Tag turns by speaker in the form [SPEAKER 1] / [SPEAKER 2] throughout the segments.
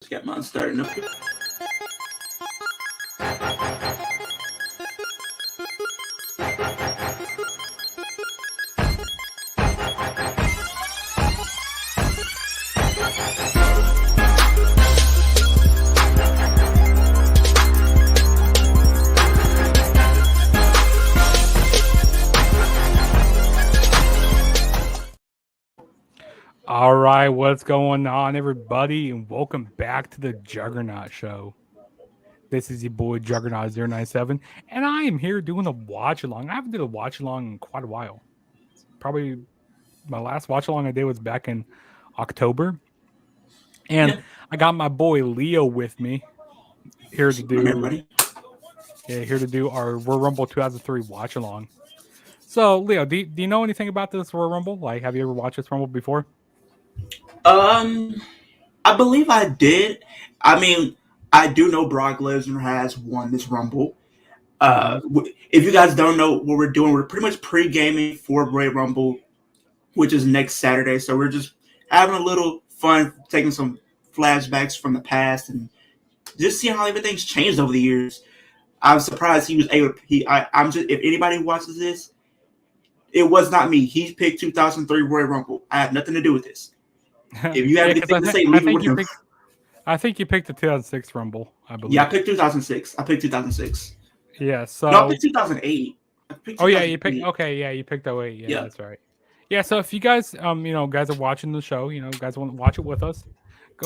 [SPEAKER 1] Just got mine starting up.
[SPEAKER 2] All right, what's going on, everybody, and welcome back to the Juggernaut Show. This is your boy Juggernaut097, and I am here doing a watch along. I haven't did a watch along in quite a while. Probably my last watch along I did was back in October, and
[SPEAKER 1] Yeah.
[SPEAKER 2] I got my boy Leo with me here to do
[SPEAKER 1] Everybody.
[SPEAKER 2] our Royal Rumble 2003 watch along. So, Leo, do you know anything about this Royal Rumble? Like, have you ever watched this Rumble before?
[SPEAKER 1] Um, I believe I did. I mean, I do know Brock Lesnar has won this Rumble. If you guys don't know what we're doing, we're pretty much pre-gaming for Royal Rumble, which is next Saturday. So we're just having a little fun, taking some flashbacks from the past and just seeing how everything's changed over the years. I'm surprised he was able. I'm just. If anybody watches this, it was not me. He picked 2003 Royal Rumble. I have nothing to do with this. If you have anything to say, leave it with him.
[SPEAKER 2] I think you picked the 2006 Rumble, I believe.
[SPEAKER 1] Yeah, I picked 2006. I picked 2006.
[SPEAKER 2] Yeah, so
[SPEAKER 1] No, I picked 2008.
[SPEAKER 2] Oh yeah, you picked. Okay, yeah, you picked 08. Yeah, that's right. Yeah, so if you guys, guys are watching the show, guys want to watch it with us,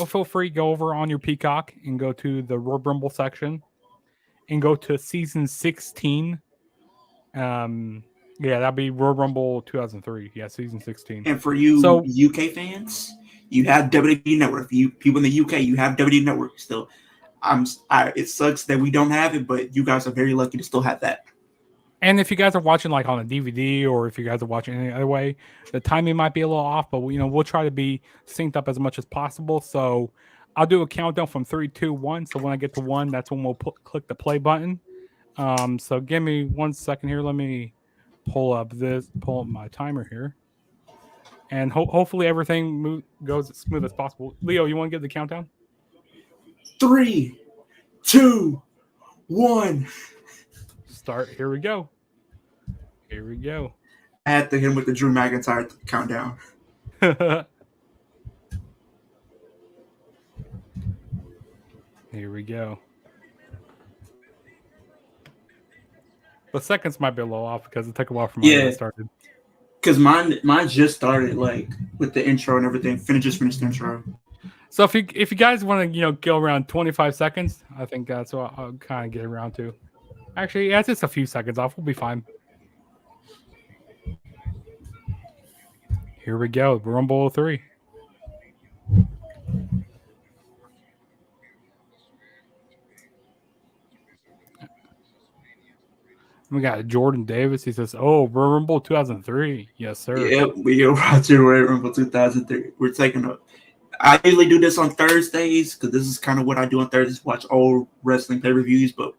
[SPEAKER 2] feel free, go over on your Peacock and go to the Royal Rumble section, and go to season 16. Yeah, that'd be Royal Rumble 2003. Yeah, season 16.
[SPEAKER 1] And for you UK fans, you have WWE Network. For you people in the UK, you have WWE Network still. It sucks that we don't have it, but you guys are very lucky to still have that.
[SPEAKER 2] And if you guys are watching like on a DVD, or if you guys are watching any other way, the timing might be a little off, but we'll try to be synced up as much as possible. So I'll do a countdown from 3, 2, 1. So when I get to 1, that's when we'll click the play button. So give me 1 second here. Let me pull up my timer here, and hopefully everything goes as smooth as possible. Leo, you want to give the countdown?
[SPEAKER 1] 3, 2, 1.
[SPEAKER 2] Start. Here we go. Here we go.
[SPEAKER 1] I had to hit him with the Drew McIntyre countdown.
[SPEAKER 2] Here we go. The seconds might be a little off because it took a while for mine to get started.
[SPEAKER 1] Because mine just started like with the intro and everything. Just finished the intro.
[SPEAKER 2] So if you guys want to go around 25 seconds, I think that's what I'll kind of get around to. Actually, yeah, it's just a few seconds off. We'll be fine. Here we go. Rumble 3. We got Jordan Davis. He says, "Oh, Rumble 2003." Yes, sir.
[SPEAKER 1] Yep, we are watching Royal Rumble 2003. We're taking up. I usually do this on Thursdays because this is kind of what I do on Thursdays. Watch old wrestling pay-per-views, but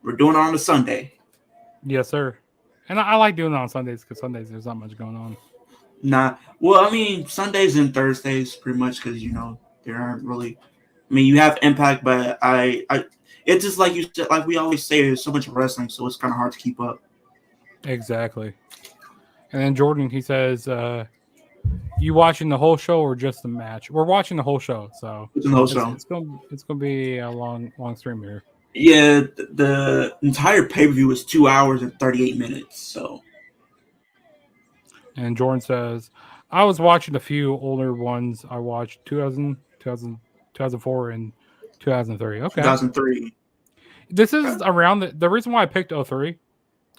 [SPEAKER 1] we're doing it on a Sunday.
[SPEAKER 2] Yes, sir. And I like doing it on Sundays because Sundays there's not much going on.
[SPEAKER 1] Nah. Well, I mean, Sundays and Thursdays pretty much because, there aren't really – I mean, you have Impact, but it's just like you said, like we always say, there's so much wrestling, so it's kind of hard to keep up.
[SPEAKER 2] Exactly. And then Jordan, he says, you watching the whole show or just the match? We're watching the whole show, so
[SPEAKER 1] it's the whole show.
[SPEAKER 2] It's gonna be a long stream here.
[SPEAKER 1] Yeah, the entire pay-per-view is 2 hours and 38 minutes. So,
[SPEAKER 2] and Jordan says, I was watching a few older ones. I watched 2000, 2004, and 2003. Okay,
[SPEAKER 1] 2003.
[SPEAKER 2] This is around the reason why I picked 03.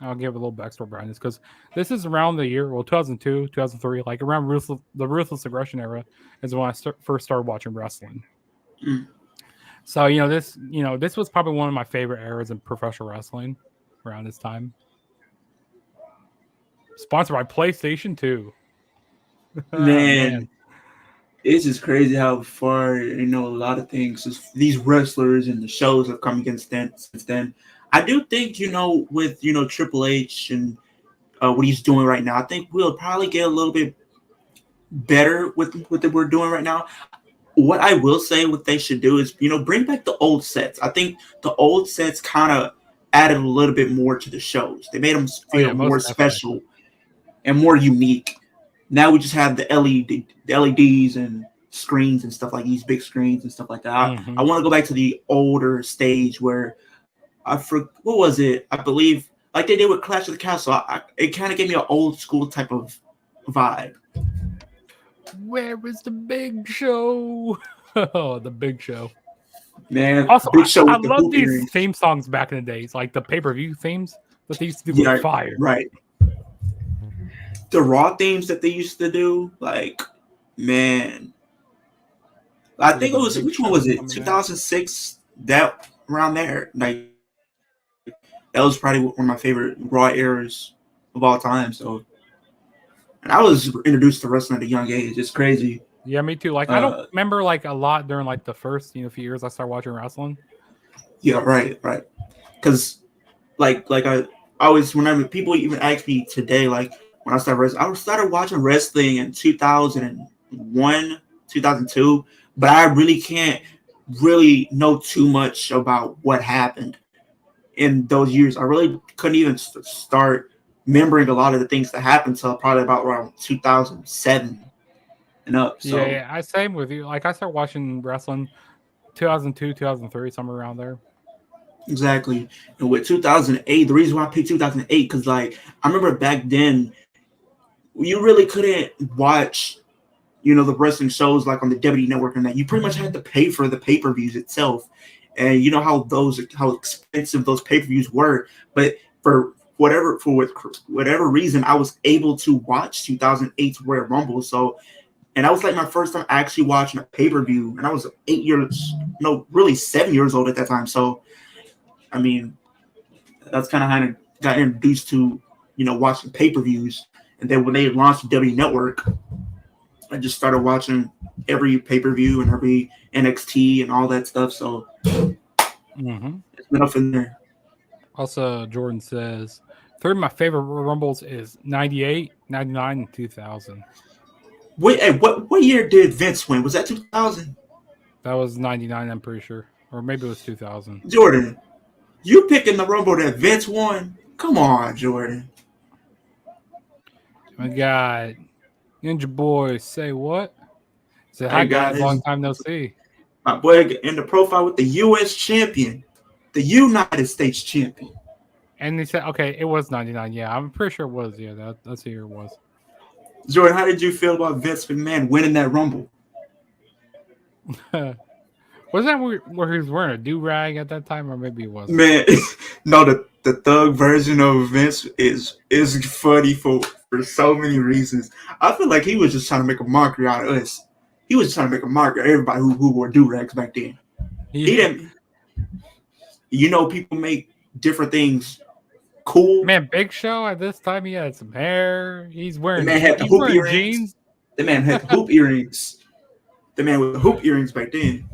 [SPEAKER 2] I'll give a little backstory behind this because this is around the year, 2002, 2003, like around the Ruthless Aggression era is when I first started watching wrestling.
[SPEAKER 1] Mm.
[SPEAKER 2] So, this was probably one of my favorite eras in professional wrestling around this time. Sponsored by PlayStation 2.
[SPEAKER 1] Man, it's just crazy how far, a lot of things, these wrestlers and the shows have come against since then. I do think, with, Triple H and what he's doing right now, I think we'll probably get a little bit better with what we're doing right now. what I will say, what they should do is, bring back the old sets. I think the old sets kind of added a little bit more to the shows. They made them
[SPEAKER 2] Oh yeah,
[SPEAKER 1] feel more
[SPEAKER 2] most definitely.
[SPEAKER 1] special and more unique. Now we just have the LEDs and screens and stuff like these big screens and stuff like that. I
[SPEAKER 2] Hmm.
[SPEAKER 1] want to go back to the older stage where what was it? I believe like they did with Clash of the Castle. It kind of gave me an old school type of vibe.
[SPEAKER 2] Where is the Big Show? Oh, the Big Show.
[SPEAKER 1] Man,
[SPEAKER 2] Also,
[SPEAKER 1] Big Show
[SPEAKER 2] I
[SPEAKER 1] with the
[SPEAKER 2] love
[SPEAKER 1] hoop
[SPEAKER 2] these
[SPEAKER 1] earrings.
[SPEAKER 2] theme songs back in the days, like the pay-per-view themes that they used to do with
[SPEAKER 1] Yeah,
[SPEAKER 2] fire.
[SPEAKER 1] right. The Raw themes that they used to do, like, man, I
[SPEAKER 2] We got
[SPEAKER 1] think it
[SPEAKER 2] the
[SPEAKER 1] was
[SPEAKER 2] Big
[SPEAKER 1] which one
[SPEAKER 2] Show
[SPEAKER 1] was it?
[SPEAKER 2] coming out.
[SPEAKER 1] 2006. That around there, like that was probably one of my favorite Raw eras of all time. So, and I was introduced to wrestling at a young age. It's crazy.
[SPEAKER 2] Yeah, me too. Like I
[SPEAKER 1] Uh,
[SPEAKER 2] don't remember like a lot during like the first few years I started watching wrestling.
[SPEAKER 1] yeah, right. Because I always whenever people even ask me today, like when I started wrestling, I started watching wrestling in 2001, 2002, but I really can't really know too much about what happened in those years. I really couldn't even start remembering a lot of the things that happened until probably about around 2007 and up.
[SPEAKER 2] Yeah,
[SPEAKER 1] So
[SPEAKER 2] yeah, I same with you. Like I started watching wrestling 2002, 2003, somewhere around there.
[SPEAKER 1] exactly. And with 2008, the reason why I picked 2008 because like I remember back then you really couldn't watch the wrestling shows like on the WWE network and that you pretty much had to pay for the pay-per-views itself. And you know how expensive those pay-per-views were. But for whatever reason, I was able to watch 2008's Royal Rumble. So and that was like my first time actually watching a pay-per-view. And I was 8 years, no, really 7 years old at that time. So I mean, that's kind of how I got introduced to watching pay-per-views. And then when they launched the WWE Network, I just started watching every pay per view and every NXT and all that stuff. So
[SPEAKER 2] Hmm.
[SPEAKER 1] it's been up in there.
[SPEAKER 2] Also, Jordan says three of my favorite Rumbles is 98, 99, and 2000.
[SPEAKER 1] Wait, hey, what year did Vince win? Was that 2000?
[SPEAKER 2] That was 99, I'm pretty sure. Or maybe it was 2000.
[SPEAKER 1] Jordan, you picking the Rumble that Vince won? Come on, Jordan.
[SPEAKER 2] My God. Ninja Boy, say what? Say hi,
[SPEAKER 1] Hey
[SPEAKER 2] guys. Long
[SPEAKER 1] guys,
[SPEAKER 2] time no see.
[SPEAKER 1] my boy in the profile with the U.S. champion, the United States champion.
[SPEAKER 2] And he said, okay, it was 99. Yeah, I'm pretty sure it was. Yeah, that's the year it was.
[SPEAKER 1] Jordan, how did you feel about Vince McMahon winning that Rumble?
[SPEAKER 2] Was that where he was wearing a do rag at that time, or maybe it wasn't?
[SPEAKER 1] Man, no, the thug version of Vince is funny for so many reasons. I feel like he was just trying to make a mockery out of us. He was trying to make a mockery of everybody who wore do rags back then. He
[SPEAKER 2] Yeah.
[SPEAKER 1] didn't. People make different things cool.
[SPEAKER 2] Man, Big Show at this time, he had some hair.
[SPEAKER 1] The man had the
[SPEAKER 2] He's
[SPEAKER 1] hoop
[SPEAKER 2] wearing
[SPEAKER 1] earrings.
[SPEAKER 2] jeans.
[SPEAKER 1] The man had the hoop earrings. The man with the hoop earrings back then.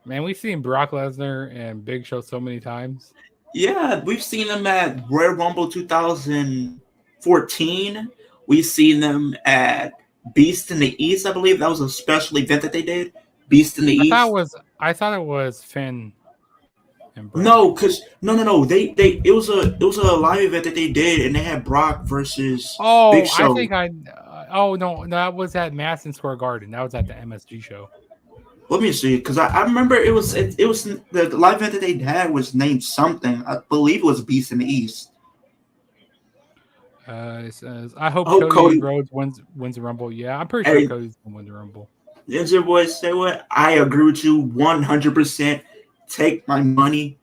[SPEAKER 2] Man, we've seen Brock Lesnar and Big Show so many times.
[SPEAKER 1] Yeah, we've seen them at Royal Rumble 2014. We've seen them at Beast in the East, I believe. That was a special event that they did. Beast in the East.
[SPEAKER 2] I thought it was Finn and Brock.
[SPEAKER 1] No, cause no. They it was a live event that they did, and they had Brock versus Big
[SPEAKER 2] Oh, I
[SPEAKER 1] Show.
[SPEAKER 2] think I. Oh no, that was at Madison Square Garden. That was at the MSG show.
[SPEAKER 1] Let me see, cause I remember it was the live event that they had was named something. I believe it was Beast in the East.
[SPEAKER 2] It says, "I hope
[SPEAKER 1] I hope
[SPEAKER 2] Cody
[SPEAKER 1] Cody.
[SPEAKER 2] Rhodes wins the Rumble." Yeah, I'm pretty sure
[SPEAKER 1] Hey,
[SPEAKER 2] Cody's gonna win the Rumble.
[SPEAKER 1] Ninja Boy, say what? I agree with you 100%. Take my money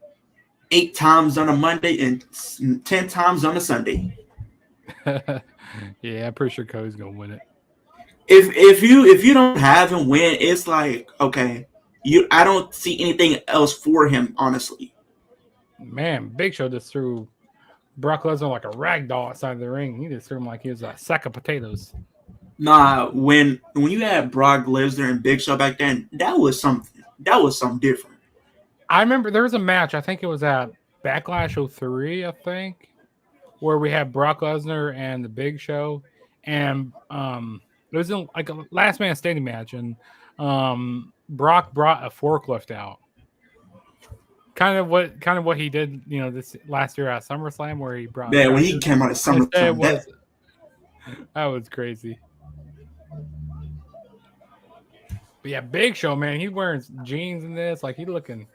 [SPEAKER 1] 8 times on a Monday and 10 times on a Sunday.
[SPEAKER 2] Yeah, I'm pretty sure Cody's gonna win it.
[SPEAKER 1] If you don't have him win, it's like okay, I don't see anything else for him honestly.
[SPEAKER 2] Man, Big Show just threw Brock Lesnar like a rag doll outside the ring. He just threw him like he was a sack of potatoes.
[SPEAKER 1] Nah, when you had Brock Lesnar and Big Show back then, that was something. That was something different.
[SPEAKER 2] I remember there was a match. I think it was at Backlash '03. I think where we had Brock Lesnar and the Big Show, and It was in like a last man standing match, and Brock brought a forklift out. Kind of what he did, this last year at SummerSlam, where he brought
[SPEAKER 1] Man, when he
[SPEAKER 2] tractors.
[SPEAKER 1] came out of
[SPEAKER 2] Instead, it
[SPEAKER 1] SummerSlam,
[SPEAKER 2] was that was crazy. But yeah, Big Show, man, he's wearing jeans in this, like he looking,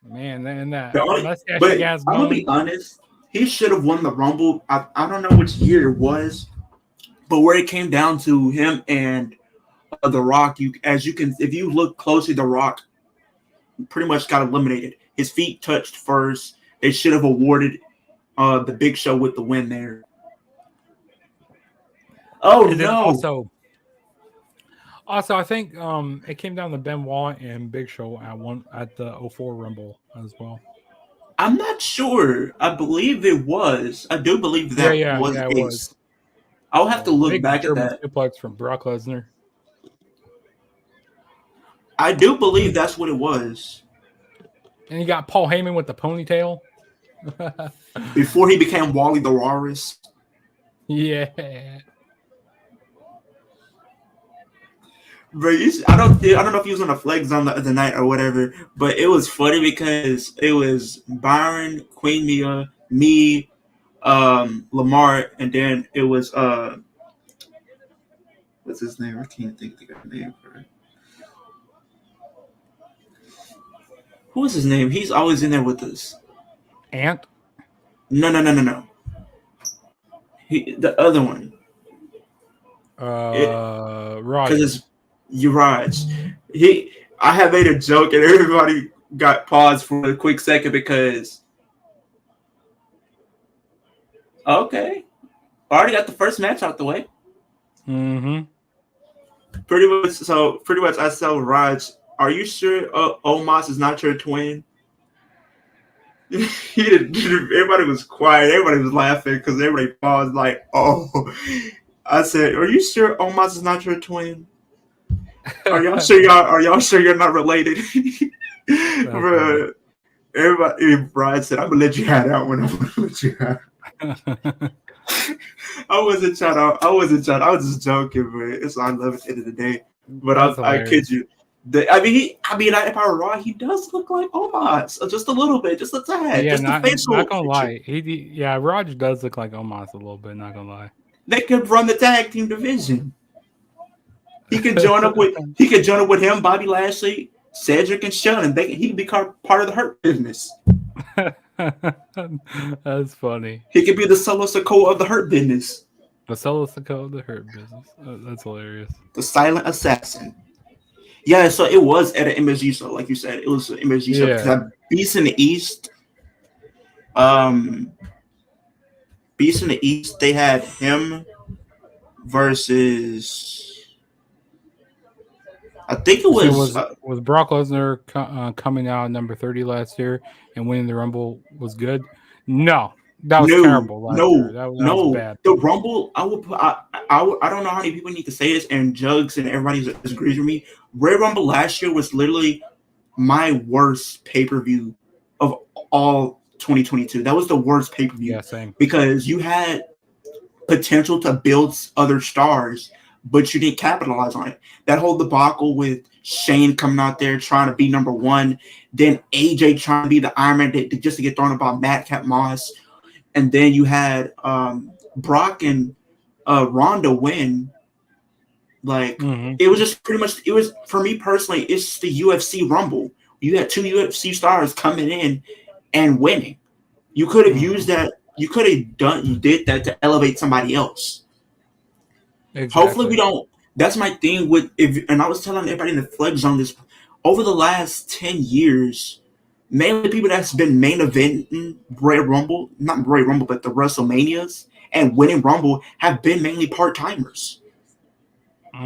[SPEAKER 2] man, and that mustache he
[SPEAKER 1] but
[SPEAKER 2] has
[SPEAKER 1] I'm gonna
[SPEAKER 2] going.
[SPEAKER 1] be honest, he should have won the Rumble. I don't know which year it was, but where it came down to him and The Rock, if you look closely, The Rock pretty much got eliminated. His feet touched first. They should have awarded the Big Show with the win there. Oh
[SPEAKER 2] And then
[SPEAKER 1] no!
[SPEAKER 2] also, I think it came down to Benoit and Big Show at the '04 Rumble as well.
[SPEAKER 1] I'm not sure. I believe it was. I do believe that
[SPEAKER 2] Yeah,
[SPEAKER 1] was
[SPEAKER 2] yeah,
[SPEAKER 1] the
[SPEAKER 2] it was.
[SPEAKER 1] case. I'll have to look
[SPEAKER 2] Big
[SPEAKER 1] back at
[SPEAKER 2] German
[SPEAKER 1] that.
[SPEAKER 2] suplex from Brock Lesnar.
[SPEAKER 1] I do believe that's what it was.
[SPEAKER 2] And you got Paul Heyman with the ponytail.
[SPEAKER 1] Before he became Wally the Walrus.
[SPEAKER 2] Yeah.
[SPEAKER 1] But I don't know if he was on the flex on the night or whatever, but it was funny because it was Byron, Queen Mia, me, Lamar, and then it was what's his name? I can't think of the name for it. Who was his name? He's always in there with us.
[SPEAKER 2] Ant?
[SPEAKER 1] No. The other one.
[SPEAKER 2] Raj.
[SPEAKER 1] Because it's Uraj. I have made a joke and everybody got paused for a quick second because okay, I already got the first match out the way.
[SPEAKER 2] Mm-hmm.
[SPEAKER 1] Pretty much, I tell Raj, "Are you sure Omos is not your twin?" Everybody was quiet. Everybody was laughing because everybody paused. Like, oh, I said, "Are you sure Omos is not your twin? Are y'all sure you're not related?" Bro, everybody, Brian said, "I'm gonna let you have that one. I'm gonna let you have." I wasn't trying. I was just joking, but it's on love at the end of the day. But I kid you. If I were wrong, he does look like Omos, just a little bit, just a tad.
[SPEAKER 2] Yeah,
[SPEAKER 1] just
[SPEAKER 2] not,
[SPEAKER 1] the facial
[SPEAKER 2] not gonna lie. Raj does look like Omos a little bit. Not gonna lie.
[SPEAKER 1] They could run the tag team division. He could join up with him, Bobby Lashley, Cedric, and Shannon. He could be part of the Hurt Business.
[SPEAKER 2] That's funny.
[SPEAKER 1] He could be the Solo Sikoa of the Hurt Business.
[SPEAKER 2] The Solo Sikoa of the Hurt Business. That's hilarious.
[SPEAKER 1] The Silent Assassin. Yeah, so it was at an MSG show, like you said. It was an MSG show. Because Beast in the East, they had him versus. I think it
[SPEAKER 2] was Brock Lesnar coming out number 30 last year and winning the Rumble was good. No, that was terrible. Last year. That was bad.
[SPEAKER 1] The Rumble, I don't know how many people need to say this, and Jugs and everybody disagrees with me. Royal Rumble last year was literally my worst pay-per-view of all 2022. That was the worst pay-per-view.
[SPEAKER 2] Yeah, same.
[SPEAKER 1] Because you had potential to build other stars, but you didn't capitalize on it. That whole debacle with Shane coming out there trying to be number one, then AJ trying to be the Iron Man just to get thrown about Madcap Moss, and then you had Brock and Ronda win. Like It was just pretty much. It was, for me personally, it's the UFC Rumble. You had two UFC stars coming in and winning. You could have used that. You did that to elevate somebody else. Exactly. Hopefully we don't. That's my thing with and I was telling everybody in the Flex Zone this. Over the last 10 years, mainly people that's been main eventing Royal Rumble, not Royal Rumble, but the WrestleManias and winning Rumble have been mainly part-timers.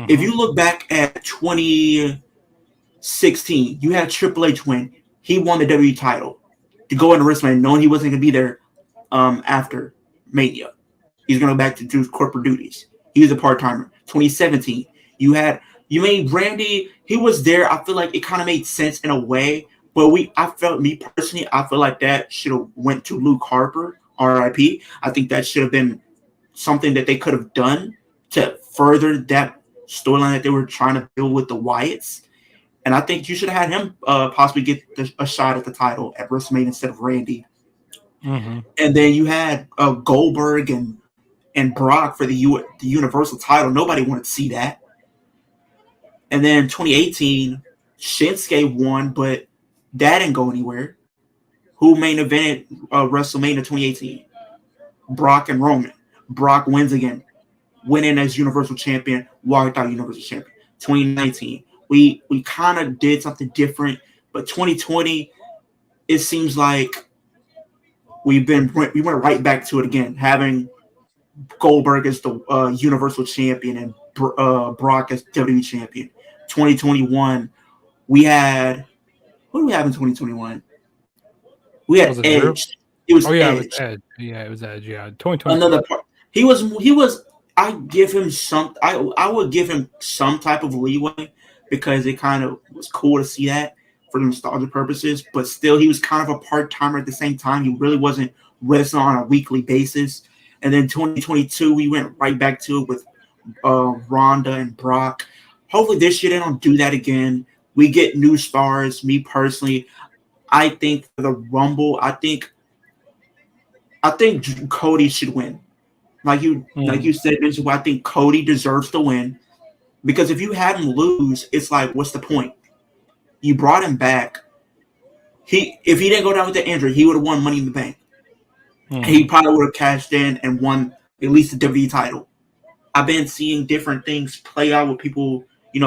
[SPEAKER 1] If you look back at 2016, you had Triple H win. He won the WWE title to go into WrestleMania, knowing he wasn't going to be there after Mania. He's going to go back to do corporate duties. He was a part-timer. 2017, you made Randy. He was there. I feel like it kind of made sense in a way, but I feel like that should have went to Luke Harper, RIP. I think that should have been something that they could have done to further that storyline that they were trying to build with the Wyatts. And I think you should have had him possibly get a shot at the title at WrestleMania instead of Randy.
[SPEAKER 2] Mm-hmm.
[SPEAKER 1] And then you had Goldberg and Brock for the Universal title. Nobody wanted to see that. And then 2018, Shinsuke won, but that didn't go anywhere. Who main evented WrestleMania 2018? Brock and Roman. Brock wins again, winning as Universal Champion, walked out Universal Champion. 2019, we kind of did something different, but 2020, it seems like we went right back to it again, having Goldberg as the Universal Champion and Brock as WWE Champion. 2021, we had what do we have in 2021? We had
[SPEAKER 2] Was it Drew?
[SPEAKER 1] Edge. It was
[SPEAKER 2] Oh yeah, it was
[SPEAKER 1] Edge.
[SPEAKER 2] Edge. Yeah, it was Edge. Yeah, 2022.
[SPEAKER 1] Another part. He was. I give him some. I would give him some type of leeway because it kind of was cool to see that for nostalgia purposes. But still, he was kind of a part timer at the same time. He really wasn't wrestling on a weekly basis. And then 2022, we went right back to it with Ronda and Brock. Hopefully, this year they don't do that again. We get new stars. Me personally, I think for the Rumble, I think Cody should win. Like you said, I think Cody deserves to win because if you had him lose, it's like, what's the point? You brought him back. If he didn't go down with the injury, he would have won Money in the Bank. And he probably would have cashed in and won at least the WWE title. I've been seeing different things play out with people,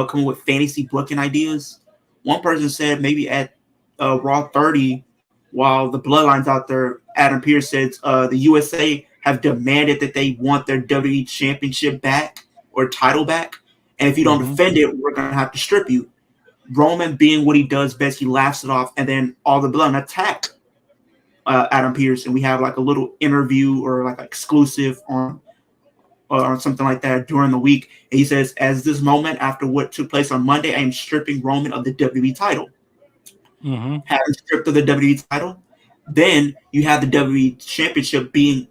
[SPEAKER 1] coming with fantasy booking ideas. One person said maybe at Raw 30, while the Bloodline's out there, Adam Pearce says the USA have demanded that they want their WWE championship back or title back. And if you don't defend it, we're going to have to strip you. Roman being what he does best, he laughs it off. And then all the Bloodline attack Adam Pearce. And we have like a little interview or like exclusive on or something like that during the week. And he says, as this moment after what took place on Monday, I am stripping Roman of the WWE title. Having stripped of the WWE title, then you have the WWE championship being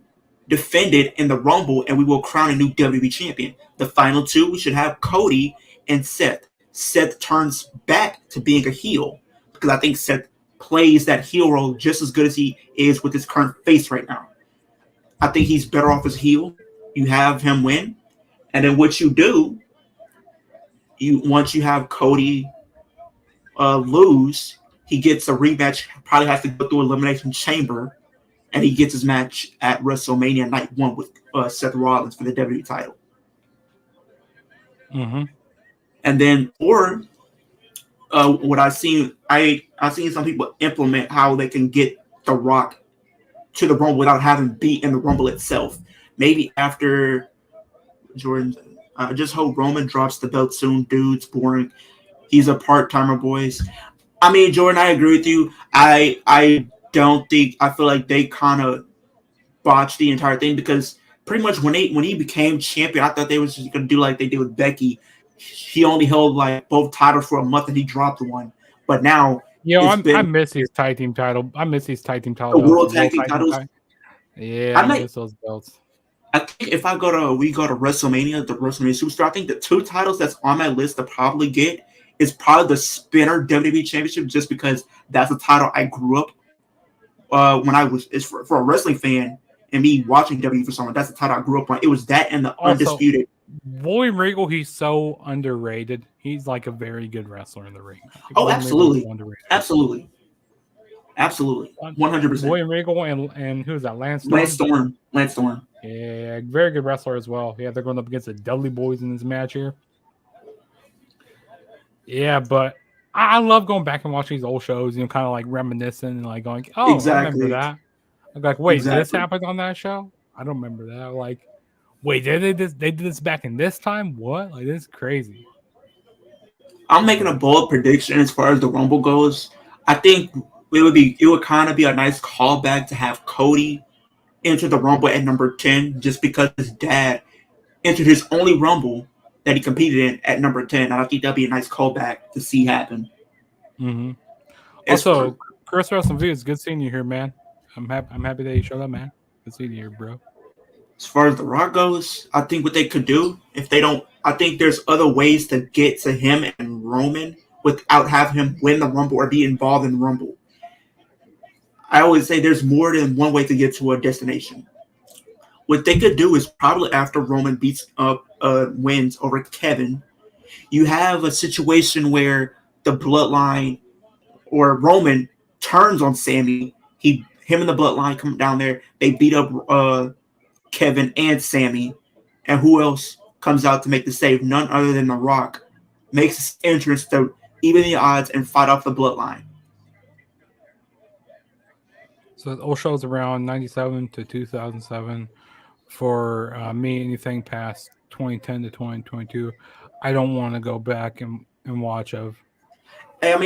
[SPEAKER 1] defended in the Rumble, and we will crown a new WWE champion. The final two, we should have Cody and Seth. Seth turns back to being a heel because I think Seth plays that heel role just as good as he is with his current face right now. I think he's better off as heel. You have him win, and then what you do, once you have Cody lose, he gets a rematch. Probably has to go through Elimination Chamber, and he gets his match at WrestleMania Night 1 with Seth Rollins for the WWE title. And then, or what I've seen, I've seen some people implement how they can get The Rock to the Rumble without having beat in the Rumble itself. Maybe after Jordan, I just hope Roman drops the belt soon. Dude's boring. He's a part-timer, boys. I mean, Jordan, I agree with you. I don't think, I feel like they kind of botched the entire thing because pretty much when he became champion, I thought they was just going to do like they did with Becky. He only held like both titles for a month and he dropped one. But now,
[SPEAKER 2] I miss his tag team title. I miss his tag team title.
[SPEAKER 1] The world tag team titles.
[SPEAKER 2] Yeah, I miss those belts.
[SPEAKER 1] I think if we go to WrestleMania, the WrestleMania Superstar, I think the two titles that's on my list to probably get is probably the Spinner WWE Championship, just because that's a title I grew up when I was. It's for a wrestling fan and me watching WWE for someone. That's the title I grew up on. It was that and the Undisputed.
[SPEAKER 2] William Regal, he's so underrated. He's like a very good wrestler in the ring.
[SPEAKER 1] Oh, absolutely, absolutely, 100%.
[SPEAKER 2] William Regal and who's that? Lance
[SPEAKER 1] Storm. Lance Storm.
[SPEAKER 2] Yeah, very good wrestler as well. Yeah, they're going up against the Dudley Boys in this match here. Yeah, but I love going back and watching these old shows, kind of like reminiscing and like going, oh, exactly. I remember that. I'm like, wait, did this happen on that show? I don't remember that. Like, wait, they did this back in this time? What? Like, this is crazy.
[SPEAKER 1] I'm making a bold prediction as far as the Rumble goes. I think it would kind of be a nice callback to have Cody enter the Rumble at number 10, just because his dad entered his only Rumble that he competed in at number 10. And I think that'd be a nice callback to see happen.
[SPEAKER 2] Also, Chris Wrestling View, it's good seeing you here, man. I'm happy that you showed up, man. Good seeing you here, bro.
[SPEAKER 1] As far as The Rock goes, I think what they could do if they don't, I think there's other ways to get to him and Roman without having him win the Rumble or be involved in the Rumble. I always say there's more than one way to get to a destination. What they could do is probably after Roman beats up wins over Kevin, you have a situation where the Bloodline or Roman turns on Sammy. Him and the Bloodline come down there. They beat up Kevin and Sammy, and who else comes out to make the save? None other than The Rock makes his entrance to even the odds and fight off the Bloodline.
[SPEAKER 2] So it all shows around 97 to 2007. For me, anything past 2010 to 2022, I don't want to go back and watch those.
[SPEAKER 1] I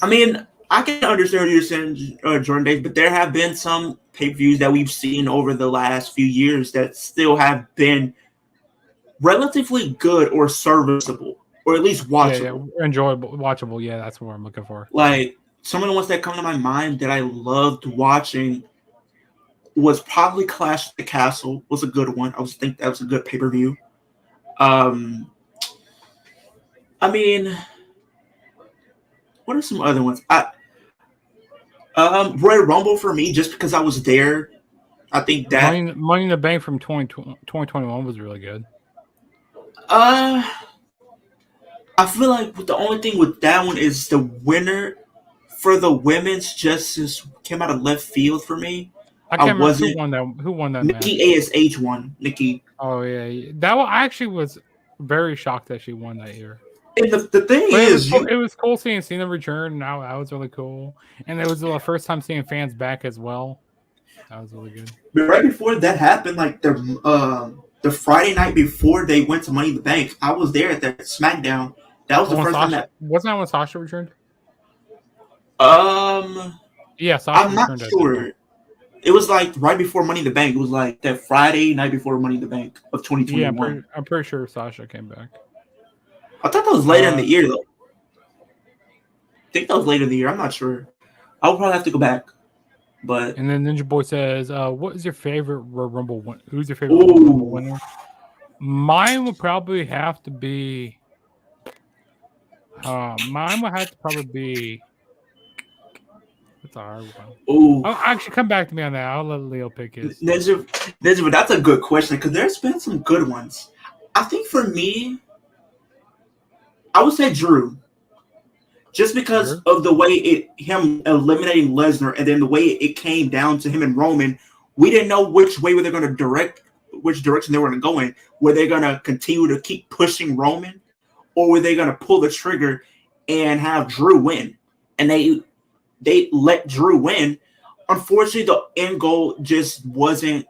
[SPEAKER 1] mean, I can understand what you're saying, Jordan Davis, but there have been some pay-per-views that we've seen over the last few years that still have been relatively good or serviceable, or at least watchable.
[SPEAKER 2] Yeah, enjoyable, watchable. Yeah, that's what I'm looking for.
[SPEAKER 1] Like, some of the ones that come to my mind that I loved watching was probably Clash at the Castle. Was a good one. I think that was a good pay-per-view. I mean, what are some other ones? Royal Rumble for me, just because I was there. I think that
[SPEAKER 2] Money in the Bank from 2021 was really good.
[SPEAKER 1] I feel like the only thing with that one is the winner for the women's justice came out of left field for me.
[SPEAKER 2] I can't remember who won that
[SPEAKER 1] Nikki
[SPEAKER 2] match.
[SPEAKER 1] ASH won. Nikki.
[SPEAKER 2] Oh yeah, that one, I actually was very shocked that she won that year.
[SPEAKER 1] And the thing is,
[SPEAKER 2] it was cool seeing Cena return. Now that was really cool, and it was the first time seeing fans back as well. That was really good.
[SPEAKER 1] But right before that happened, like the Friday night before they went to Money in the Bank, I was there at that SmackDown. That was the first time that
[SPEAKER 2] wasn't that when Sasha returned.
[SPEAKER 1] Yeah, Sasha I'm not sure. It was like right before Money in the Bank. It was like that Friday night before Money in the Bank of 2021.
[SPEAKER 2] Yeah, I'm pretty sure Sasha came back.
[SPEAKER 1] I thought that was later in the year, though. I think that was later in the year. I'm not sure. I'll probably have to go back. But
[SPEAKER 2] and then Ninja Boy says, "What is your favorite Rumble winner? Who's your favorite Rumble winner?" Mine would probably have to be. Mine would have to probably be. That's a hard one.
[SPEAKER 1] Oh,
[SPEAKER 2] actually, come back to me on that. I'll let Leo pick his.
[SPEAKER 1] Ninja, that's a good question because there's been some good ones. I think for me, I would say Drew. Just because of the way him eliminating Lesnar and then the way it came down to him and Roman, we didn't know which way they're going to direct, which direction they were going to go in. Were they going to continue to keep pushing Roman, or were they going to pull the trigger and have Drew win? And they let Drew win. Unfortunately, the end goal just wasn't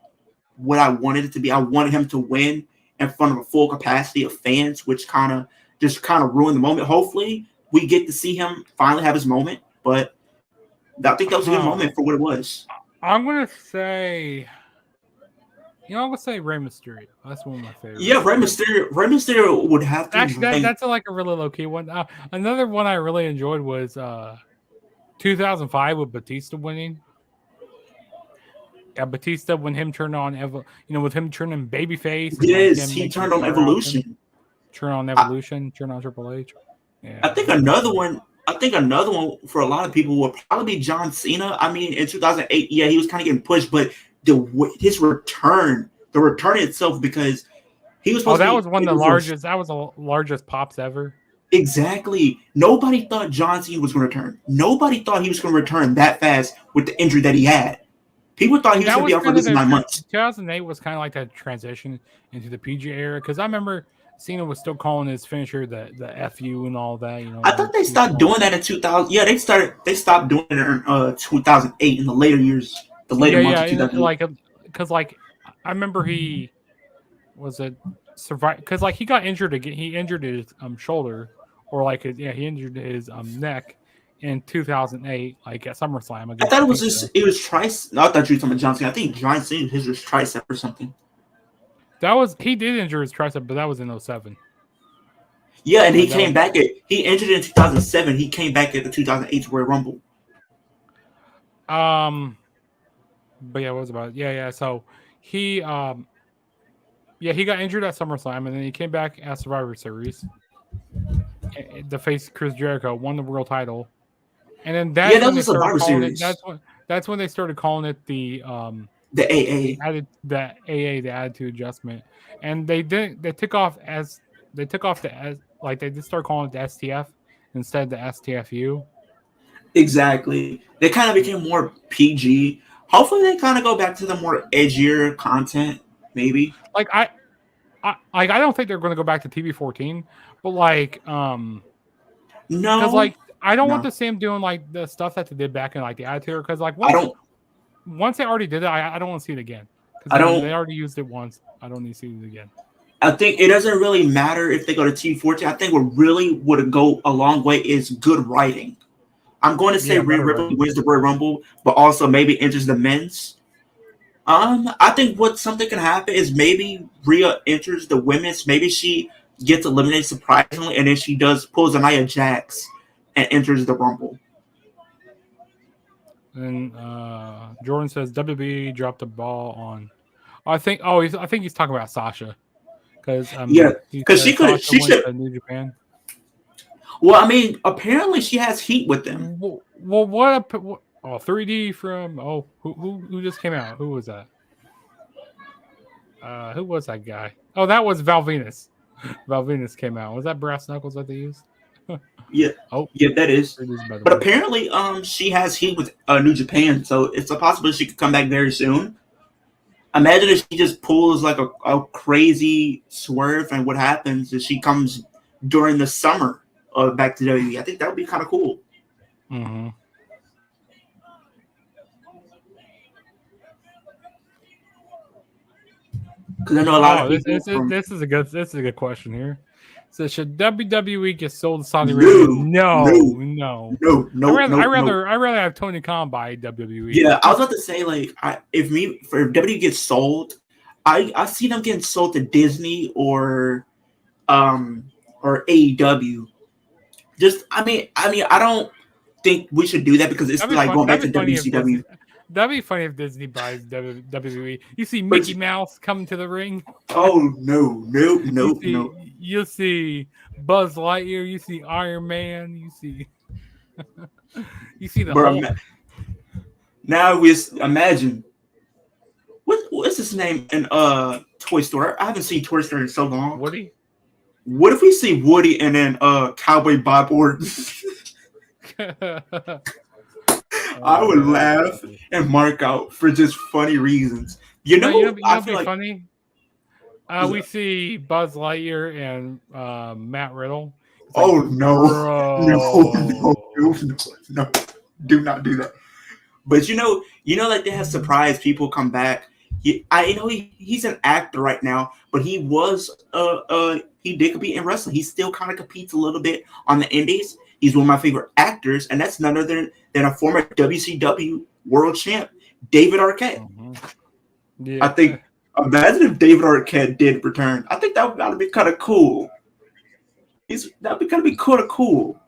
[SPEAKER 1] what I wanted it to be. I wanted him to win in front of a full capacity of fans, which kind of ruined the moment. Hopefully, we get to see him finally have his moment, but I think that was a good moment for what it was.
[SPEAKER 2] I'm gonna say, I'm gonna say Rey Mysterio. That's one of my favorites.
[SPEAKER 1] Yeah, Rey Mysterio would have to.
[SPEAKER 2] Actually, that's like a really low key one. Another one I really enjoyed was 2005 with Batista winning. Yeah, Batista when him turned on with him turning babyface.
[SPEAKER 1] Yes, he turned on Evolution.
[SPEAKER 2] Turn on Evolution. Turn on Triple H. Yeah.
[SPEAKER 1] I think another one for a lot of people would probably be John Cena. I mean, in 2008, yeah, he was kind of getting pushed, but his return, the return itself, because he was supposed to be,
[SPEAKER 2] was one of the largest. That was the largest pops ever.
[SPEAKER 1] Exactly. Nobody thought John Cena was going to return. Nobody thought he was going to return that fast with the injury that he had. People thought he was going to be out for this 9 months.
[SPEAKER 2] 2008 was kind of like that transition into the PG era, because I remember Cena was still calling his finisher the FU and all that.
[SPEAKER 1] I thought they stopped doing that in 2000. Yeah, they stopped doing it in 2008 in the later years, the later months of 2008.
[SPEAKER 2] Because I remember he was survived because he got injured again. He injured his shoulder, or he injured his neck in 2008, at SummerSlam.
[SPEAKER 1] I thought it was tricep. No, I thought you were talking about John Cena. I think John Cena his was tricep or something.
[SPEAKER 2] He did injure his tricep, but that was in 2007.
[SPEAKER 1] Yeah, and he came back he injured it in 2007. He came back at the 2008 Royal Rumble.
[SPEAKER 2] But yeah, what was about it? Yeah. So he yeah, he got injured at SummerSlam, and then he came back at Survivor Series to face Chris Jericho, won the world title, and then
[SPEAKER 1] Yeah,
[SPEAKER 2] that's
[SPEAKER 1] that
[SPEAKER 2] when
[SPEAKER 1] was a
[SPEAKER 2] they started
[SPEAKER 1] Survivor
[SPEAKER 2] calling it.
[SPEAKER 1] Series.
[SPEAKER 2] That's when they started calling it
[SPEAKER 1] The
[SPEAKER 2] the
[SPEAKER 1] AA.
[SPEAKER 2] added the AA, the attitude adjustment, and they took off as they took off the as like they just started calling it the STF instead of the STFU.
[SPEAKER 1] Exactly. They kind of became more PG. Hopefully, they kind of go back to the more edgier content. Maybe.
[SPEAKER 2] Like I don't think they're going to go back to TV 14, but because
[SPEAKER 1] No,
[SPEAKER 2] like I don't want
[SPEAKER 1] no.
[SPEAKER 2] to see them doing like the stuff that they did back in like the attitude because like
[SPEAKER 1] I don't.
[SPEAKER 2] once they already did it, I don't want to see it again because
[SPEAKER 1] I
[SPEAKER 2] they
[SPEAKER 1] don't.
[SPEAKER 2] already used it once. I don't need to see it again.
[SPEAKER 1] I think it doesn't really matter if they go to T14. I think what really would go a long way is good writing. I'm going to say
[SPEAKER 2] Yeah,
[SPEAKER 1] Rhea
[SPEAKER 2] better
[SPEAKER 1] Ripley
[SPEAKER 2] writing.
[SPEAKER 1] wins the Royal Rumble, but also maybe enters the men's. I think what something can happen is maybe Rhea enters the women's. Maybe she gets eliminated surprisingly, and then she does pulls a Nia Jax and enters the Rumble.
[SPEAKER 2] And Jordan says WWE dropped the ball on. I think he's talking about Sasha because
[SPEAKER 1] Yeah,
[SPEAKER 2] he
[SPEAKER 1] because she
[SPEAKER 2] said
[SPEAKER 1] could.
[SPEAKER 2] Sasha
[SPEAKER 1] She
[SPEAKER 2] went
[SPEAKER 1] should.
[SPEAKER 2] to New Japan.
[SPEAKER 1] Well, I mean, apparently she has heat with them.
[SPEAKER 2] Well, what? Oh, 3D from who just came out? Who was that? Who was that guy? Oh, that was Val Venus. Val Venus came out. Was that brass knuckles that they used?
[SPEAKER 1] Yeah,
[SPEAKER 2] Oh,
[SPEAKER 1] yeah, that is.
[SPEAKER 2] 3D's by the
[SPEAKER 1] But
[SPEAKER 2] way.
[SPEAKER 1] apparently, she has heat with New Japan, so it's a possibility she could come back very soon. Imagine if she just pulls like a crazy swerve, and what happens is she comes during the summer back to WWE. I think that would be kind of cool.
[SPEAKER 2] Mm-hmm.
[SPEAKER 1] Because I know a lot of
[SPEAKER 2] Oh,
[SPEAKER 1] people from
[SPEAKER 2] this is a good question here. So should WWE get sold to Saudi Arabia?
[SPEAKER 1] no,
[SPEAKER 2] No,
[SPEAKER 1] no,
[SPEAKER 2] no.
[SPEAKER 1] no, no, no, no.
[SPEAKER 2] I rather have Tony Khan buy WWE.
[SPEAKER 1] Yeah, I was about to say like if WWE gets sold, I see them getting sold to Disney um or AEW. Just I mean I don't think we should do that because it's
[SPEAKER 2] That'd be
[SPEAKER 1] like
[SPEAKER 2] fun.
[SPEAKER 1] going back to WCW.
[SPEAKER 2] That'd be funny if Disney buys WWE. You see
[SPEAKER 1] But
[SPEAKER 2] Mickey Mouse coming to the ring.
[SPEAKER 1] oh no, no, no, no.
[SPEAKER 2] You'll see Buzz Lightyear. You see Iron Man. You see the
[SPEAKER 1] But
[SPEAKER 2] Hulk.
[SPEAKER 1] now we imagine what's his name in Toy Story. I haven't seen Toy Story in so long.
[SPEAKER 2] Woody.
[SPEAKER 1] What if we see Woody and then Cowboy Bob Orton? I would laugh and mark out for just funny reasons. You know, I feel
[SPEAKER 2] Be
[SPEAKER 1] like
[SPEAKER 2] funny. We see Buzz Lightyear and Matt Riddle. It's like,
[SPEAKER 1] oh no, no, no,
[SPEAKER 2] bro.
[SPEAKER 1] no, no, no, do not do that. But like they have surprised people come back. I know he's an actor right now, but he did compete in wrestling. He still kind of competes a little bit on the indies. He's one of my favorite actors, and that's none other than a former WCW world champ, David Arquette.
[SPEAKER 2] Mm-hmm.
[SPEAKER 1] I
[SPEAKER 2] Yeah.
[SPEAKER 1] think imagine if David Arquette did return. I think that would gotta be kind of cool. That'd be kind of be kind of cool.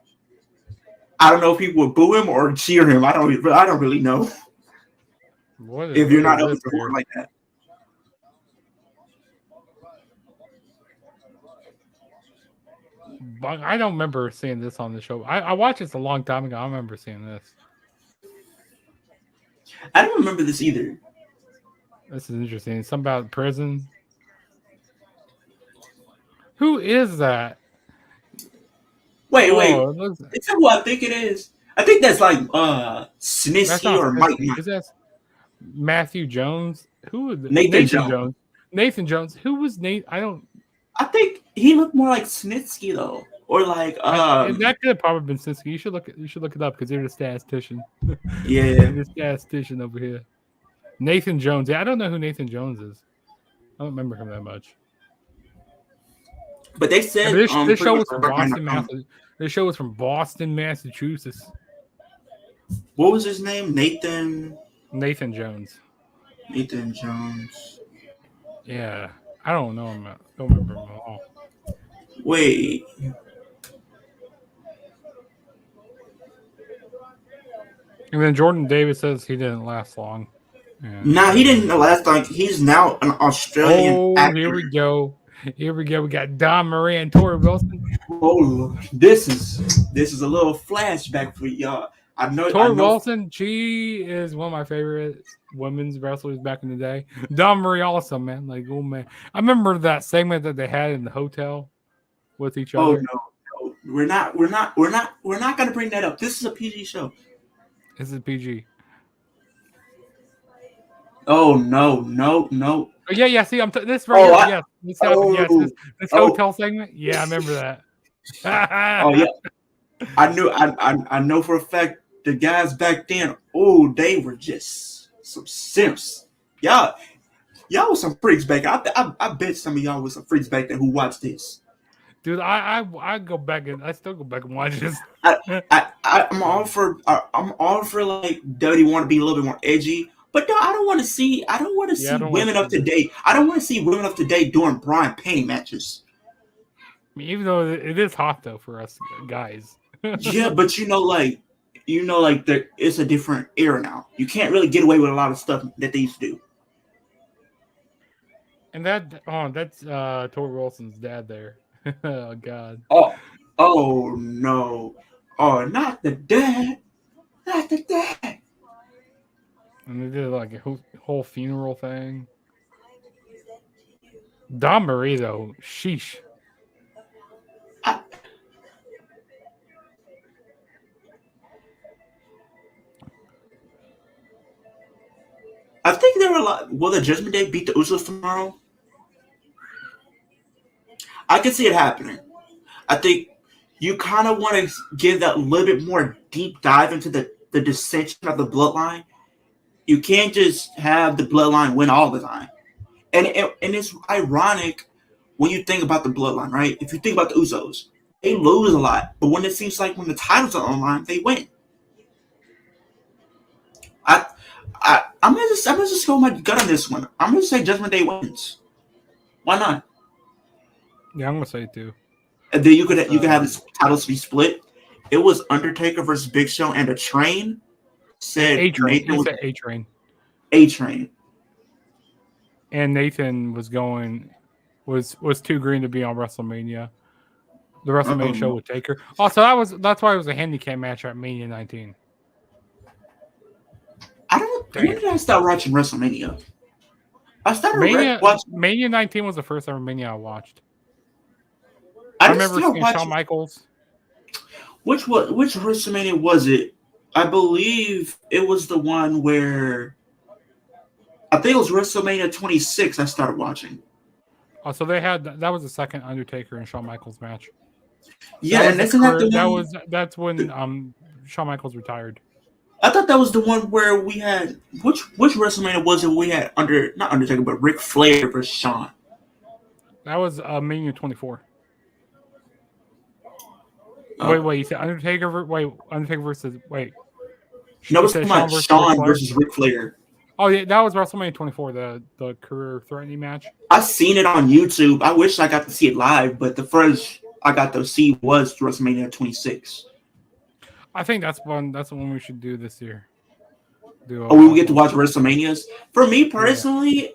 [SPEAKER 1] I don't know if people would boo him or cheer him. I don't really know. If you're
[SPEAKER 2] What
[SPEAKER 1] not
[SPEAKER 2] is
[SPEAKER 1] up
[SPEAKER 2] this
[SPEAKER 1] to
[SPEAKER 2] here?
[SPEAKER 1] like that.
[SPEAKER 2] But I don't remember seeing this on the show. I watched this a long time ago. I remember seeing this.
[SPEAKER 1] I don't remember this either.
[SPEAKER 2] This is interesting. Something about prison. Who is that?
[SPEAKER 1] Wait.
[SPEAKER 2] Oh, it looks,
[SPEAKER 1] Is that who I think it is? I think that's like
[SPEAKER 2] that's
[SPEAKER 1] Snitsky
[SPEAKER 2] not
[SPEAKER 1] or Mike
[SPEAKER 2] Snitsky. Is that Matthew Jones?
[SPEAKER 1] Nathan
[SPEAKER 2] Nathan
[SPEAKER 1] Jones.
[SPEAKER 2] Jones. Nathan Jones. Who was Nate? I don't.
[SPEAKER 1] I think he looked more like Snitsky though. Or like
[SPEAKER 2] That could have probably been Snitsky. You should look it up because you're the statistician.
[SPEAKER 1] yeah.
[SPEAKER 2] You're the statistician over here. Nathan Jones. Yeah, I don't know who Nathan Jones is. I don't remember him that much.
[SPEAKER 1] But they said
[SPEAKER 2] This
[SPEAKER 1] pretty
[SPEAKER 2] show
[SPEAKER 1] much
[SPEAKER 2] was from Boston, Massachusetts. This show was from Boston, Massachusetts.
[SPEAKER 1] what was his name?
[SPEAKER 2] Nathan Jones.
[SPEAKER 1] Nathan Jones.
[SPEAKER 2] Yeah, I don't know him. Don't remember him at all.
[SPEAKER 1] Wait.
[SPEAKER 2] And then Jordan Davis says he didn't last long. Yeah.
[SPEAKER 1] Nah, he didn't the last time. He's now an Australian
[SPEAKER 2] Oh, here
[SPEAKER 1] actor.
[SPEAKER 2] we go. Here we go. We got Don Marie and Tori Wilson.
[SPEAKER 1] Oh, this is a little flashback for y'all. I
[SPEAKER 2] Tori
[SPEAKER 1] know.
[SPEAKER 2] Wilson, she is one of my favorite women's wrestlers back in the day. Don Marie also, man. Like, oh man. I remember that segment that they had in the hotel with each
[SPEAKER 1] Oh
[SPEAKER 2] other.
[SPEAKER 1] no, no, we're not gonna bring that up. This is a PG show.
[SPEAKER 2] This is PG.
[SPEAKER 1] Oh no, no, no.
[SPEAKER 2] Oh, yeah, yeah. See, this right
[SPEAKER 1] Oh,
[SPEAKER 2] here. Yes, this happened. Yes,
[SPEAKER 1] oh,
[SPEAKER 2] this
[SPEAKER 1] oh,
[SPEAKER 2] hotel segment. Yeah, I remember that.
[SPEAKER 1] oh yeah. I know for a fact the guys back then. Oh, they were just some simps. Y'all, y'all was some freaks back then. I bet some of y'all was some freaks back then who watched this.
[SPEAKER 2] Dude, I go back and I still go back and watch this.
[SPEAKER 1] I, I'm all for like Duddy want to be a little bit more edgy, but no, I don't want to
[SPEAKER 2] Yeah, I
[SPEAKER 1] see
[SPEAKER 2] don't want
[SPEAKER 1] women
[SPEAKER 2] to
[SPEAKER 1] of
[SPEAKER 2] see this.
[SPEAKER 1] today. I don't want to see women of today doing Brian Payne matches.
[SPEAKER 2] I mean, even though it is hot though for us guys.
[SPEAKER 1] Yeah, but like it's a different era now. You can't really get away with a lot of stuff that they used to do.
[SPEAKER 2] And that's Tori Wilson's dad there. Oh god.
[SPEAKER 1] Oh, oh no, oh not the dad, not the dad.
[SPEAKER 2] And they did like a whole funeral thing. Don Marie though, sheesh.
[SPEAKER 1] I, I think there were a lot. Will the Judgment Day beat the Usos tomorrow? I can see it happening. I think you kind of want to give that little bit more deep dive into the dissension of the bloodline. You can't just have the bloodline win all the time. And it's ironic when you think about the bloodline, right? If you think about the Usos, they lose a lot, but when it seems like when the titles are on the line, they win. I, I'm gonna just go with my gut on this one. I'm gonna say Judgment Day wins. Why not?
[SPEAKER 2] Yeah, I'm gonna say it too.
[SPEAKER 1] And then you could have the titles be split. It was Undertaker versus Big Show, and a train said
[SPEAKER 2] A Train.
[SPEAKER 1] Nathan
[SPEAKER 2] He
[SPEAKER 1] was
[SPEAKER 2] said A Train.
[SPEAKER 1] A Train.
[SPEAKER 2] And Nathan was too green to be on WrestleMania. The WrestleMania show
[SPEAKER 1] No.
[SPEAKER 2] with Taker. Also, that's why it was a handicap match at Mania 19.
[SPEAKER 1] I don't. When did I start watching WrestleMania? I started watching.
[SPEAKER 2] Mania 19 was the first ever Mania I watched.
[SPEAKER 1] I
[SPEAKER 2] I
[SPEAKER 1] didn't
[SPEAKER 2] remember
[SPEAKER 1] start
[SPEAKER 2] seeing Shawn
[SPEAKER 1] watching.
[SPEAKER 2] Michaels.
[SPEAKER 1] Which WrestleMania was it? I believe it was the one where I think it was WrestleMania 26. I started watching.
[SPEAKER 2] Oh, so they had that was the second Undertaker and Shawn Michaels match.
[SPEAKER 1] Yeah, and isn't that the one?
[SPEAKER 2] That's when Shawn Michaels retired.
[SPEAKER 1] I thought that was the one where we had which WrestleMania was it? We had not Undertaker, but Ric Flair versus Shawn.
[SPEAKER 2] That was Mania 24.
[SPEAKER 1] Oh.
[SPEAKER 2] Wait, you said Undertaker? Undertaker versus
[SPEAKER 1] No,
[SPEAKER 2] You
[SPEAKER 1] it's
[SPEAKER 2] said
[SPEAKER 1] come on,
[SPEAKER 2] Ric
[SPEAKER 1] Shawn
[SPEAKER 2] Flair?
[SPEAKER 1] versus Ric Flair.
[SPEAKER 2] Oh yeah, that was WrestleMania 24, the career threatening match.
[SPEAKER 1] I seen it on YouTube. I wish I got to see it live, but the first I got to see was WrestleMania 26.
[SPEAKER 2] I think that's one we should do this year.
[SPEAKER 1] We will get to watch WrestleManias. For me personally,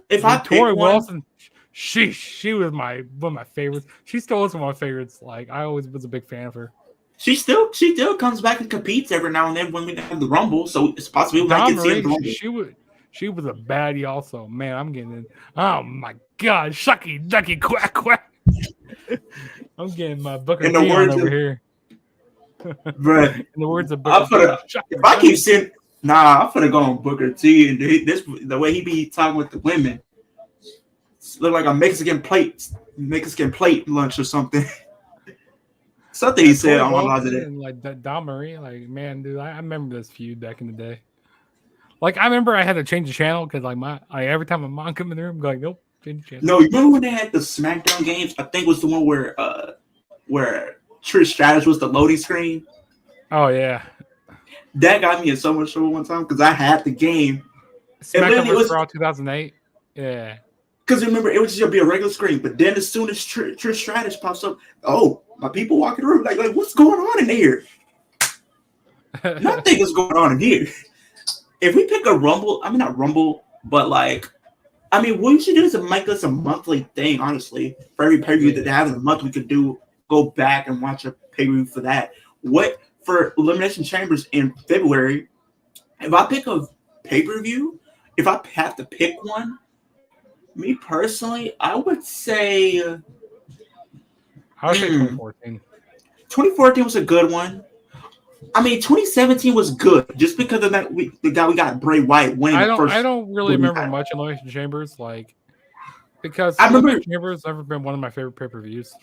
[SPEAKER 1] if I pick
[SPEAKER 2] Tori
[SPEAKER 1] one,
[SPEAKER 2] Wilson, she was one of my favorites. She still is one of my favorites. Like I always was a big fan of her.
[SPEAKER 1] she still comes back and competes every now and then when we have the Rumble. So it's possible we might get to see the Rumble.
[SPEAKER 2] She was a baddie also. Man, I'm getting in. Oh my god, shucky ducky quack quack. I'm getting my Booker T on over here.
[SPEAKER 1] Bruh,
[SPEAKER 2] in the words of Booker T.
[SPEAKER 1] If I keep saying, I'm gonna go on Booker T and the way he be talking with the women, look like a Mexican plate lunch or something. Something he said on one of
[SPEAKER 2] and like that Don Marie, like man, dude, I remember this feud back in the day. Like I remember I had to change the channel because every time my mom come in the room, I'm going, nope, change the channel.
[SPEAKER 1] No, you remember when they had the SmackDown games? I think it was the one where Trish Stratus was the loading screen.
[SPEAKER 2] Oh yeah,
[SPEAKER 1] that got me in so much trouble one time because I had the game.
[SPEAKER 2] SmackDown vs. Raw 2008. Yeah.
[SPEAKER 1] Because remember, it would just be a regular screen, but then as soon as Trish Stratus pops up, oh, my people walking around like what's going on in here? Nothing is going on in here. if we pick a Rumble, I mean not Rumble, but like I mean, what we should do is make this a monthly thing. Honestly, for every pay per view that they have in a month, we could go back and watch a pay per view for that. What for Elimination Chambers in February? If I pick a pay per view, if I have to pick one, me personally, I would say
[SPEAKER 2] I would say 2014.
[SPEAKER 1] 2014 was a good one. I mean, 2017 was good just because of that. We got Bray Wyatt winning the first.
[SPEAKER 2] I don't really remember much in Elimination Chambers, because
[SPEAKER 1] I remember
[SPEAKER 2] Elimination Chambers never been one of my favorite pay-per-views.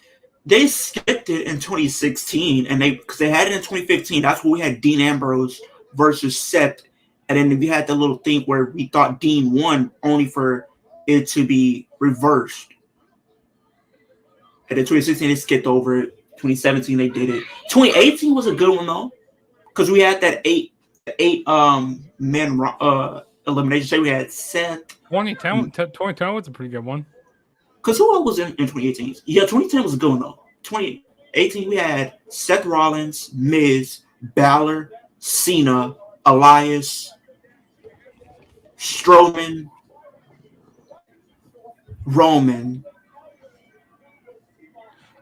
[SPEAKER 1] They skipped it in 2016, and because they had it in 2015. That's where we had Dean Ambrose versus Seth, and then we had the little thing where we thought Dean won, only for it to be reversed. And in 2016, they skipped over it. 2017, they did it. 2018 was a good one though, because we had that eight men elimination show. We had Seth.
[SPEAKER 2] 2010 was a pretty good one.
[SPEAKER 1] Because who else was in 2018? Yeah, 2010 was a good one though. 2018 we had Seth Rollins, Miz, Balor, Cena, Elias, Strowman, Roman.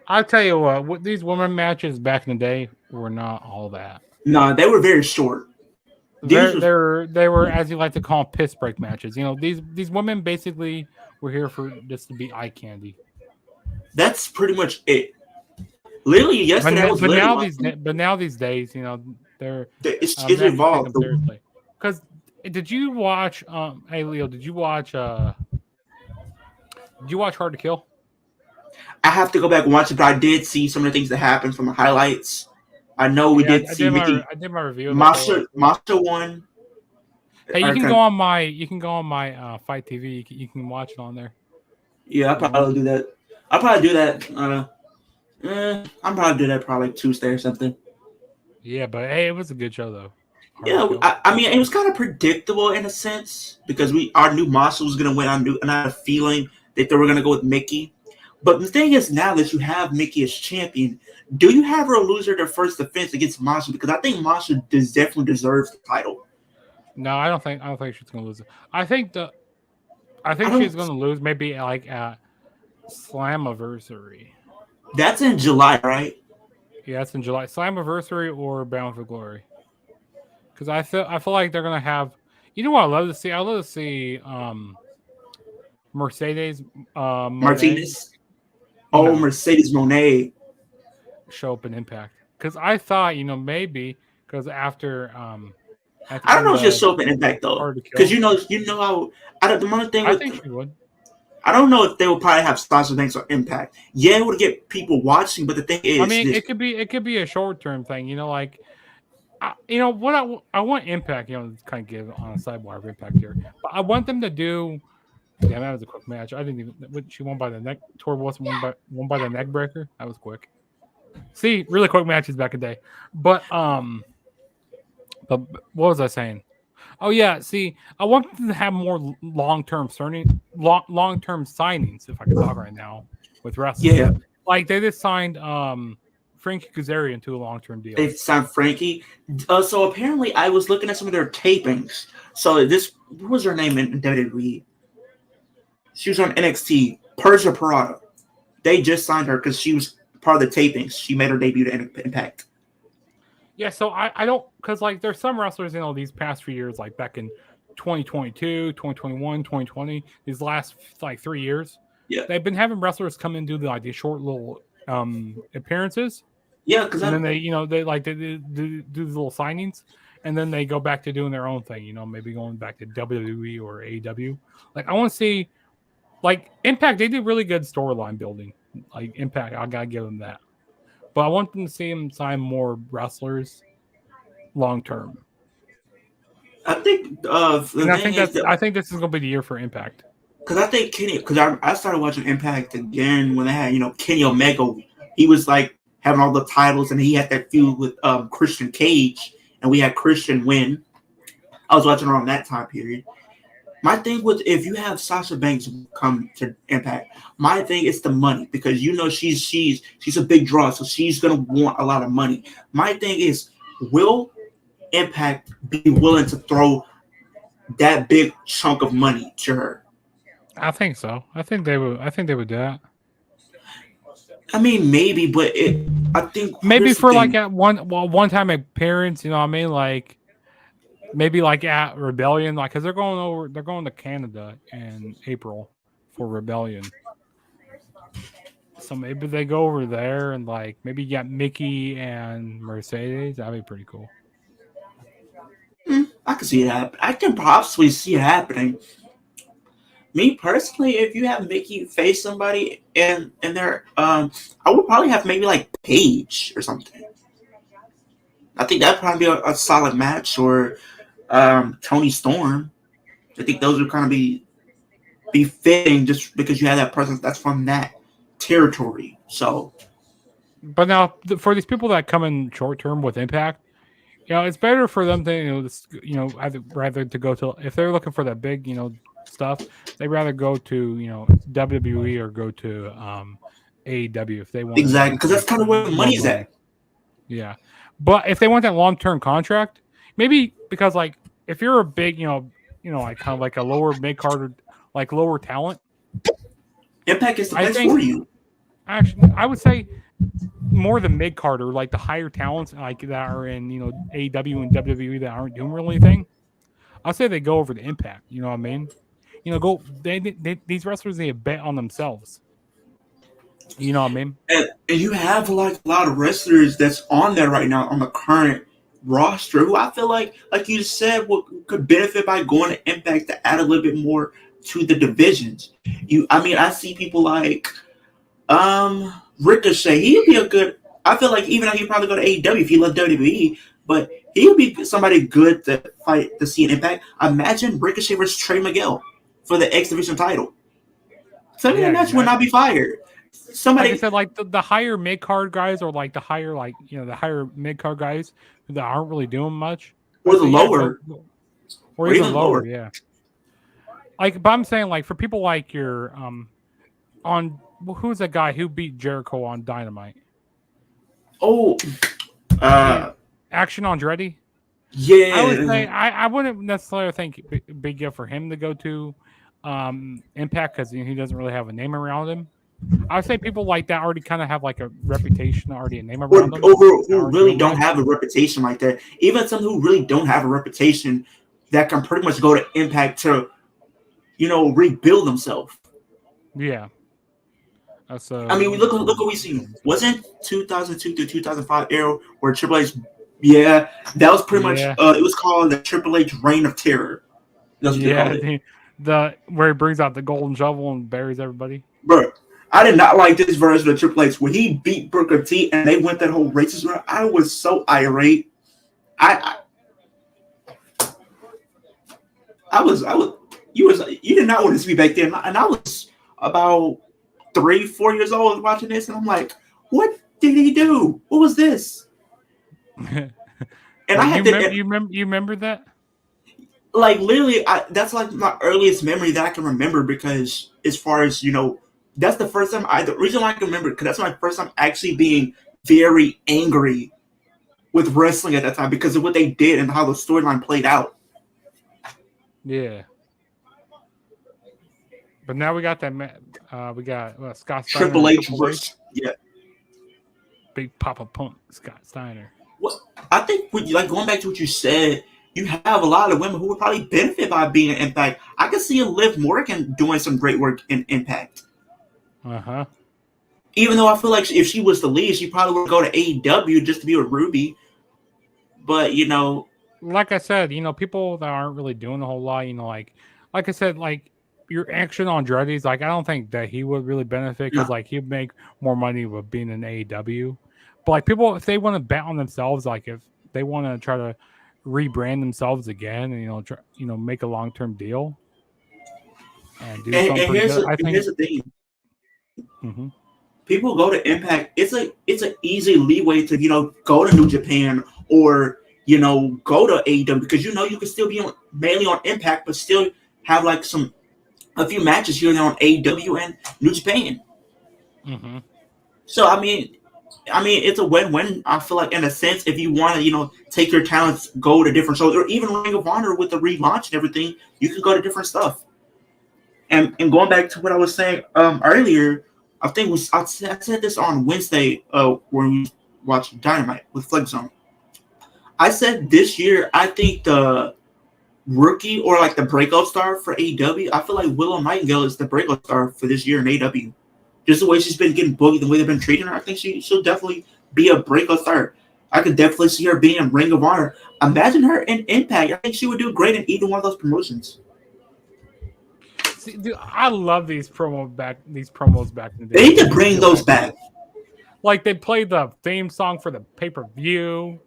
[SPEAKER 2] I'll tell you what, these women matches back in the day were not all that.
[SPEAKER 1] No, they were very short.
[SPEAKER 2] They were, as you like to call them, piss break matches. These women basically were here for just to be eye candy.
[SPEAKER 1] That's pretty much it. Literally, yesterday was.
[SPEAKER 2] But now these days, it's
[SPEAKER 1] evolved.
[SPEAKER 2] Because did you watch? Hey Leo, did you watch Hard to Kill?
[SPEAKER 1] I have to go back and watch it, but I did see some of the things that happened from the highlights. I know we did see Mickey.
[SPEAKER 2] I did my review.
[SPEAKER 1] Masha won.
[SPEAKER 2] Hey, you can go on my Fight TV. You can watch it on there.
[SPEAKER 1] Yeah, I'll probably do that. I'll probably do that. I'm probably do that probably Tuesday or something.
[SPEAKER 2] Yeah, but hey, it was a good show though.
[SPEAKER 1] I mean, it was kind of predictable in a sense because our new Masha was gonna win. I had a feeling that they were gonna go with Mickey. But the thing is, now that you have Mickey as champion, do you have her lose her first defense against Masha? Because I think Masha definitely deserves the title.
[SPEAKER 2] No, I don't think she's gonna lose it. I think she's gonna lose maybe like at Slammiversary.
[SPEAKER 1] That's in July, right?
[SPEAKER 2] Yeah, that's in July. Slammiversary or Bound for Glory. Because I feel like they're gonna have. You know what I love to see? I love to see Mercedes
[SPEAKER 1] Martinez. Oh, no. Mercedes Moné
[SPEAKER 2] show up in Impact. Because I thought, maybe because after
[SPEAKER 1] I don't know if she'll show up in Impact though. Because you know how I
[SPEAKER 2] think she would.
[SPEAKER 1] I don't know if they will probably have Sasha Banks or Impact. Yeah, it would get people watching, but the thing is,
[SPEAKER 2] I mean, it could be a short term thing. What I want Impact. To kind of give on a sidebar of Impact here, but I want them to do. Yeah, that was a quick match. I didn't even. She won by the neck. Tor wasn't won by the neck breaker. That was quick. See, really quick matches back in the day. But what was I saying? Oh yeah, see, I want them to have more long-term signings, if I can talk right now, with wrestling.
[SPEAKER 1] Yeah.
[SPEAKER 2] Like they just signed Frankie Kazarian to a long-term deal.
[SPEAKER 1] They signed Frankie. So apparently I was looking at some of their tapings. So what was her name in WWE? She was on NXT, Persia Parada. They just signed her because she was part of the tapings. She made her debut to Impact.
[SPEAKER 2] Yeah, so I don't, because there's some wrestlers, these past few years, like back in 2022, 2021, 2020, these last 3 years, they've been having wrestlers come in and do these short little appearances.
[SPEAKER 1] Yeah, because
[SPEAKER 2] then they do these little signings, and then they go back to doing their own thing. Maybe going back to WWE or AEW. I want to see, Impact. They did really good storyline building. Impact, I gotta give them that. But I want them to see him sign more wrestlers long term.
[SPEAKER 1] I think
[SPEAKER 2] I think this is going to be the year for Impact.
[SPEAKER 1] Because I think I started watching Impact again when they had Kenny Omega. He was having all the titles, and he had that feud with Christian Cage, and we had Christian win. I was watching around that time period. My thing was, if you have Sasha Banks come to Impact, my thing is the money, because she's a big draw, so she's gonna want a lot of money. My thing is, will Impact be willing to throw that big chunk of money to her.
[SPEAKER 2] I think so. I think they would. I think they would do that.
[SPEAKER 1] I mean, maybe, but I think
[SPEAKER 2] Maybe
[SPEAKER 1] here's the
[SPEAKER 2] for like
[SPEAKER 1] thing.
[SPEAKER 2] at one time appearance. You know what I mean? Like maybe like at Rebellion, like because they're going to Canada in April for Rebellion. So maybe they go over there and like maybe get Mickey and Mercedes. That'd be pretty cool.
[SPEAKER 1] I can see it happen. I can possibly see it happening. Me personally, if you have Mickey face somebody and they're I would probably have maybe like Paige or something. I think that'd probably be a solid match, or Tony Storm. I think those would kind of be fitting just because you have that presence that's from that territory. So
[SPEAKER 2] But now for these people that come in short term with Impact, it's better for them to either rather to go to if they're looking for that big stuff, they'd rather go to WWE or go to AEW if they want to
[SPEAKER 1] exactly,
[SPEAKER 2] make
[SPEAKER 1] because that's kind of where the
[SPEAKER 2] more
[SPEAKER 1] money's at.
[SPEAKER 2] money. Yeah, but if they want that long term contract, maybe because like if you're a big like kind of like a lower mid card like lower talent,
[SPEAKER 1] Impact is the
[SPEAKER 2] I
[SPEAKER 1] place
[SPEAKER 2] think
[SPEAKER 1] for you.
[SPEAKER 2] actually I would say more the mid carder, like the higher talents, like that are in AEW and WWE that aren't doing really anything. I'll say they go over the Impact. You know what I mean? These wrestlers they bet on themselves. You know what I mean?
[SPEAKER 1] And you have like a lot of wrestlers that's on there right now on the current roster who I feel like you said, could benefit by going to Impact to add a little bit more to the divisions. I mean, I see people like Ricochet. He'd be a good. I feel like even though he'd probably go to AEW if he left WWE, but he would be somebody good to fight to see an Impact. Imagine Ricochet versus Trey Miguel for the X Division title. Tell me
[SPEAKER 2] Yeah,
[SPEAKER 1] that match would not be
[SPEAKER 2] exactly.
[SPEAKER 1] fired.
[SPEAKER 2] Like I
[SPEAKER 1] Somebody
[SPEAKER 2] said, like the higher mid card guys or like the higher the higher mid card guys that aren't really doing much. I
[SPEAKER 1] or the
[SPEAKER 2] say yeah, go,
[SPEAKER 1] lower
[SPEAKER 2] or
[SPEAKER 1] or
[SPEAKER 2] even
[SPEAKER 1] even
[SPEAKER 2] lower,
[SPEAKER 1] lower.
[SPEAKER 2] yeah. Like, but I'm saying like for people like your on who's that guy who beat Jericho on Dynamite?
[SPEAKER 1] Oh,
[SPEAKER 2] Yeah,
[SPEAKER 1] uh,
[SPEAKER 2] Action Andretti. I would say
[SPEAKER 1] yeah.
[SPEAKER 2] I wouldn't necessarily think big deal for him to go to Impact because he doesn't really have a name around him. I would say people like that already kind of have like a reputation, already a name
[SPEAKER 1] Or
[SPEAKER 2] around them that
[SPEAKER 1] who
[SPEAKER 2] aren't
[SPEAKER 1] really
[SPEAKER 2] doing
[SPEAKER 1] don't
[SPEAKER 2] much.
[SPEAKER 1] have a reputation like that. Even some who really don't have a reputation that can pretty much go to Impact to, rebuild themselves.
[SPEAKER 2] Yeah,
[SPEAKER 1] I mean, we
[SPEAKER 2] so
[SPEAKER 1] look what we see. Wasn't 2002 to 2005 era where Triple H? Yeah, that was pretty much.
[SPEAKER 2] yeah,
[SPEAKER 1] It was called the Triple H Reign of Terror. That's what they called
[SPEAKER 2] yeah.
[SPEAKER 1] it,
[SPEAKER 2] The where he brings out the golden shovel and buries everybody.
[SPEAKER 1] bro. I did not like this version of Triple H when he beat Booker T and they went that whole racist route. I was so irate. I I was you did not want to see me back then, and I was about 3, 4 years old watching this, and I'm like, what did he do? What was this? And I
[SPEAKER 2] But
[SPEAKER 1] had to
[SPEAKER 2] you remember that?
[SPEAKER 1] like literally, that's like my earliest memory that I can remember because as far as that's the first time the reason why I can remember because that's my first time actually being very angry with wrestling at that time because of what they did and how the storyline played out.
[SPEAKER 2] Yeah. But now we got that. We got Scott Steiner
[SPEAKER 1] Triple
[SPEAKER 2] and
[SPEAKER 1] H
[SPEAKER 2] Triple
[SPEAKER 1] versus
[SPEAKER 2] H.
[SPEAKER 1] yeah.
[SPEAKER 2] Big Papa Punk Scott Steiner.
[SPEAKER 1] Well, I think like going back to what you said, you have a lot of women who would probably benefit by being in Impact. I could see Liv Morgan doing some great work in Impact.
[SPEAKER 2] Uh-huh.
[SPEAKER 1] Even though I feel like if she was to leave, she probably would go to AEW just to be with Ruby. But
[SPEAKER 2] Like I said, people that aren't really doing a whole lot, like I said, like your Action Andretti's, like I don't think that he would really benefit because
[SPEAKER 1] no.
[SPEAKER 2] like he'd make more money with being in AEW. But like people, if they want to bet on themselves, like if they want to try to rebrand themselves again and make a long term deal and do
[SPEAKER 1] And,
[SPEAKER 2] something
[SPEAKER 1] and
[SPEAKER 2] pretty
[SPEAKER 1] here's
[SPEAKER 2] good,
[SPEAKER 1] the,
[SPEAKER 2] I
[SPEAKER 1] and
[SPEAKER 2] think.
[SPEAKER 1] here's the thing:
[SPEAKER 2] Hmm.
[SPEAKER 1] people go to Impact. It's an easy leeway to go to New Japan or go to AEW because you can still be mainly on Impact, but still have like a few matches here and there on AEW and New Japan.
[SPEAKER 2] Hmm.
[SPEAKER 1] So I mean, I mean, it's a win-win. I feel like, in a sense, if you want to, take your talents, go to different shows, or even Ring of Honor with the relaunch and everything, you can go to different stuff. And going back to what I was saying earlier, I think I said this on Wednesday when we watched Dynamite with Flex Zone. I said this year, I think the rookie or like the breakout star for AEW, I feel like Willow Nightingale is the breakout star for this year in AEW. Just the way she's been getting booked, the way they've been treating her, I think she'll definitely be a breakout star. I could definitely see her being in Ring of Honor. Imagine her in Impact. I think she would do great in either one of those promotions.
[SPEAKER 2] See, dude, I love these promos back in the day.
[SPEAKER 1] They need to bring those back.
[SPEAKER 2] Like they played the theme song for the pay-per-view.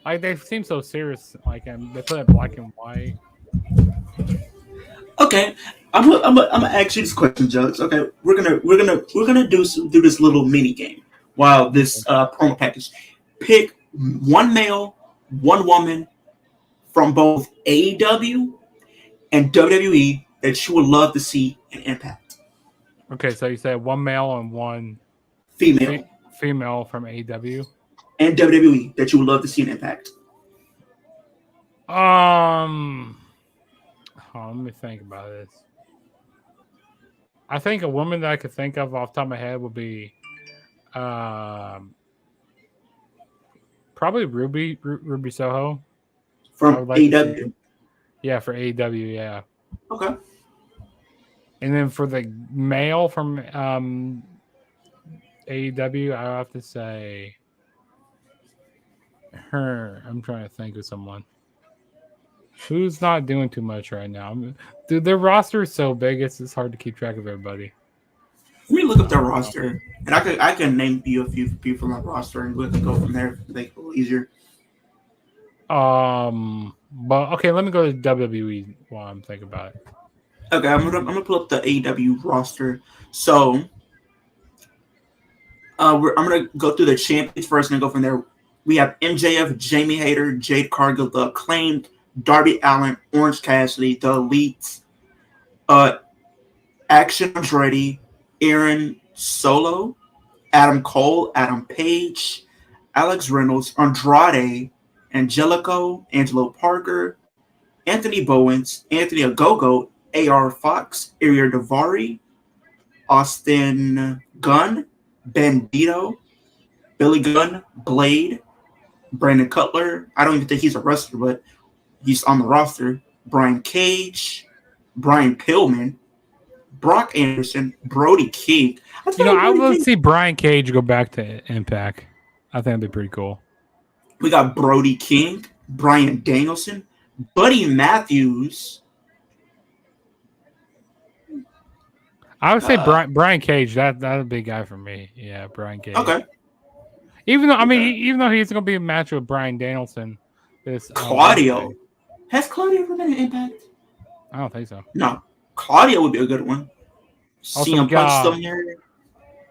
[SPEAKER 2] Like they seem so serious. Like, and they play it black and white.
[SPEAKER 1] Okay, I'm gonna ask you this question, Jugs. Okay, we're gonna do this little mini game while this promo package. Pick one male, one woman from both AEW and WWE that you would love to see in Impact.
[SPEAKER 2] Okay, so you said one male and one
[SPEAKER 1] female
[SPEAKER 2] from AEW
[SPEAKER 1] and WWE that you would love to see in Impact.
[SPEAKER 2] Let me think about this. I think a woman that I could think of off the top of my head would be probably Ruby Soho.
[SPEAKER 1] From AEW?
[SPEAKER 2] Yeah, for AEW, yeah.
[SPEAKER 1] Okay.
[SPEAKER 2] And then for the male from AEW, I have to say her. I'm trying to think of someone who's not doing too much right now. Dude, their roster is so big, it's hard to keep track of everybody.
[SPEAKER 1] Let me look up their roster, and I can name you a few people from that roster, and we can go from there. Make it a little easier.
[SPEAKER 2] But okay, let me go to WWE while I'm thinking about it.
[SPEAKER 1] Okay, I'm gonna pull up the AEW roster. So, I'm gonna go through the champions first, and then go from there. We have MJF, Jamie Hayter, Jade Cargill, The Acclaimed, Darby Allin, Orange Cassidy, The Elites, Action Andretti, Aaron Solo, Adam Cole, Adam Page, Alex Reynolds, Andrade, Angelo Parker, Anthony Bowens, Anthony Ogogo, A.R. Fox, Ariel Daivari, Austin Gunn, Bandito, Billy Gunn, Blade, Brandon Cutler. I don't even think he's a wrestler, but he's on the roster. Brian Cage, Brian Pillman, Brock Anderson, Brody King.
[SPEAKER 2] I would see Brian Cage go back to Impact. I think that'd be pretty cool.
[SPEAKER 1] We got Brody King, Bryan Danielson, Buddy Matthews.
[SPEAKER 2] I would say Brian Cage. That's a big guy for me. Yeah, Brian Cage.
[SPEAKER 1] Okay.
[SPEAKER 2] Even though he's going to be a match with Bryan Danielson,
[SPEAKER 1] Claudio. Has Claudio ever been in Impact?
[SPEAKER 2] I don't think so.
[SPEAKER 1] No, Claudio would be a good one. CM Punk's still here.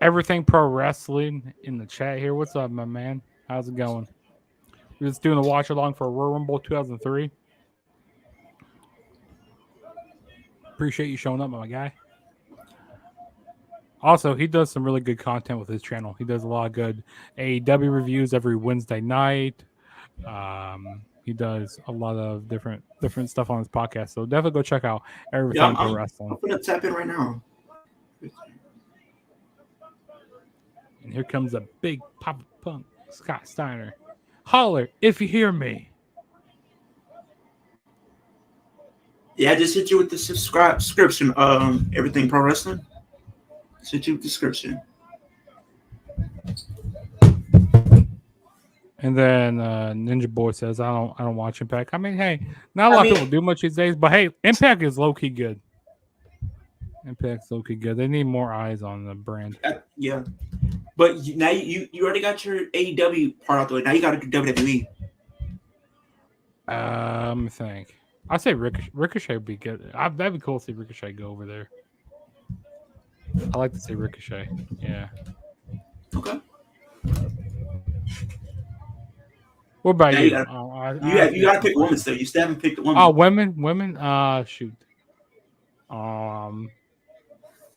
[SPEAKER 2] Everything Pro Wrestling in the chat here. What's up, my man? How's it going? We're just doing a watch along for Royal Rumble 2003. Appreciate you showing up, my guy. Also, he does some really good content with his channel. He does a lot of good AEW reviews every Wednesday night. He does a lot of different stuff on his podcast. So definitely go check out Everything Pro Wrestling.
[SPEAKER 1] I'm gonna tap in right now.
[SPEAKER 2] And here comes a big Papa Punk, Scott Steiner. Holler if you hear me.
[SPEAKER 1] Yeah, I just hit you with the subscription. Everything Pro Wrestling. Hit you with the description.
[SPEAKER 2] And then Ninja Boy says, "I don't watch Impact." I mean, hey, not a lot of people do much these days, but hey, Impact is low key good. Impact's low key good. They need more eyes on the brand.
[SPEAKER 1] Yeah, but now you already got your AEW part out the way. Now you got to do WWE.
[SPEAKER 2] Let me think. I say Ricochet would be good. That'd be cool to see Ricochet go over there. I like to see Ricochet. Yeah.
[SPEAKER 1] Okay.
[SPEAKER 2] What about you?
[SPEAKER 1] You got to pick women still. You still haven't picked a woman.
[SPEAKER 2] Oh, women. Shoot.
[SPEAKER 1] I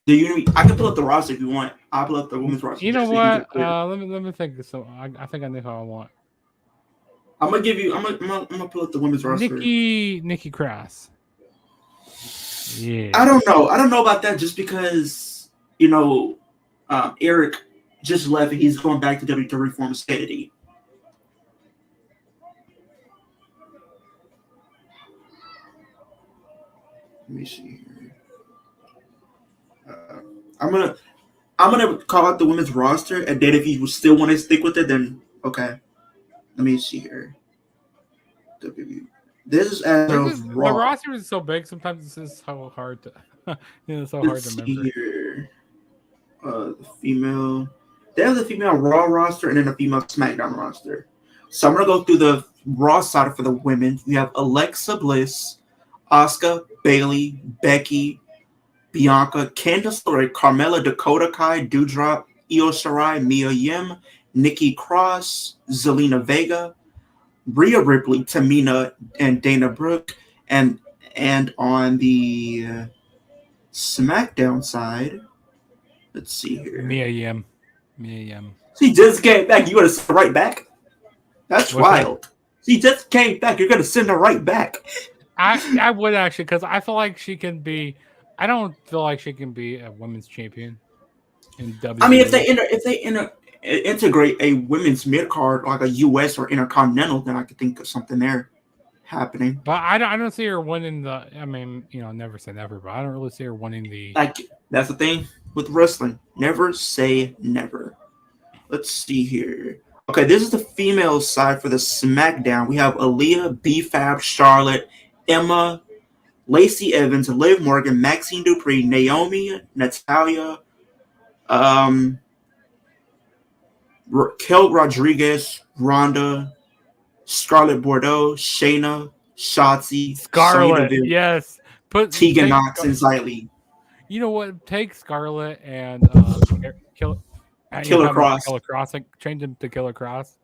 [SPEAKER 1] can pull up the roster if you want. I'll pull up the women's roster
[SPEAKER 2] You know
[SPEAKER 1] just so you can get
[SPEAKER 2] what?
[SPEAKER 1] clear.
[SPEAKER 2] Let me think. So I think I know who I want.
[SPEAKER 1] I'm gonna give you. I'm gonna pull up the women's roster.
[SPEAKER 2] Nikki Cross. Yeah.
[SPEAKER 1] I don't know. I don't know about that just because Eric just left and he's going back to WWE to reform his entity. Let me see here. I'm gonna call out the women's roster, and then if you still want to stick with it, then okay. Let me see here. This is as of
[SPEAKER 2] The
[SPEAKER 1] Raw.
[SPEAKER 2] roster is so big. Sometimes it's just so hard to, it's so hard
[SPEAKER 1] Let's
[SPEAKER 2] to
[SPEAKER 1] see
[SPEAKER 2] remember.
[SPEAKER 1] here. The female. They have the female Raw roster and then the female SmackDown roster. So I'm gonna go through the Raw side for the women. We have Alexa Bliss, Asuka, Bayley, Becky, Bianca, Candice LeRae, Carmella, Dakota Kai, Doudrop, Io Shirai, Mia Yim, Nikki Cross, Zelina Vega, Rhea Ripley, Tamina, and Dana Brooke, and on the SmackDown side, let's see here.
[SPEAKER 2] Mia Yim.
[SPEAKER 1] She just came back. You gonna send her right back? That's
[SPEAKER 2] What's
[SPEAKER 1] wild.
[SPEAKER 2] that?
[SPEAKER 1] She just came back. You're gonna send her right back?
[SPEAKER 2] I would actually, because I feel like she can be. I don't feel like she can be a women's champion in WWE.
[SPEAKER 1] I mean, if they integrate a women's mid card like a US or Intercontinental, then I could think of something there happening.
[SPEAKER 2] But I don't see her winning the. I mean, never say never, but I don't really see her winning the.
[SPEAKER 1] Like that's the thing with wrestling. Never say never. Let's see here. Okay, this is the female side for the SmackDown. We have Aaliyah, B-Fab, Charlotte, Emma, Lacey Evans, Liv Morgan, Maxine Dupree, Naomi, Natalia, Raquel Rodriguez, Ronda, Scarlett Bordeaux, Shayna, Shotzi,
[SPEAKER 2] Scarlett,
[SPEAKER 1] Deville,
[SPEAKER 2] yes.
[SPEAKER 1] Tegan Knox, and Xylee.
[SPEAKER 2] You know what? Take Scarlett and
[SPEAKER 1] Killer Cross.
[SPEAKER 2] Killer Cross. Change him to Killer Cross.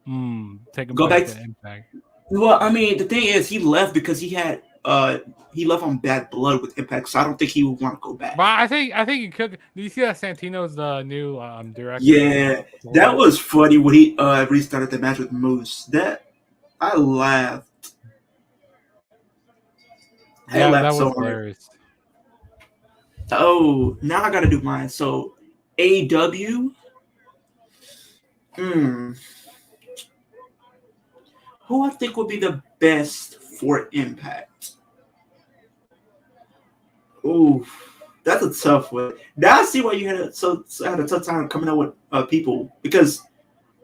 [SPEAKER 2] Take him
[SPEAKER 1] Go back
[SPEAKER 2] to Impact.
[SPEAKER 1] Well, I mean, the thing is, he left because he left on bad blood with Impact, so I don't think he would want to go back.
[SPEAKER 2] But I think he could. Did you see that Santino's the new director?
[SPEAKER 1] Yeah, that was funny when he restarted the match with Moose. That I laughed.
[SPEAKER 2] Yeah, that was hilarious.
[SPEAKER 1] Oh, now I gotta do mine. So, AEW. Who I think would be the best for Impact? Ooh, that's a tough one. Now I see why you had a tough time coming up with people, because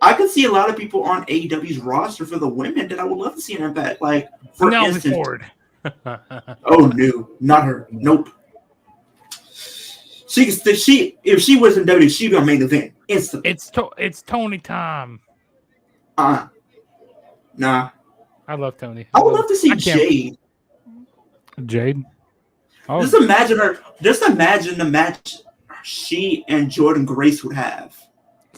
[SPEAKER 1] I could see a lot of people on AEW's roster for the women that I would love to see in Impact. Like, for instance, Ford. Oh no, not her. Nope. If she was in WWE, she'd be on main event instantly.
[SPEAKER 2] It's Tony time.
[SPEAKER 1] Nah.
[SPEAKER 2] I love Tony.
[SPEAKER 1] I would love to see Jade.
[SPEAKER 2] Jade.
[SPEAKER 1] Oh. Just imagine the match she and Jordan Grace would have.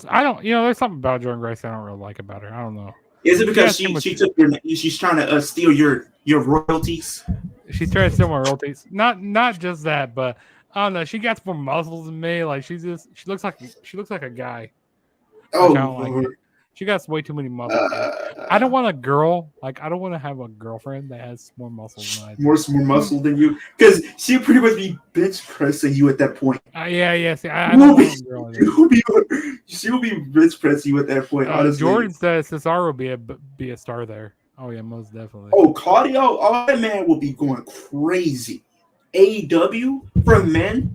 [SPEAKER 2] I don't. There's something about Jordan Grace I don't really like about her. I don't know.
[SPEAKER 1] Is it because she's trying to steal your royalties?
[SPEAKER 2] She's trying to steal my royalties. Not just that, but I don't know. She got more muscles than me. Like she looks like a guy.
[SPEAKER 1] Oh,
[SPEAKER 2] like she got way too many muscles. I don't want a girl. Like I don't want to have a girlfriend that has more muscles than I do.
[SPEAKER 1] More muscle than you, because she'll pretty much be bench pressing you at that point.
[SPEAKER 2] Yeah. See, I don't want a girl.
[SPEAKER 1] She'll be bench pressing you at that point. Honestly,
[SPEAKER 2] Jordan says Cesaro will be a star there. Oh yeah, most definitely.
[SPEAKER 1] Oh, Claudio, that man will be going crazy. AEW for men,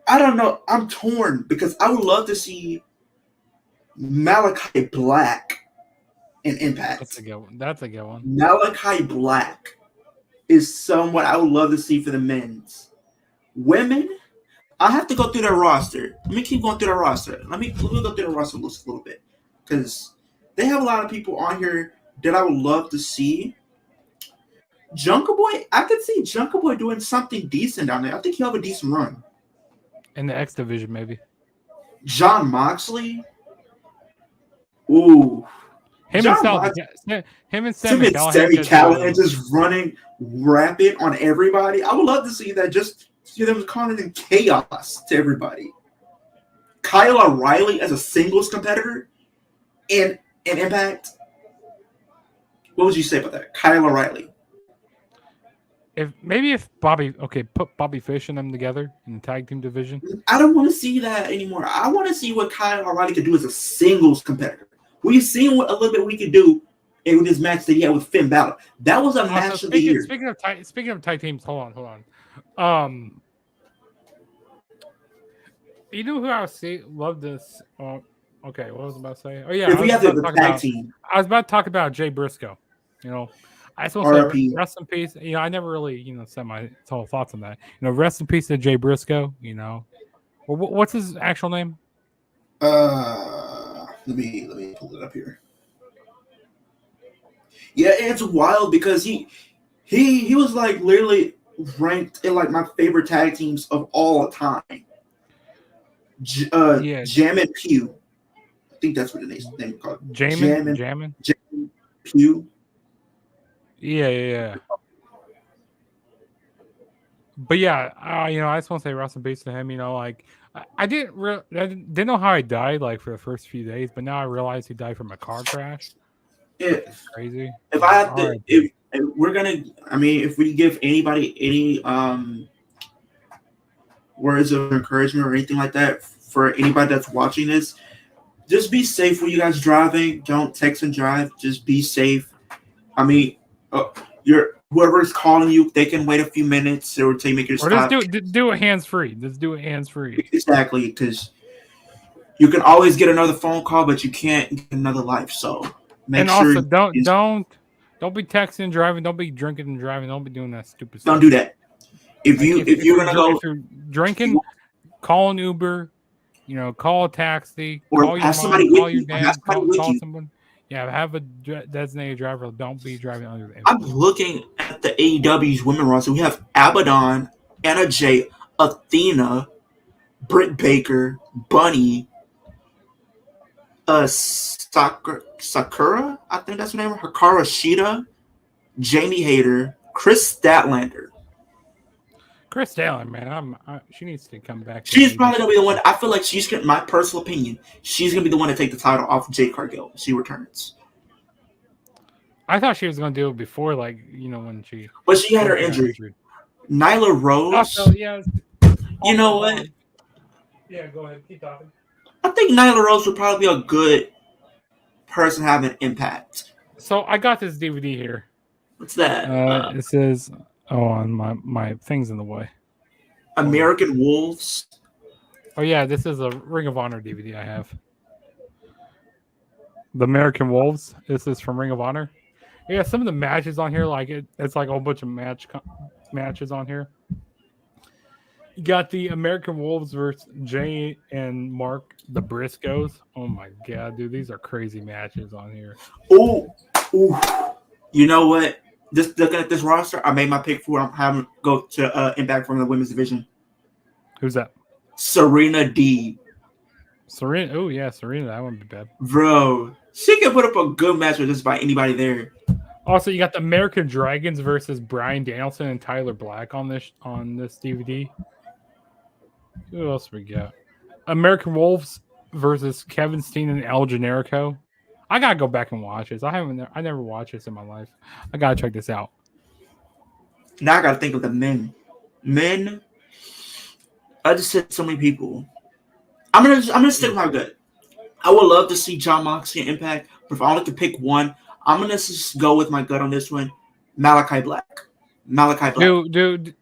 [SPEAKER 1] I don't know. I'm torn because I would love to see Malachi Black in Impact.
[SPEAKER 2] That's a good one.
[SPEAKER 1] Malachi Black is someone I would love to see for the men's. Women, I have to go through their roster. Let me keep going through their roster. Let me go through the roster list a little bit, because they have a lot of people on here that I would love to see. Jungle Boy, I could see Jungle Boy doing something decent down there. I think he'll have a decent run.
[SPEAKER 2] In the X division, maybe.
[SPEAKER 1] John Moxley. Ooh.
[SPEAKER 2] Him and Sammy
[SPEAKER 1] Callahan just running rapid on everybody. I would love to see that, just see them causing chaos to everybody. Kyle O'Reilly as a singles competitor in Impact? What would you say about that, Kyle O'Reilly?
[SPEAKER 2] If Bobby, put Bobby Fish and them together in the tag team division.
[SPEAKER 1] I don't want to see that anymore. I want to see what Kyle O'Reilly could do as a singles competitor. We've seen what a little bit we could do in this match that he had with Finn Balor. That was a match of the year.
[SPEAKER 2] Speaking of tag teams, hold on. You know who I love this? Okay, what was I about to say? Oh yeah,
[SPEAKER 1] If we have the tag team,
[SPEAKER 2] I was about to talk about Jay Briscoe. You know, I just want to say rest in peace. You know, I never really said my total thoughts on that. You know, rest in peace to Jay Briscoe. You know, what's his actual name?
[SPEAKER 1] Let me pull it up here. Yeah, it's wild because he was like literally ranked in like my favorite tag teams of all time. Jam and Pew. I think that's what the name is called.
[SPEAKER 2] Jammin'
[SPEAKER 1] Pew.
[SPEAKER 2] Yeah. But yeah, I just want to say rest in peace to him. You know, like I didn't know how he died like for the first few days, but now I realize he died from a car crash. It's crazy.
[SPEAKER 1] If I have to, if we're gonna, I mean, if we give anybody any words of encouragement or anything like that for anybody that's watching this, just be safe when you guys driving. Don't text and drive. Just be safe. I mean, whoever's calling you, they can wait a few minutes or until you make your stop.
[SPEAKER 2] Or just do it hands free. Just do it hands free.
[SPEAKER 1] Exactly, because you can always get another phone call, but you can't get another life. So make sure.
[SPEAKER 2] Also, don't be texting and driving. Don't be drinking and driving. Don't be doing that stupid stuff.
[SPEAKER 1] Don't do that. If you're
[SPEAKER 2] drinking, call an Uber. You know, call a taxi.
[SPEAKER 1] Or
[SPEAKER 2] call
[SPEAKER 1] have somebody with you.
[SPEAKER 2] Call someone. Yeah, have a designated driver. Don't be driving under the influence.
[SPEAKER 1] I'm looking at the AEW's women roster. We have Abaddon, Anna Jay, Athena, Britt Baker, Bunny, Sakura, I think that's her name, Hikaru Shida, Jamie Hayter, Chris Statlander.
[SPEAKER 2] Chris Statlander, man, she needs to come back.
[SPEAKER 1] She's probably gonna be the one. I feel like she's gonna. My personal opinion, she's gonna be the one to take the title off of Jade Cargill. She returns.
[SPEAKER 2] I thought she was gonna do it before, like when she.
[SPEAKER 1] But she had her injury. Nyla Rose.
[SPEAKER 2] Also, yeah.
[SPEAKER 1] You know what?
[SPEAKER 2] Yeah, go ahead. Keep talking.
[SPEAKER 1] I think Nyla Rose would probably be a good person having an impact.
[SPEAKER 2] So I got this DVD here.
[SPEAKER 1] What's that?
[SPEAKER 2] It says, on my thing's in the way.
[SPEAKER 1] American Wolves.
[SPEAKER 2] Oh yeah, this is a Ring of Honor DVD I have. The American Wolves. This is from Ring of Honor. Yeah, some of the matches on here, like it's like a whole bunch of matches on here. You got the American Wolves versus Jay and Mark, the Briscoes. Oh my god, dude, these are crazy matches on here.
[SPEAKER 1] Ooh. You know what? Just looking at this roster, I made my pick for I'm having go to Impact from the women's division.
[SPEAKER 2] Who's that?
[SPEAKER 1] Serena Deeb.
[SPEAKER 2] Serena. Oh yeah, Serena. That wouldn't be bad.
[SPEAKER 1] Bro, she can put up a good match with just about anybody there.
[SPEAKER 2] Also, you got the American Dragons versus Bryan Danielson and Tyler Black on this DVD. Who else we got? American Wolves versus Kevin Steen and El Generico. I gotta go back and watch this. I never watched this in my life. I gotta check this out.
[SPEAKER 1] Now I gotta think of the men. Men. I just said so many people. I'm gonna stick with my gut. I would love to see Jon Moxley Impact, but if I only could pick one, I'm gonna just go with my gut on this one. Malachi Black.
[SPEAKER 2] Dude.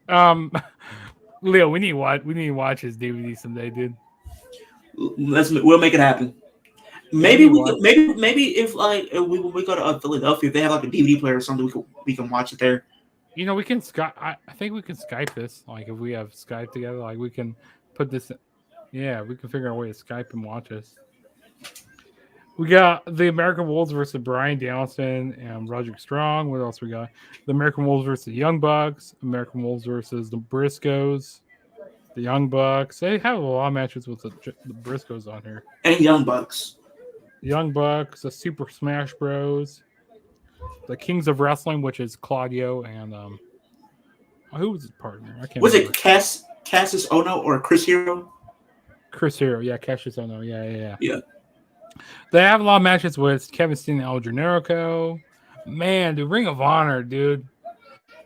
[SPEAKER 2] Leo, we need to watch his DVD someday, dude.
[SPEAKER 1] We'll make it happen. Maybe if we go to Philadelphia, if they have like a DVD player or something, we can watch it there.
[SPEAKER 2] You know, we can Skype. I think we can Skype this. Like if we have Skype together, like we can put this. Yeah, we can figure out a way to Skype and watch this. We got the American Wolves versus Bryan Danielson and Roderick Strong. What else we got? The American Wolves versus the Young Bucks. American Wolves versus the Briscoes. The Young Bucks. They have a lot of matches with the Briscoes on here.
[SPEAKER 1] And Young Bucks.
[SPEAKER 2] Young Bucks, the Super Smash Bros. The Kings of Wrestling, which is Claudio and who was his partner? I can't.
[SPEAKER 1] Was it Cassius Ono or Chris Hero?
[SPEAKER 2] Chris Hero, yeah, Cassius Ohno, yeah.
[SPEAKER 1] Yeah.
[SPEAKER 2] They have a lot of matches with Kevin Steen and El Generico. Man, the Ring of Honor, dude.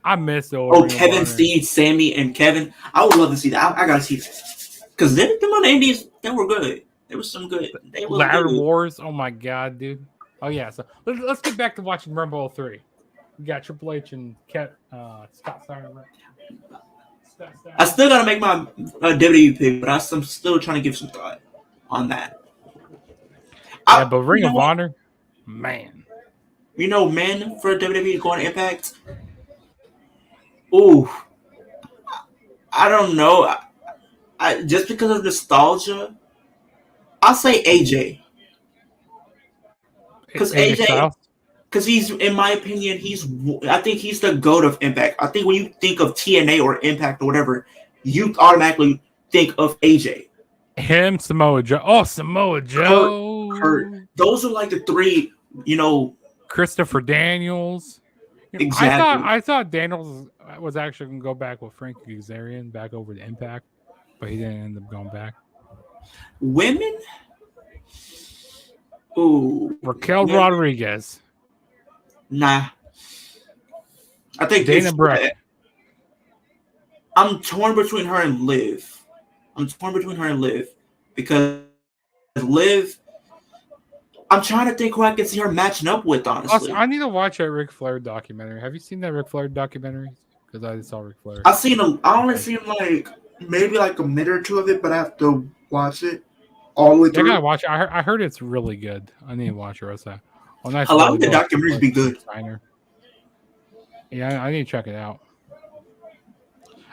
[SPEAKER 2] I miss the old
[SPEAKER 1] Oh,
[SPEAKER 2] Ring of
[SPEAKER 1] Kevin
[SPEAKER 2] Honor.
[SPEAKER 1] Steen, Sammy, and Kevin. I would love to see that. I gotta see that because them on the Indies, they were good. There was some good. They was
[SPEAKER 2] Ladder
[SPEAKER 1] good.
[SPEAKER 2] Wars. Oh my god, dude. Oh yeah. So let's get back to watching Rumble 03. We got Triple H and Scott Steiner.
[SPEAKER 1] I still gotta make my WWE pick, but I'm still trying to give some thought on that.
[SPEAKER 2] Yeah, but Ring of
[SPEAKER 1] What?
[SPEAKER 2] Honor, man.
[SPEAKER 1] Men for WWE going to Impact. Ooh, I don't know. I just because of nostalgia, I'll say AJ. Because
[SPEAKER 2] AJ
[SPEAKER 1] AJ,
[SPEAKER 2] Styles.
[SPEAKER 1] because he's, in my opinion, I think he's the GOAT of Impact. I think when you think of TNA or Impact or whatever, you automatically think of AJ.
[SPEAKER 2] Him, Samoa Joe. Oh, Samoa Joe.
[SPEAKER 1] Kurt. Those are like the three,
[SPEAKER 2] Christopher Daniels.
[SPEAKER 1] exactly.
[SPEAKER 2] I thought Daniels was actually going to go back with Frank Kazarian back over to Impact, but he didn't end up going back.
[SPEAKER 1] Women? Ooh.
[SPEAKER 2] Raquel Rodriguez.
[SPEAKER 1] Nah. I think
[SPEAKER 2] Dana Brooke.
[SPEAKER 1] I'm torn between her and Liv. Because Liv, I'm trying to think who I can see her matching up with, honestly.
[SPEAKER 2] Also, I need to watch that Ric Flair documentary. Have you seen that Ric Flair documentary? Because I saw Ric Flair.
[SPEAKER 1] I only seen maybe like a minute or two of it, but I have to watch it all the way through.
[SPEAKER 2] I gotta watch it. I heard it's really good. I need to watch it. A
[SPEAKER 1] lot of the documentaries be good.
[SPEAKER 2] Yeah, I need to check it out.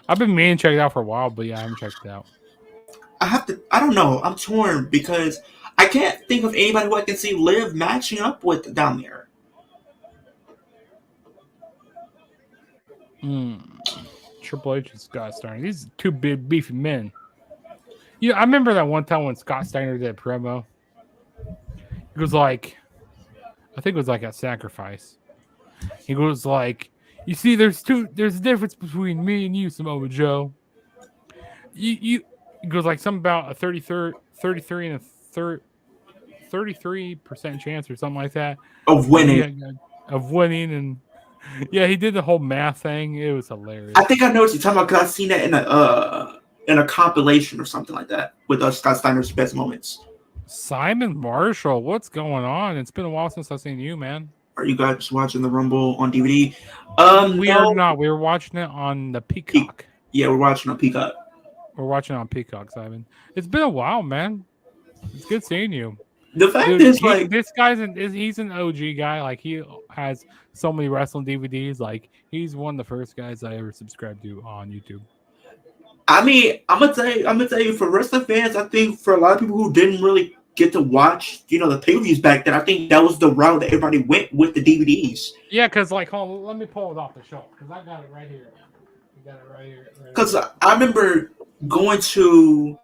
[SPEAKER 2] I've been meaning to check it out for a while, but yeah, I haven't checked it out.
[SPEAKER 1] I don't know. I'm torn because I can't think of anybody who I can see Liv matching up with down there.
[SPEAKER 2] Triple H and Scott Steiner. These are two big, beefy men. Yeah, I remember that one time when Scott Steiner did a promo. It was like, I think it was like a sacrifice. He goes like, you see, there's a difference between me and you, Samoa Joe. It goes like something about a 33 and a 33% chance or something like that
[SPEAKER 1] of winning.
[SPEAKER 2] And yeah, he did the whole math thing. It was hilarious.
[SPEAKER 1] I think I know what you're talking about because I've seen that in a compilation or something like that with Scott Steiner's best moments.
[SPEAKER 2] Simon Marshall, what's going on? It's been a while since I've seen you, man.
[SPEAKER 1] Are you guys watching the Rumble on DVD?
[SPEAKER 2] We are not. We were watching it on the Peacock.
[SPEAKER 1] Yeah, we're watching on Peacock.
[SPEAKER 2] We're watching it on Peacock, Simon. It's been a while, man. It's good seeing you.
[SPEAKER 1] The fact is,
[SPEAKER 2] this guy's he's an OG guy. Like, he has so many wrestling DVDs. Like, he's one of the first guys I ever subscribed to on YouTube.
[SPEAKER 1] I mean, I'm gonna tell you, for wrestling fans, I think for a lot of people who didn't really get to watch, the pay-per-views back then, I think that was the route that everybody went with the DVDs.
[SPEAKER 2] Yeah, because hold on, let me pull it off the shelf because I got it right here.
[SPEAKER 1] Because I remember I went to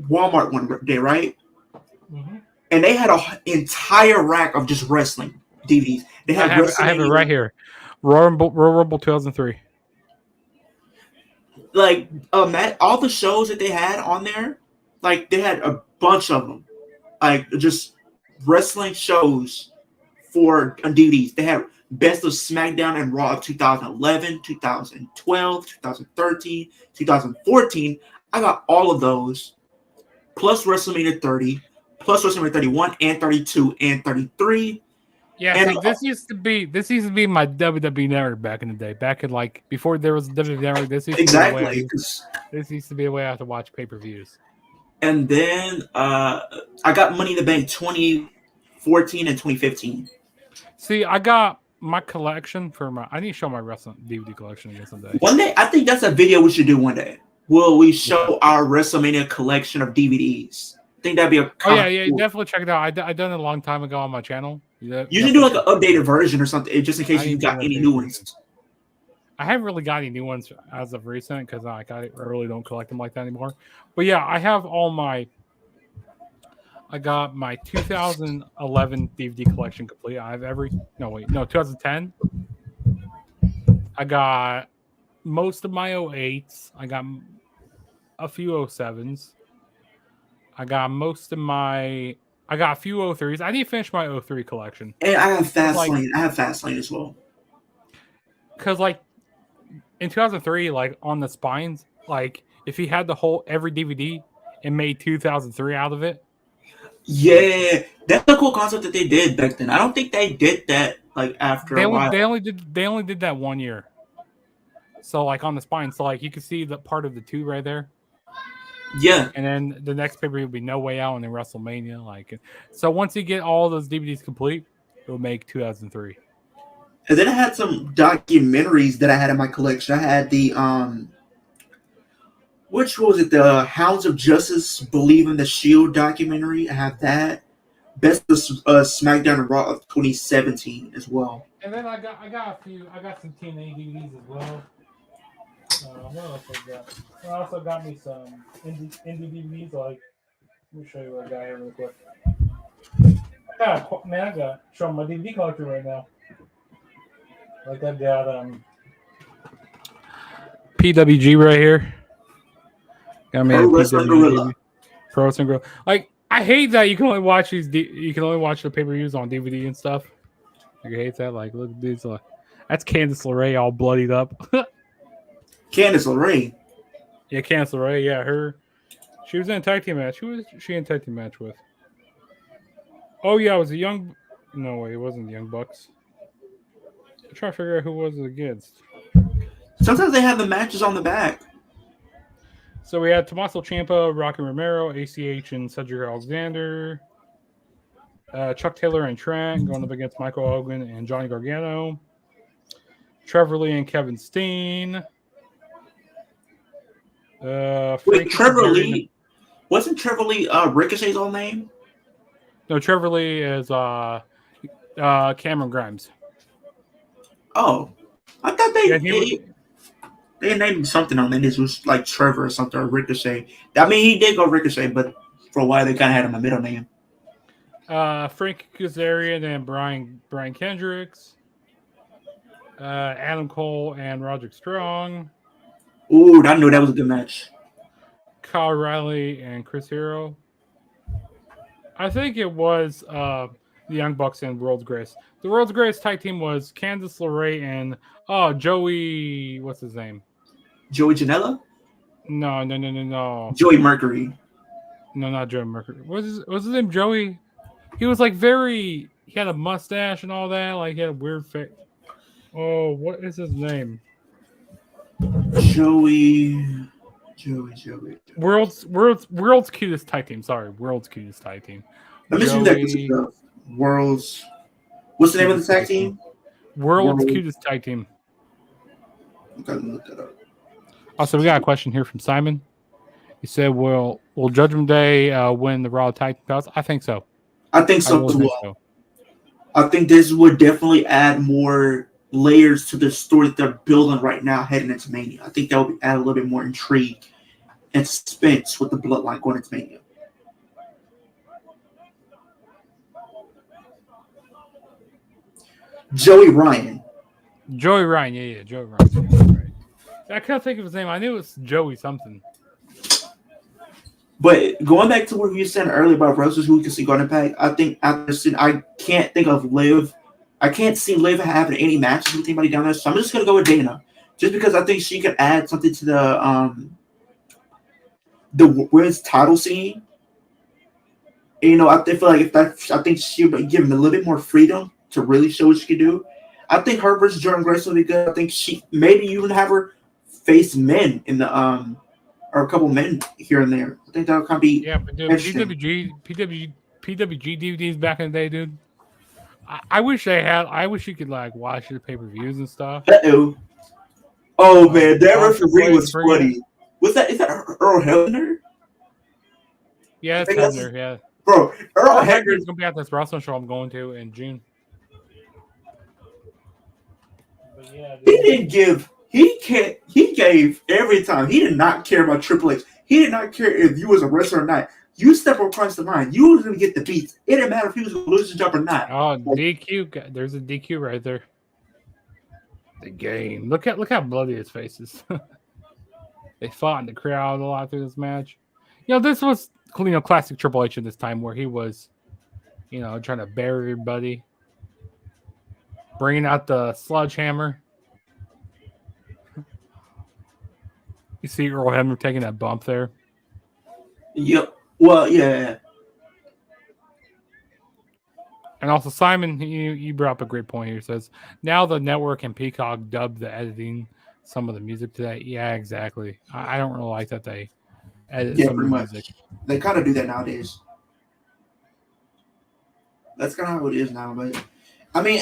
[SPEAKER 1] Walmart one day, right?
[SPEAKER 2] Mm-hmm.
[SPEAKER 1] And they had an entire rack of just wrestling DVDs. I
[SPEAKER 2] have it right here. Royal Rumble 2003.
[SPEAKER 1] Like, all the shows that they had on there, like, they had a bunch of them. Like, just wrestling shows on DVDs. They had Best of SmackDown and Raw of 2011, 2012, 2013, 2014. I got all of those, plus WrestleMania 30, plus WrestleMania 31 and 32 and 33.
[SPEAKER 2] Yeah, and this used to be my WWE Network back in the day. Back in, like, before there was WWE Network, this used to be a way I had to watch pay-per-views.
[SPEAKER 1] And then I got Money in the Bank 2014 and 2015.
[SPEAKER 2] See, I got my collection I need to show my wrestling DVD collection again someday.
[SPEAKER 1] One day, I think that's a video we should do one day. Will we show our WrestleMania collection of DVDs? I think that'd be a
[SPEAKER 2] cool. Definitely check it out. I done it a long time ago on my channel.
[SPEAKER 1] You should do like an updated version or something, just in case you got any new ones.
[SPEAKER 2] I haven't really got any new ones as of recent because I really don't collect them like that anymore. But yeah, I have I got my 2011 DVD collection complete. I have 2010. I got most of my 08s. I got a few 07s. I got a few 03s. I need to finish my 03 collection.
[SPEAKER 1] And I have
[SPEAKER 2] Like,
[SPEAKER 1] Fastlane. I have Fastlane as well.
[SPEAKER 2] because like in 2003, like on the spines, like if he had the whole every DVD and made 2003 out of it.
[SPEAKER 1] Yeah, that's a cool concept that they did back then. I don't think they did that like after
[SPEAKER 2] They
[SPEAKER 1] a
[SPEAKER 2] only
[SPEAKER 1] while.
[SPEAKER 2] they only did that 1 year. So like on the spine, so like you can see the part of the 2 right there.
[SPEAKER 1] Yeah,
[SPEAKER 2] And then the next paper will be No Way Out and then WrestleMania. Like, so once you get all those DVDs complete, it will make 2003.
[SPEAKER 1] and then I had some documentaries that I had in my collection. I had the which was it? The Hounds of Justice Believe in the Shield documentary. I have that. Best of SmackDown and Raw of 2017 as well.
[SPEAKER 2] And then I got some TNA DVDs as well. What else I got? I also got me some indie DVDs. Like, let me show you what I got here real quick. I got showing my DVD collection right now. Like I got PWG right here. Got me a PWG. Pro Wrestling Gorilla. Like, I hate that you can only watch you can only watch the pay-per-views on DVD and stuff. Like, I hate that. Like, look at these. That's Candice LeRae all bloodied up.
[SPEAKER 1] Candice LeRae.
[SPEAKER 2] Yeah, Candice LeRae. Yeah, her. She was in a tag team match. Who was she in a tag team match with? Oh yeah, it was a young. No way, it wasn't the Young Bucks. I'm trying to figure out who was it against.
[SPEAKER 1] Sometimes they have the matches on the back.
[SPEAKER 2] So we had Tommaso Ciampa, Rocky Romero, ACH, and Cedric Alexander. Chuck Taylor and Trent going up against Michael Hogan and Johnny Gargano. Trevor Lee and Kevin Steen.
[SPEAKER 1] Wait, Trevor Lee? Wasn't Trevor Lee Ricochet's old name?
[SPEAKER 2] No, Trevor Lee is Cameron Grimes.
[SPEAKER 1] Oh, I thought they named him something on it. This was like Trevor or something, or Ricochet. I mean, he did go Ricochet, but for a while they kind of had him a middle name.
[SPEAKER 2] Frank Kazarian and Brian Kendricks. Adam Cole and Roderick Strong.
[SPEAKER 1] Ooh, I knew that was a good match.
[SPEAKER 2] Kyle Riley and Chris Hero. I think it was the Young Bucks and World's Greatest. The World's Greatest tag team was Candice LeRae and Joey. What's his name?
[SPEAKER 1] Joey Janela?
[SPEAKER 2] No.
[SPEAKER 1] Joey Mercury.
[SPEAKER 2] No, not Joey Mercury. Was his name Joey? He was like he had a mustache and all that. Like he had a weird face. Oh, what is his name?
[SPEAKER 1] Joey.
[SPEAKER 2] World's cutest tag team. Sorry, world's cutest tag team.
[SPEAKER 1] Let me see that. World's. What's the name of the tag team?
[SPEAKER 2] World's cutest tag team.
[SPEAKER 1] I'm gonna look that up.
[SPEAKER 2] Also, we got a question here from Simon. He said, "Will Judgment Day win the Raw tag team belts?" I think so.
[SPEAKER 1] I think so as well. I think this would definitely add more layers to the story that they're building right now heading into Mania. I think that would add a little bit more intrigue and suspense with the bloodline going into Mania. Joey Ryan.
[SPEAKER 2] Yeah, Joey Ryan. I can't think of his name. I knew it was Joey something.
[SPEAKER 1] But going back to what you said earlier about wrestlers who we can see going Impact, I think I can't think of Liv. I can't see Liv having any matches with anybody down there, so I'm just gonna go with Dana, just because I think she could add something to the women's title scene. And, you know, I feel like I think she would give him a little bit more freedom to really show what she can do. I think her versus Jordan Grace would be good. I think she maybe even have her face men in the or a couple men here and there. I think that would kind of be
[SPEAKER 2] but dude, PWG DVDs back in the day, dude. I wish they had. I wish you could like watch the pay-per-views and stuff.
[SPEAKER 1] Oh man, that referee was funny. Was that is that Earl Hebner?
[SPEAKER 2] Yeah, it's Hebner. Yeah,
[SPEAKER 1] bro, Earl Hebner
[SPEAKER 2] is gonna be at this wrestling show I'm going to in June. But yeah, dude.
[SPEAKER 1] He didn't give. He gave every time. He did not care about Triple H. He did not care if you was a wrestler or not. You step across the line, you was gonna get the beats. It didn't matter if he was gonna lose his job or not.
[SPEAKER 2] Oh, DQ! There's a DQ right there. The game. Look how bloody his face is. They fought in the crowd a lot through this match. This was classic Triple H at this time where he was, trying to bury everybody, bringing out the sledgehammer. You see Earl Hebner taking that bump there.
[SPEAKER 1] Yep. Well, yeah.
[SPEAKER 2] And also, Simon, you brought up a great point here. Says, now the network and Peacock dub the editing some of the music today. Yeah, exactly. I don't really like that they edit some of the music.
[SPEAKER 1] They kind of do that nowadays. That's kind of how it is now. But, I mean,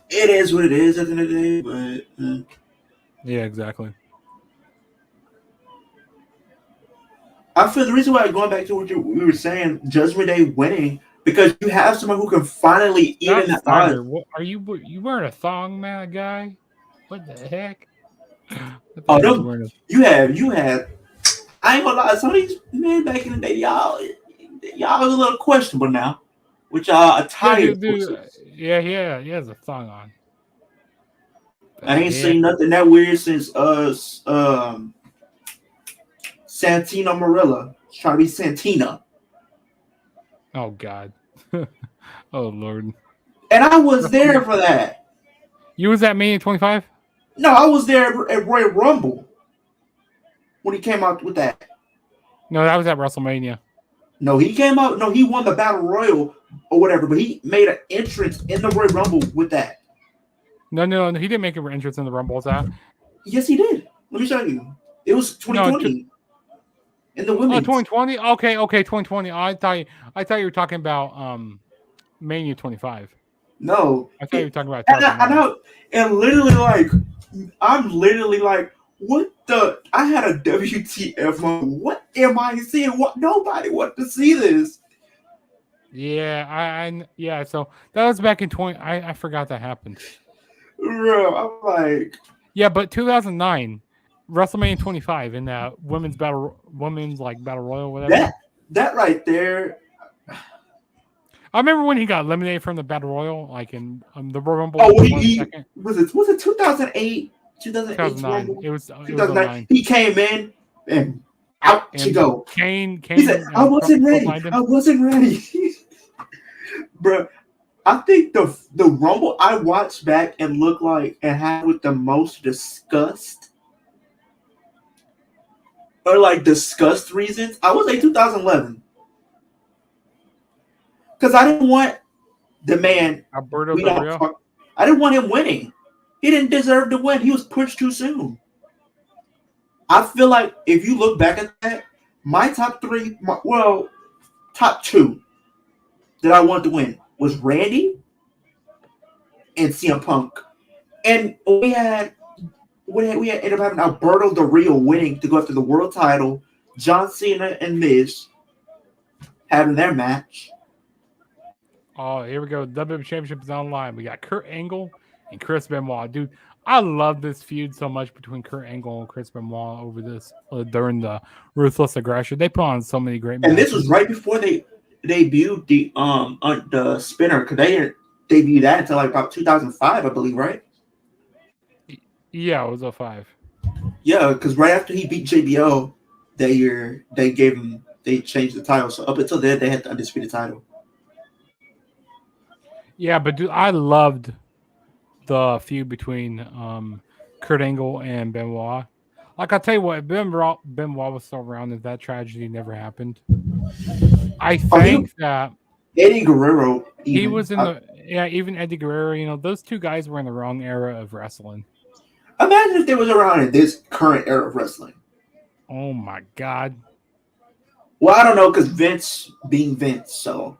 [SPEAKER 1] it is what it is at the end of the day. But
[SPEAKER 2] yeah, exactly.
[SPEAKER 1] I feel the reason why, going back to what we were saying, Judgment Day winning, because you have someone who can finally eat in that
[SPEAKER 2] thong. Are you wearing a thong, man, guy? What the heck?
[SPEAKER 1] Oh no, you had. I ain't gonna lie, some of these men back in the day, y'all was a little questionable now, which are attire.
[SPEAKER 2] Yeah, he has a thong on.
[SPEAKER 1] I ain't seen nothing that weird since Santina Marella trying to be Santina.
[SPEAKER 2] Oh God. Oh Lord.
[SPEAKER 1] And I was there for that.
[SPEAKER 2] You was at Mania 25?
[SPEAKER 1] No, I was there at Royal Rumble when he came out with that.
[SPEAKER 2] No, that was at WrestleMania.
[SPEAKER 1] No, he came out. No, he won the Battle Royal or whatever, but he made an entrance in the Royal Rumble with that.
[SPEAKER 2] No, he didn't make an entrance in the Rumble. Was that?
[SPEAKER 1] Yes, he did. Let me show you. It was 2020. In the women's.
[SPEAKER 2] Oh, 2020? Okay, 2020. I thought you were talking about Mania 25.
[SPEAKER 1] No.
[SPEAKER 2] I thought you were talking about
[SPEAKER 1] I know. And literally, I'm literally like, what the? I had a WTF moment. What am I seeing? What? Nobody wanted to see this.
[SPEAKER 2] Yeah, yeah. So that was back in 20. I forgot that happened.
[SPEAKER 1] Bro, I'm like.
[SPEAKER 2] Yeah, but 2009, WrestleMania 25 in that women's battle royal, whatever.
[SPEAKER 1] That right there.
[SPEAKER 2] I remember when he got eliminated from the battle royal, like in the Royal Rumble.
[SPEAKER 1] Oh, was it 2008?
[SPEAKER 2] 2009. It was
[SPEAKER 1] 2009. He came in and out you go.
[SPEAKER 2] Kane.
[SPEAKER 1] He said, "I wasn't ready. I wasn't ready." Bro, I think the Rumble I watched back and looked like and had with the most disgust or disgust reasons. I would say 2011 because I didn't want the man.
[SPEAKER 2] Alberto Del Rio.
[SPEAKER 1] I didn't want him winning. He didn't deserve to win. He was pushed too soon. I feel like if you look back at that, my top three, top two that I wanted to win was Randy and CM Punk. And we ended up having Alberto Del Rio winning to go after the world title, John Cena and Miz having their match.
[SPEAKER 2] Oh, here we go. WWE Championship is online. We got Kurt Angle and Chris Benoit. Dude, I love this feud so much between Kurt Angle and Chris Benoit over this during the Ruthless Aggression. They put on so many great matches.
[SPEAKER 1] And this was right before they debuted the spinner, because they didn't debut that until about 2005, I believe, right?
[SPEAKER 2] Yeah, it was 05.
[SPEAKER 1] Yeah, because right after he beat JBL that year, they changed the title. So up until then, they had the undisputed title.
[SPEAKER 2] Yeah, but dude, I loved the feud between Kurt Angle and Benoit. Like, I'll tell you what, if Benoit was still around, if that tragedy never happened, I think that
[SPEAKER 1] Eddie Guerrero,
[SPEAKER 2] he was in even Eddie Guerrero, those two guys were in the wrong era of wrestling.
[SPEAKER 1] Imagine if they was around in this current era of wrestling.
[SPEAKER 2] Oh my God.
[SPEAKER 1] Well, I don't know, because Vince being Vince, so.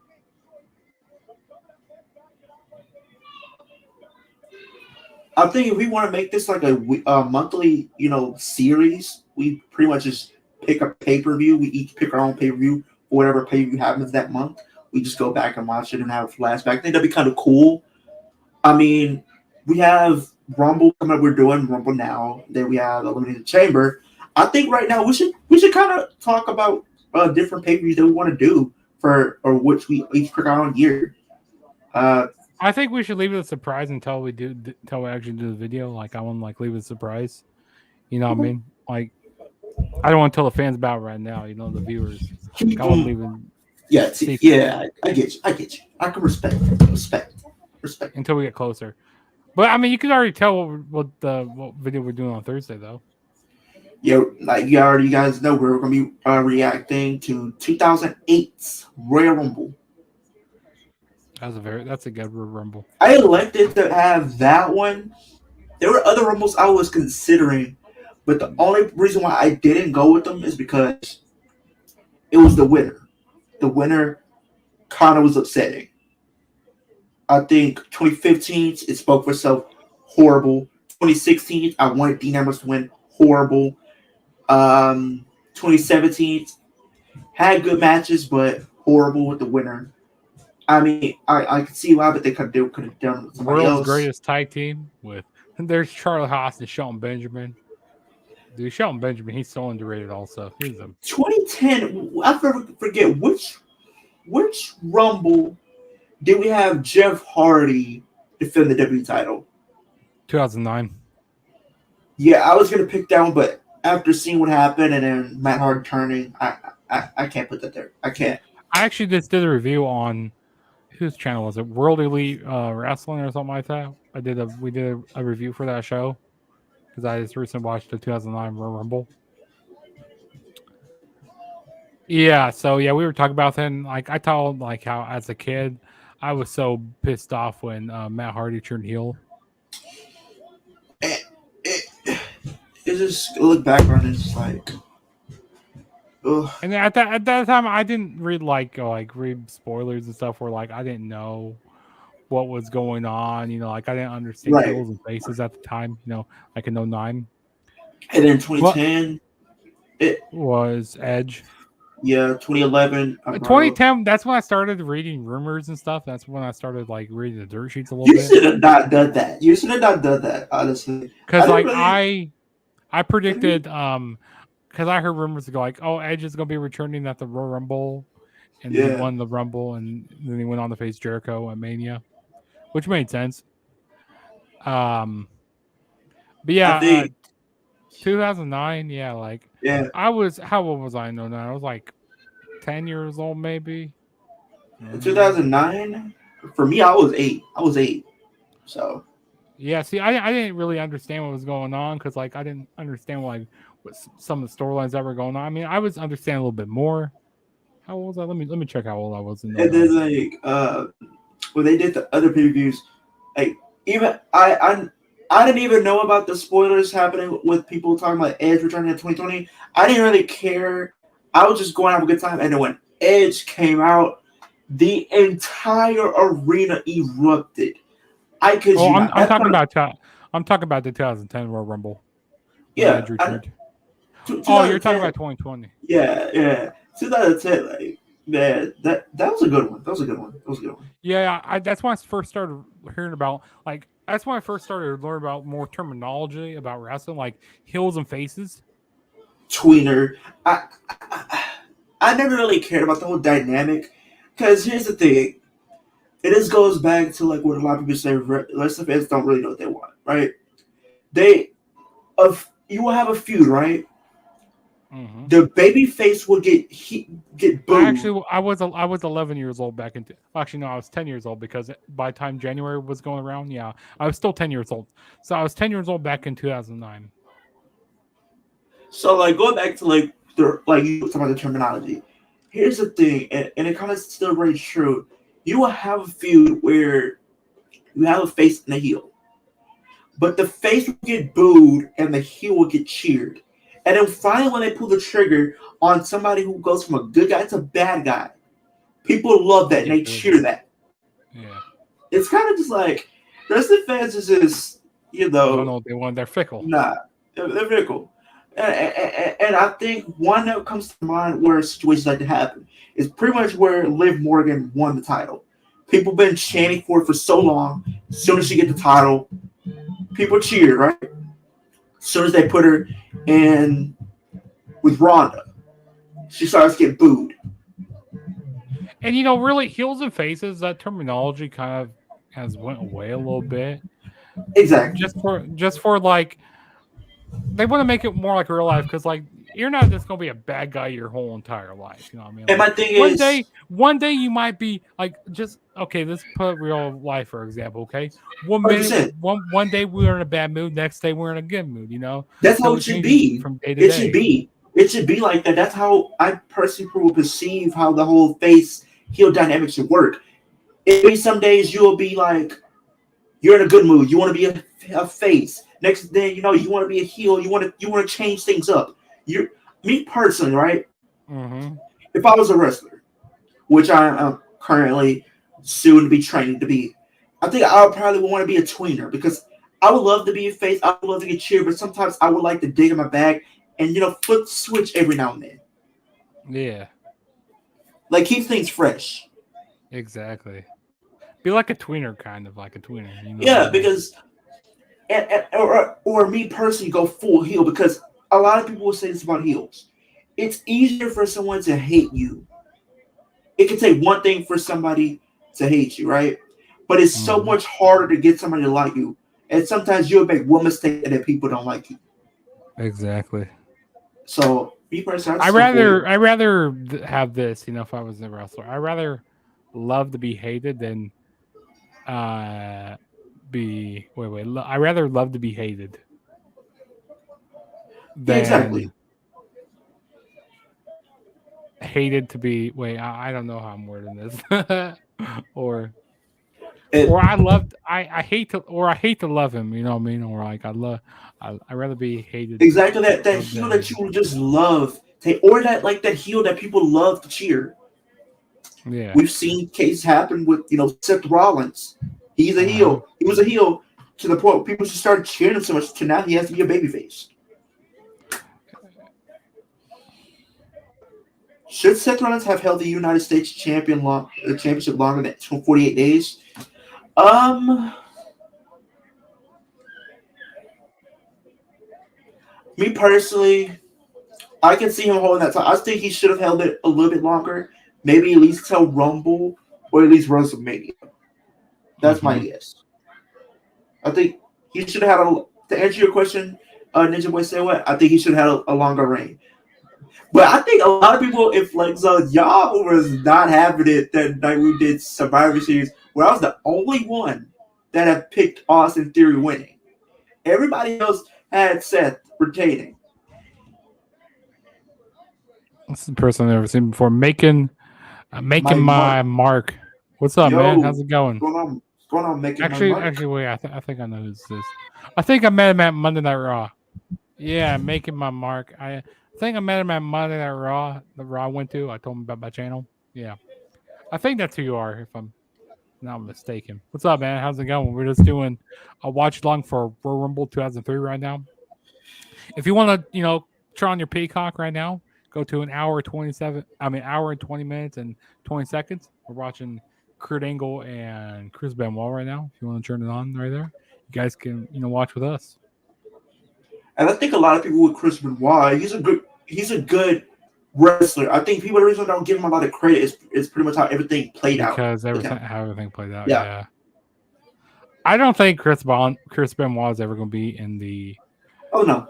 [SPEAKER 1] I think if we want to make this like a monthly, series, we pretty much just pick a pay-per-view. We each pick our own pay-per-view for whatever pay-per-view happens that month. We just go back and watch it and have a flashback. I think that'd be kind of cool. I mean, we have Rumble coming up. We're doing Rumble now. Then we have Eliminated Chamber. I think right now we should kind of talk about different pay-per-views that we want to do or which we each pick our own year.
[SPEAKER 2] I think we should leave it a surprise until we actually do the video. Like, I want to leave it a surprise. You know what I mean? Like, I don't want to tell the fans about it right now. You know, the viewers.
[SPEAKER 1] Keep
[SPEAKER 2] I want to
[SPEAKER 1] them.
[SPEAKER 2] leave it
[SPEAKER 1] Yeah,
[SPEAKER 2] secret
[SPEAKER 1] yeah. I get you. I get you. I can respect.
[SPEAKER 2] until we get closer. But I mean, you can already tell what video we're doing on Thursday, though.
[SPEAKER 1] Yeah, like you guys know, we're gonna be reacting to 2008's Royal Rumble.
[SPEAKER 2] That's a good Rumble.
[SPEAKER 1] I elected to have that one. There were other Rumbles I was considering, but the only reason why I didn't go with them is because it was the winner. The winner kind of was upsetting. I think 2015 it spoke for itself. Horrible. 2016 I wanted Dean Ambrose to win. Horrible. 2017 had good matches, but horrible with the winner. I mean, I could see why, but they could have done with somebody
[SPEAKER 2] World's
[SPEAKER 1] else.
[SPEAKER 2] greatest tag team with there's Charlie Haas and Shelton Benjamin. Dude, Shelton Benjamin, he's so underrated. Also, he's a
[SPEAKER 1] 2010. I forget which Rumble did we have Jeff Hardy defend the W title.
[SPEAKER 2] 2009.
[SPEAKER 1] Yeah, I was gonna pick that one, but after seeing what happened and then Matt Hardy turning, I can't put that there. I can't.
[SPEAKER 2] I actually just did a review on whose channel was it? World Elite Wrestling or something like that. We did a review for that show because I just recently watched the 2009 Royal Rumble. Yeah, so yeah, we were talking about that. And, like I told like how as a kid I was so pissed off when Matt Hardy turned heel.
[SPEAKER 1] It just look back on it, it's just like, ugh.
[SPEAKER 2] And at that time, I didn't read read spoilers and stuff. Where like I didn't know what was going on. You know, like I didn't understand
[SPEAKER 1] Right.
[SPEAKER 2] heels and faces at the time. You know, like in 09.
[SPEAKER 1] And then 2010, it
[SPEAKER 2] was Edge.
[SPEAKER 1] Yeah, 2011.
[SPEAKER 2] 2010. That's when I started reading rumors and stuff. That's when I started like reading the dirt sheets a little
[SPEAKER 1] You
[SPEAKER 2] bit.
[SPEAKER 1] should have not done that. You should have not done that, honestly.
[SPEAKER 2] Because like
[SPEAKER 1] really...
[SPEAKER 2] I predicted because I heard rumors go like, oh, Edge is gonna be returning at the Royal Rumble, and he won the Rumble, and then he went on to face Jericho at Mania, which made sense. But yeah, 2009, yeah, like I was how old was I in 09? I was like 10 years old, maybe.
[SPEAKER 1] 2009 for me, I was 8. So
[SPEAKER 2] yeah, see, I didn't really understand what was going on because like I didn't understand what some of the storylines that were going on. I mean, I was understanding a little bit more. How old was I? Let me check how old I was.
[SPEAKER 1] And then when they did the other previews, like even I didn't even know about the spoilers happening with people talking about Edge returning in 2020. I didn't really care. I was just going to have a good time. And then when Edge came out, the entire arena erupted. I'm
[SPEAKER 2] talking about the 2010 Royal Rumble.
[SPEAKER 1] Yeah.
[SPEAKER 2] You're talking about 2020.
[SPEAKER 1] Yeah. 2010, like that was a good one.
[SPEAKER 2] Yeah, that's when I first started hearing about that's when I first started learning about more terminology about wrestling, like heels and faces.
[SPEAKER 1] Tweener. I never really cared about the whole dynamic because here's the thing. It just goes back to like what a lot of people say. Wrestling fans don't really know what they want, right? You will have a feud, right? Mm-hmm. The baby face will get booed.
[SPEAKER 2] I was 11 years old back in. Actually, no, I was 10 years old because by the time January was going around, yeah, I was still 10 years old. So I was 10 years old back in 2009.
[SPEAKER 1] So like going back to like you talking about the terminology. Here's the thing, and it kind of still very true. You will have a feud where you have a face and a heel, but the face will get booed and the heel will get cheered. And then finally, when they pull the trigger on somebody who goes from a good guy to a bad guy, people love that and they cheer that.
[SPEAKER 2] Yeah,
[SPEAKER 1] it's kind of just like wrestling fans is just
[SPEAKER 2] I don't know what they want. They're fickle.
[SPEAKER 1] Nah, they're fickle. And I think one that comes to mind where situations like that happen is pretty much where Liv Morgan won the title. People been chanting for it for so long. As soon as she get the title, people cheer, right? As soon as they put her in with Ronda, she starts to get booed.
[SPEAKER 2] And really, heels and faces, that terminology kind of has went away a little bit.
[SPEAKER 1] Exactly.
[SPEAKER 2] Just for like, they want to make it more like real life because like you're not just gonna be a bad guy your whole entire life. You know what I mean?
[SPEAKER 1] And
[SPEAKER 2] Like
[SPEAKER 1] my thing is,
[SPEAKER 2] one day you might be like just okay. Let's put real life for example. Okay,
[SPEAKER 1] 100%.
[SPEAKER 2] one day we're in a bad mood, next day we're in a good mood. You know,
[SPEAKER 1] That's how
[SPEAKER 2] so
[SPEAKER 1] it
[SPEAKER 2] it
[SPEAKER 1] should
[SPEAKER 2] changes
[SPEAKER 1] be.
[SPEAKER 2] from day to
[SPEAKER 1] It should
[SPEAKER 2] day.
[SPEAKER 1] be. It should be like that. That's how I personally will perceive how the whole face heel dynamic should work. Maybe some days you'll be like, you're in a good mood. You want to be a face. Next day, you want to be a heel. You want to change things up. You, me personally, right?
[SPEAKER 2] Mm-hmm.
[SPEAKER 1] If I was a wrestler, which I am currently soon to be training to be, I think I would probably want to be a tweener because I would love to be a face. I would love to get cheered, but sometimes I would like to dig in my bag and flip switch every now and then,
[SPEAKER 2] Yeah,
[SPEAKER 1] like keep things fresh.
[SPEAKER 2] exactly. Be like a tweener, kind of like a tweener. You know what I
[SPEAKER 1] Yeah,
[SPEAKER 2] mean? Like,
[SPEAKER 1] because or me personally go full heel because a lot of people will say this about heels. It's easier for someone to hate you. It can take one thing for somebody to hate you, right? But it's so
[SPEAKER 2] mm-hmm.
[SPEAKER 1] much harder to get somebody to like you. And sometimes you'll make one mistake and then people don't like you.
[SPEAKER 2] Exactly.
[SPEAKER 1] So me personally, I just go full heel.
[SPEAKER 2] I rather have this. You know, if I was a wrestler, I rather love to be hated than uh I rather love to be hated
[SPEAKER 1] Yeah, exactly.
[SPEAKER 2] than hated to be. I don't know how I'm wording this. or
[SPEAKER 1] It,
[SPEAKER 2] I hate to love him. You know what I mean? Or like I rather be hated
[SPEAKER 1] exactly that heel
[SPEAKER 2] than
[SPEAKER 1] that
[SPEAKER 2] hated.
[SPEAKER 1] you just love, or that like that heel that people love to cheer.
[SPEAKER 2] Yeah.
[SPEAKER 1] We've seen cases happen with Seth Rollins. He's a
[SPEAKER 2] Uh-huh.
[SPEAKER 1] heel. He was a heel to the point where people just started cheering him so much to now he has to be a babyface. Should Seth Rollins have held the United States championship longer than 48 days? Um, Me personally, I can see him holding that time. I think he should have held it a little bit longer, maybe at least till Rumble or at least WrestleMania. That's my
[SPEAKER 2] Mm-hmm.
[SPEAKER 1] guess. I think he should have had to answer your question, Ninja Boy. Say what? I think he should have had a longer reign. But I think a lot of people, if like so, y'all was not having it that night we did Survivor Series, where I was the only one that had picked Austin Theory winning. Everybody else had Seth retaining.
[SPEAKER 2] This is the person I've never seen before. Making
[SPEAKER 1] My
[SPEAKER 2] my
[SPEAKER 1] mark,
[SPEAKER 2] mark. What's up, man?
[SPEAKER 1] yo,
[SPEAKER 2] How's it going?
[SPEAKER 1] what's going on, making my mark.
[SPEAKER 2] Actually, wait. I think I know who's this. I think I met him at Monday Night Raw. Yeah, making my mark. I think I met him at Monday Night Raw. The Raw I went to. I told him about my channel. Yeah, I think that's who you are. If I'm not mistaken. What's up, man? How's it going? We're just doing a watch along for Royal Rumble 2003 right now. If you want to, try on your Peacock right now, go to an hour 27. I mean, hour and 20 minutes and 20 seconds. We're watching Kurt Angle and Chris Benoit right now. If you want to turn it on right there, you guys can watch with us
[SPEAKER 1] And I think a lot of people with Chris Benoit, he's a good wrestler. I think people the reason don't give him a lot of credit is pretty much how everything played out
[SPEAKER 2] because
[SPEAKER 1] with him.
[SPEAKER 2] how everything played out.
[SPEAKER 1] Yeah.
[SPEAKER 2] Yeah, I don't think Chris Benoit is ever going to be in the
[SPEAKER 1] Oh no,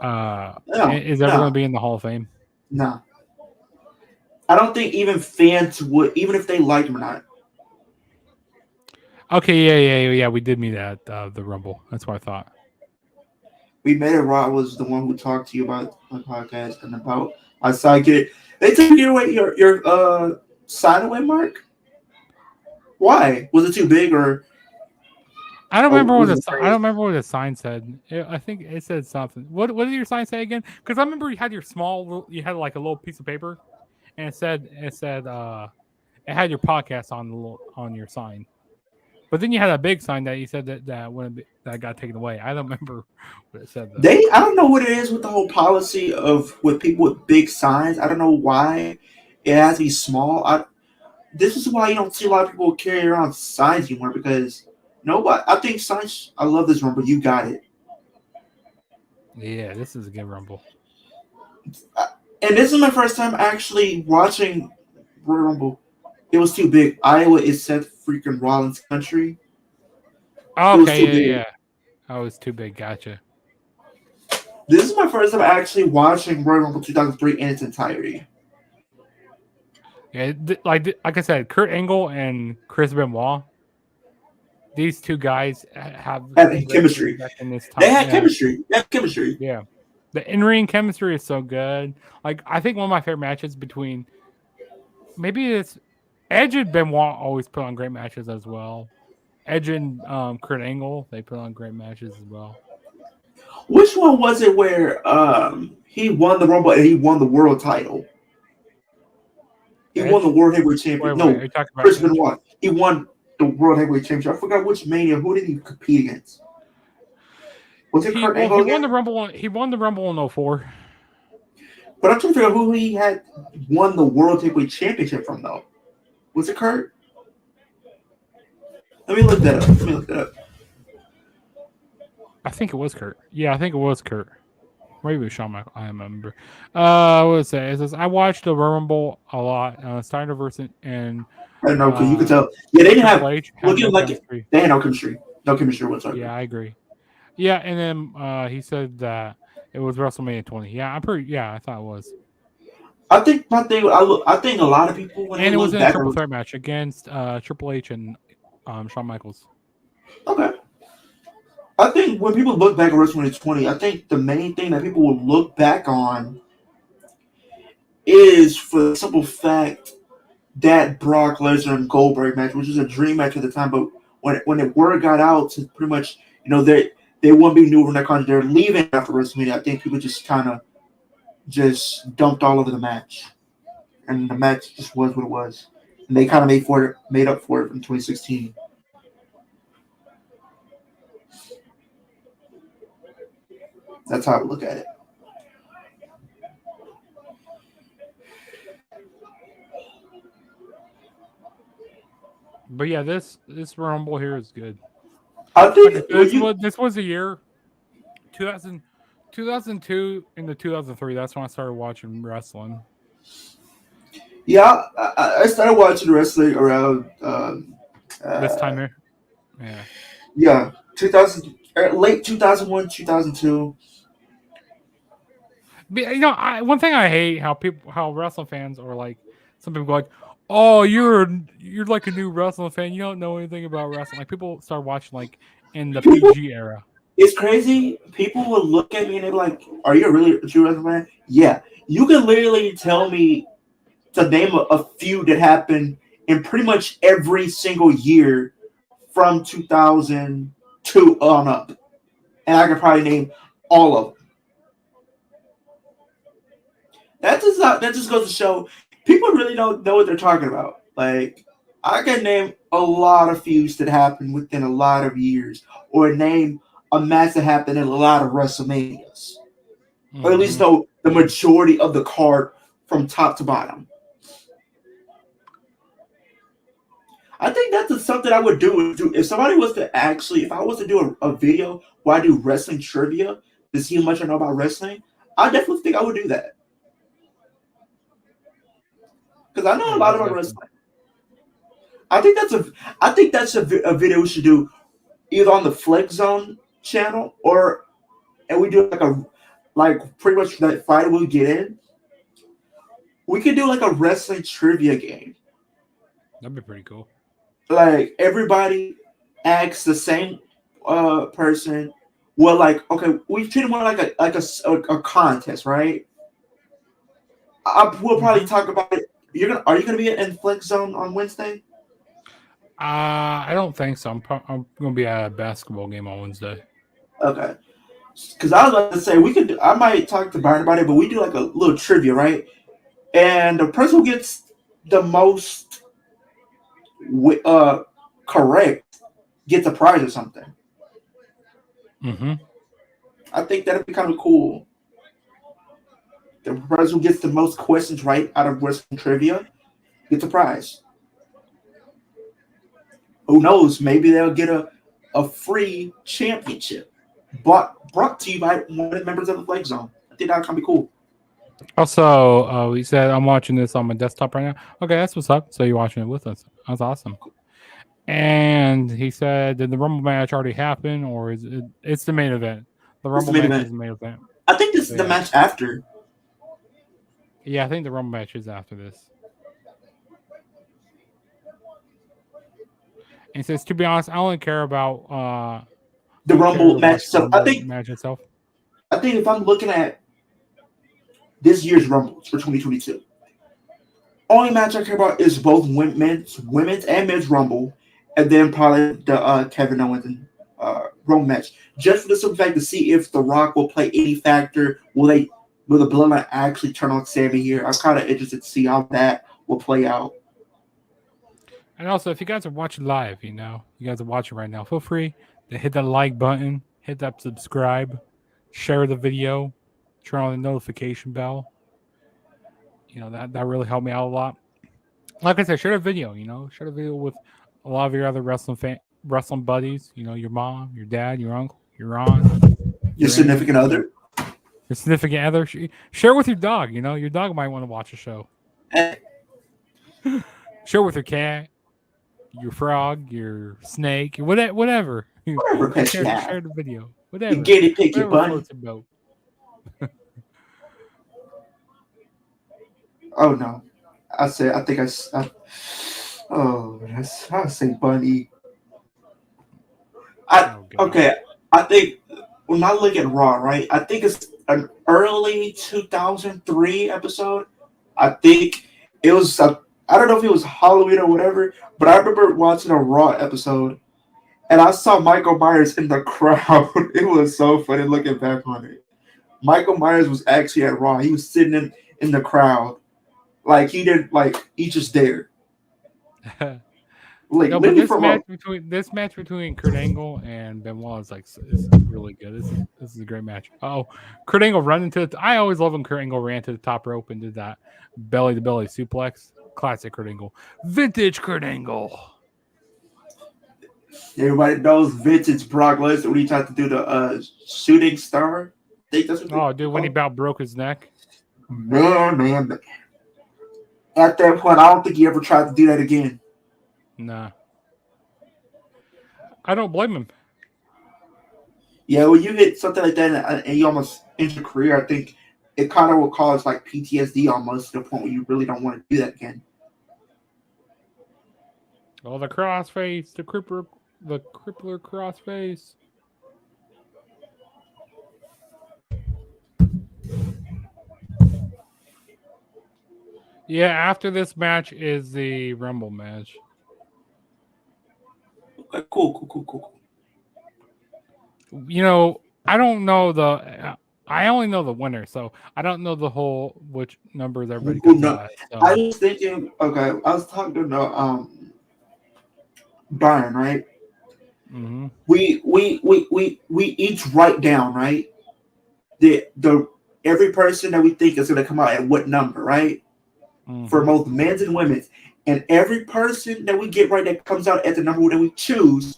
[SPEAKER 1] no,
[SPEAKER 2] is ever going to
[SPEAKER 1] no,
[SPEAKER 2] be in the Hall of Fame.
[SPEAKER 1] no. I don't think even fans would, even if they liked him or not.
[SPEAKER 2] Okay, yeah. We did meet at the Rumble. That's what I thought.
[SPEAKER 1] We met it. Rod was the one who talked to you about my podcast and about my sidekick. They took you away your sign away mark. Why was it too big or
[SPEAKER 2] I don't remember what
[SPEAKER 1] was it
[SPEAKER 2] I don't
[SPEAKER 1] crazy?
[SPEAKER 2] remember what the sign said. I think it said something. What did your sign say again? Because I remember you had you had like a little piece of paper, and it had your podcast on your sign. But then you had a big sign that you said that got taken away. I don't remember what it said though.
[SPEAKER 1] I don't know what it is with the whole policy of with people with big signs. I don't know why it has to be small. This is why you don't see a lot of people carry around signs anymore because nobody. I think signs. I love this one, but you got it.
[SPEAKER 2] Yeah, this is a good Rumble.
[SPEAKER 1] And this is my first time actually watching Royal Rumble. It was too big. Iowa is Seth freaking Rollins' country.
[SPEAKER 2] Oh,
[SPEAKER 1] It was too
[SPEAKER 2] okay,
[SPEAKER 1] big.
[SPEAKER 2] yeah. Oh, it's too big. Gotcha.
[SPEAKER 1] This is my first time actually watching Royal Rumble 2003 in its entirety.
[SPEAKER 2] Yeah, like I said, Kurt Angle and Chris Benoit. These two guys have
[SPEAKER 1] Having
[SPEAKER 2] great
[SPEAKER 1] chemistry.
[SPEAKER 2] back in this
[SPEAKER 1] They
[SPEAKER 2] time.
[SPEAKER 1] had
[SPEAKER 2] Yeah,
[SPEAKER 1] chemistry. They have chemistry.
[SPEAKER 2] yeah. The in-ring chemistry is so good. Like I think one of my favorite matches between maybe it's Edge and Benoit always put on great matches as well. Edge and Kurt Angle, they put on great matches as well.
[SPEAKER 1] Which one was it where he won the Rumble and he won the world title? He won the
[SPEAKER 2] Edge?
[SPEAKER 1] World Heavyweight
[SPEAKER 2] Wait,
[SPEAKER 1] Champion.
[SPEAKER 2] wait. Are
[SPEAKER 1] No,
[SPEAKER 2] you talking about
[SPEAKER 1] Chris
[SPEAKER 2] Edge?
[SPEAKER 1] Benoit. He won the World Heavyweight Championship. I forgot which Mania. Who did he compete against? Was it Kurt Angle
[SPEAKER 2] He
[SPEAKER 1] again?
[SPEAKER 2] won the Rumble. He won the Rumble in 04.
[SPEAKER 1] But I'm trying to figure out who he had won the World Heavyweight Championship from, though. Was it Kurt? Let me look that up. Let me look that up.
[SPEAKER 2] I think it was Kurt. Yeah, I think it was Kurt. Maybe it was Shawn Michaels. I don't remember. What does it say? It says I watched the Rumble a lot. Steiner versus and
[SPEAKER 1] I don't know because you could tell. Yeah, they didn't
[SPEAKER 2] Triple
[SPEAKER 1] have
[SPEAKER 2] H had
[SPEAKER 1] looking
[SPEAKER 2] no
[SPEAKER 1] like
[SPEAKER 2] chemistry.
[SPEAKER 1] they had no chemistry. No chemistry whatsoever.
[SPEAKER 2] Yeah, I agree. Yeah, and then he said that it was WrestleMania 20. Yeah, I'm pretty. Yeah, I thought it was.
[SPEAKER 1] I think my thing. I think a lot of people when
[SPEAKER 2] And
[SPEAKER 1] they
[SPEAKER 2] it was
[SPEAKER 1] look
[SPEAKER 2] in a
[SPEAKER 1] back.
[SPEAKER 2] triple threat match against Triple H and Shawn Michaels.
[SPEAKER 1] Okay. I think when people look back at WrestleMania 20, I think the main thing that people will look back on is for the simple fact that Brock Lesnar and Goldberg match, which was a dream match at the time, but when the word got out to pretty much, they wouldn't be new from that country, they're leaving after WrestleMania. I think people just kind of just dumped all over the match, and the match just was what it was, and they kind of made up for it in 2016. That's how I would look at it.
[SPEAKER 2] But yeah, this Rumble here is good.
[SPEAKER 1] I think
[SPEAKER 2] Like this was a year 2000, 2002 into 2003. That's when I started watching wrestling.
[SPEAKER 1] yeah, I started watching wrestling around
[SPEAKER 2] This time
[SPEAKER 1] uh,
[SPEAKER 2] here, yeah.
[SPEAKER 1] yeah 2000 late 2001 2002.
[SPEAKER 2] But, one thing I hate how wrestling fans are like. Some people go like, "Oh, you're like a new wrestling fan. You don't know anything about wrestling." Like people start watching like in the
[SPEAKER 1] People,
[SPEAKER 2] PG era.
[SPEAKER 1] it's crazy. People will look at me and they're like, "Are you really a true wrestling fan?" Yeah, you can literally tell me to name a feud that happened in pretty much every single year from 2002 on up, and I could probably name all of them. That just goes to show people really don't know what they're talking about. Like I can name a lot of feuds that happened within a lot of years, or name a match that happened in a lot of WrestleManias, or at least know the majority of the card from top to bottom. I think that's something I would do. If somebody was to actually, if I was to do a video where I do wrestling trivia to see how much I know about wrestling, I definitely think I would do that because I know
[SPEAKER 2] Yeah,
[SPEAKER 1] a lot
[SPEAKER 2] that's
[SPEAKER 1] about
[SPEAKER 2] definitely.
[SPEAKER 1] wrestling. I think that's a video we should do either on the Flex Zone channel and we do like pretty much that fight we get in. We could do like a wrestling trivia game.
[SPEAKER 2] That'd be pretty cool.
[SPEAKER 1] Like everybody asks the same person. Well, like okay, we treat it more like a contest, right? We'll probably talk about it. Are you gonna be in Flex Zone on Wednesday?
[SPEAKER 2] I don't think so. I'm gonna be at a basketball game on Wednesday.
[SPEAKER 1] Okay. Because I was about to say we could. I might talk to Byron about it, but we do like a little trivia, right? And the person who gets the most correct gets a prize or something.
[SPEAKER 2] Mm-hmm.
[SPEAKER 1] I think that'd be kind of cool. The person who gets the most questions right out of wrestling trivia gets a prize. Who knows? Maybe they'll get a free championship brought to you by one of the members of the Flag Zone. I think that'd kind of be cool.
[SPEAKER 2] Also, he said I'm watching this on my desktop right now. Okay, that's what's up. So you're watching it with us. That's awesome. And he said, did the Rumble match already happen, or is it? It's the main event. The
[SPEAKER 1] It's the
[SPEAKER 2] Rumble
[SPEAKER 1] main
[SPEAKER 2] match
[SPEAKER 1] event.
[SPEAKER 2] is the main event.
[SPEAKER 1] I think this is the
[SPEAKER 2] Yeah.
[SPEAKER 1] match after.
[SPEAKER 2] Yeah, I think the Rumble match is after this. And says, to be honest, I only care about
[SPEAKER 1] The
[SPEAKER 2] I care
[SPEAKER 1] Rumble
[SPEAKER 2] to
[SPEAKER 1] match.
[SPEAKER 2] watch the
[SPEAKER 1] So
[SPEAKER 2] Rumble match itself.
[SPEAKER 1] I think if I'm looking at this year's Rumbles for 2022, only match I care about is both women's and men's Rumble, and then probably the Kevin Owens and Roman match, just for the simple fact to see if The Rock will play any factor. Will the Bloodline actually turn on Sammy here? I'm kind of interested to see how that will play out.
[SPEAKER 2] And also, if you guys are watching live, you guys are watching right now, feel free to hit that like button, hit that subscribe, share the video, turn on the notification bell. That really helped me out a lot. Like I said, share the video, share the video with a lot of your other wrestling buddies, your mom, your dad, your uncle, your aunt,
[SPEAKER 1] Your
[SPEAKER 2] your aunt,
[SPEAKER 1] significant other.
[SPEAKER 2] your significant other. Share with your dog, your dog might want to watch a show. Share with your cat, your frog, your snake, whatever.
[SPEAKER 1] Whatever pet you have.
[SPEAKER 2] Share the video.
[SPEAKER 1] You
[SPEAKER 2] Whatever.
[SPEAKER 1] guinea pig, your
[SPEAKER 2] Whatever
[SPEAKER 1] bunny.
[SPEAKER 2] floats your boat.
[SPEAKER 1] Oh no, I say bunny. Okay. I think when I look at Raw, right? I think it's an early 2003 episode. I think it was. I don't know if it was Halloween or whatever, but I remember watching a Raw episode, and I saw Michael Myers in the crowd. It was so funny looking back on it. Michael Myers was actually at Raw. He was sitting in the crowd, like he didn't like he's just there. Like,
[SPEAKER 2] no, but this match between Kurt Angle and Benoit is really good. This is a great match. Oh, Kurt Angle running to I always love when Kurt Angle ran to the top rope and did that belly to belly suplex. Classic Kurt Angle, vintage Kurt Angle.
[SPEAKER 1] Everybody knows vintage Brock Lesnar when he tried to do the shooting star. I think that's what
[SPEAKER 2] when he about broke his neck.
[SPEAKER 1] Man. At that point, I don't think he ever tried to do that again.
[SPEAKER 2] Nah. I don't blame him.
[SPEAKER 1] Yeah, when you hit something like that and you almost end your career, I think it kind of will cause like PTSD almost to the point where you really don't want to do that again.
[SPEAKER 2] Oh, the crossface, the crippler crossface. Yeah, after this match is the Rumble match.
[SPEAKER 1] Okay, cool.
[SPEAKER 2] I don't know I only know the winner, so I don't know the whole which numbers everybody comes out at. So.
[SPEAKER 1] I was thinking, okay, I was talking to Brian, right?
[SPEAKER 2] Mm-hmm.
[SPEAKER 1] We each write down, right? The every person that we think is gonna come out at what number, right? Mm-hmm. For both men's and women's. And every person that we get right that comes out at the number that we choose,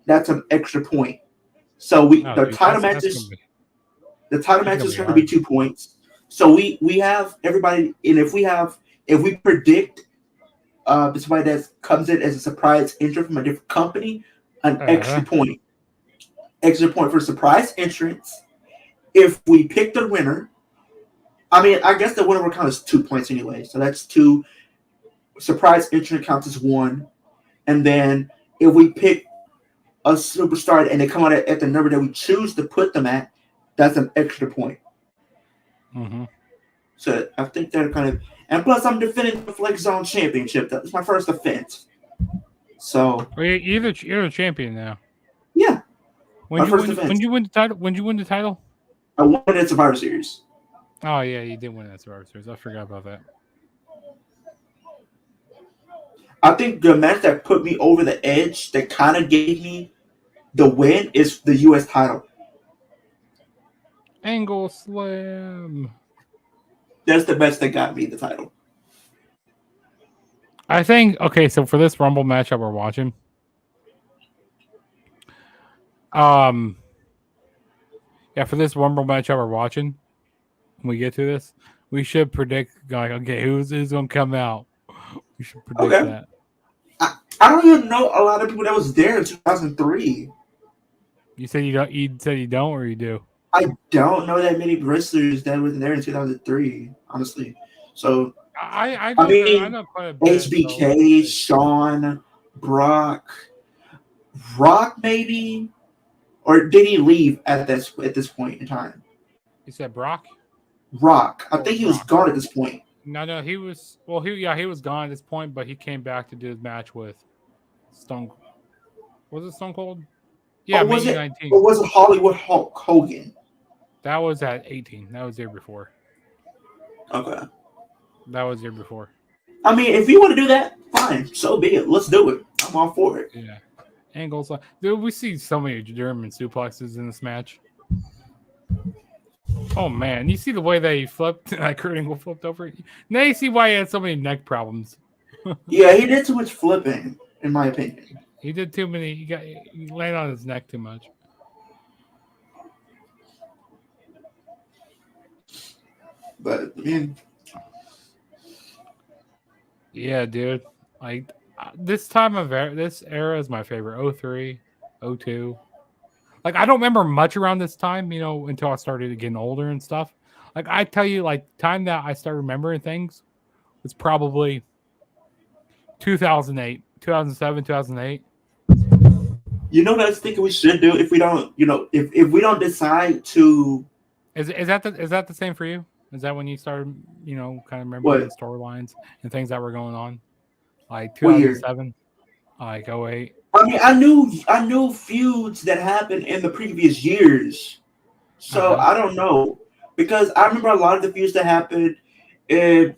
[SPEAKER 1] that's an extra point. So the title match is going to be 2 points. So we have everybody, and if we predict somebody that comes in as a surprise entrant from a different company, an extra point. Extra point for surprise entrance. If we pick the winner, I mean, I guess the winner will count as 2 points anyway. So that's 2. Surprise entrant counts as 1. And then if we pick a superstar and they come out at the number that we choose to put them at, that's an extra point.
[SPEAKER 2] Mm-hmm.
[SPEAKER 1] So I think they're kind of, and plus I'm defending the Flex Zone Championship. That's my first defense. So
[SPEAKER 2] you're the champion now.
[SPEAKER 1] Yeah.
[SPEAKER 2] When you win the title? When you win the title?
[SPEAKER 1] I won it at Survivor Series.
[SPEAKER 2] Oh yeah, you did win at Survivor Series. I forgot about that.
[SPEAKER 1] I think the match that put me over the edge, that kind of gave me the win, is the U.S. title.
[SPEAKER 2] Angle Slam.
[SPEAKER 1] That's the match that got me the title.
[SPEAKER 2] I think, okay, so for this Rumble matchup we're watching, for this Rumble matchup we're watching, when we get to this, we should predict, like, okay, who's going to come out? We should predict that.
[SPEAKER 1] I don't even know a lot of people that was there in 2003.
[SPEAKER 2] You said you don't, or you do?
[SPEAKER 1] I don't know that many wrestlers that were there in 2003, honestly. So I
[SPEAKER 2] I
[SPEAKER 1] mean,
[SPEAKER 2] know quite a bit. So let me
[SPEAKER 1] HBK,
[SPEAKER 2] see.
[SPEAKER 1] Shawn, Brock, Rock, maybe, or did he leave at this point in time?
[SPEAKER 2] You said Brock?
[SPEAKER 1] Rock, I
[SPEAKER 2] Oh,
[SPEAKER 1] think he was
[SPEAKER 2] Brock.
[SPEAKER 1] gone at this point.
[SPEAKER 2] No, he was. Well, he was gone at this point, but he came back to do his match with Stone. Was it Stone Cold? Yeah,
[SPEAKER 1] Or
[SPEAKER 2] May
[SPEAKER 1] was it?
[SPEAKER 2] 19.
[SPEAKER 1] Or was it Hollywood Hulk Hogan?
[SPEAKER 2] That was at 18. That was the year before.
[SPEAKER 1] Okay.
[SPEAKER 2] That was the year before.
[SPEAKER 1] I mean, if you want to do that, fine. So be it. Let's do it. I'm all for it.
[SPEAKER 2] Yeah. Angles. Dude, we see so many German suplexes in this match. Oh man, you see the way they flipped? Kurt Angle flipped over. Now you see why he had so many neck problems.
[SPEAKER 1] Yeah, he did too much flipping, in my opinion.
[SPEAKER 2] He did too many. He landed on his neck too much.
[SPEAKER 1] But I mean,
[SPEAKER 2] Yeah, dude. Like this this era is my favorite. 03, 02. Like I don't remember much around this time, until I started getting older and stuff. Like I tell you, like time that I started remembering things was probably 2008, 2007, 2008.
[SPEAKER 1] you know what I was thinking we should do if we don't, if we don't decide to
[SPEAKER 2] Is that the same for you? Is that when you started, kind of remembering the
[SPEAKER 1] what
[SPEAKER 2] storylines and things that were going on, like
[SPEAKER 1] what year?
[SPEAKER 2] 2007, like 08?
[SPEAKER 1] I mean, I knew feuds that happened in the previous years,
[SPEAKER 2] Uh
[SPEAKER 1] so
[SPEAKER 2] huh.
[SPEAKER 1] I don't know because I remember a lot of the feuds that happened in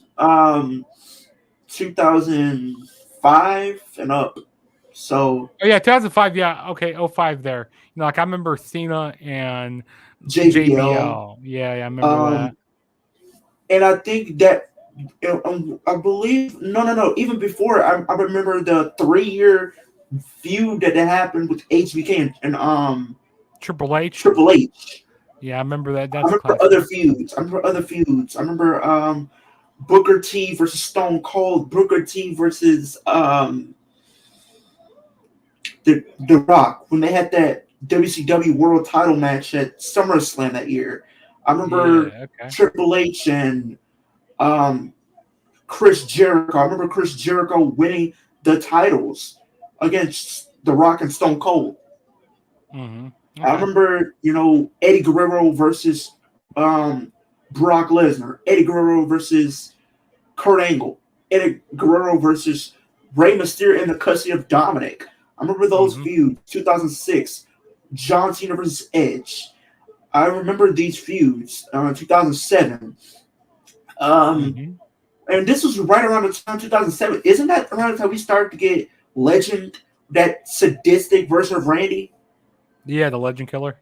[SPEAKER 1] 2005 and up. So
[SPEAKER 2] Oh yeah, 2005. Yeah, okay, 05 there. Like I remember Cena and
[SPEAKER 1] JBL,
[SPEAKER 2] JBL. Yeah, I remember
[SPEAKER 1] um,
[SPEAKER 2] that.
[SPEAKER 1] and I think that I believe no. Even before, I remember the 3 year feud that happened with HBK and
[SPEAKER 2] Triple H.
[SPEAKER 1] Triple H.
[SPEAKER 2] Yeah, I remember that.
[SPEAKER 1] I
[SPEAKER 2] That's
[SPEAKER 1] remember
[SPEAKER 2] classic.
[SPEAKER 1] other feuds. I remember Booker T versus Stone Cold. Booker T versus the Rock when they had that WCW World Title match at SummerSlam that year. I remember
[SPEAKER 2] Yeah, okay.
[SPEAKER 1] Triple H and um, Chris Jericho. I remember Chris Jericho winning the titles against The Rock and Stone Cold.
[SPEAKER 2] Mm-hmm.
[SPEAKER 1] I
[SPEAKER 2] Okay.
[SPEAKER 1] remember, Eddie Guerrero versus Brock Lesnar, Eddie Guerrero versus Kurt Angle, Eddie Guerrero versus Rey Mysterio in the custody of Dominic. I remember those
[SPEAKER 2] Mm-hmm.
[SPEAKER 1] feuds, 2006, John Cena versus Edge. I remember these feuds, 2007. Um,
[SPEAKER 2] Mm-hmm.
[SPEAKER 1] and this was right around the time 2007. Isn't that around the time we started to get Legend, that sadistic version of Randy?
[SPEAKER 2] Yeah, the Legend Killer.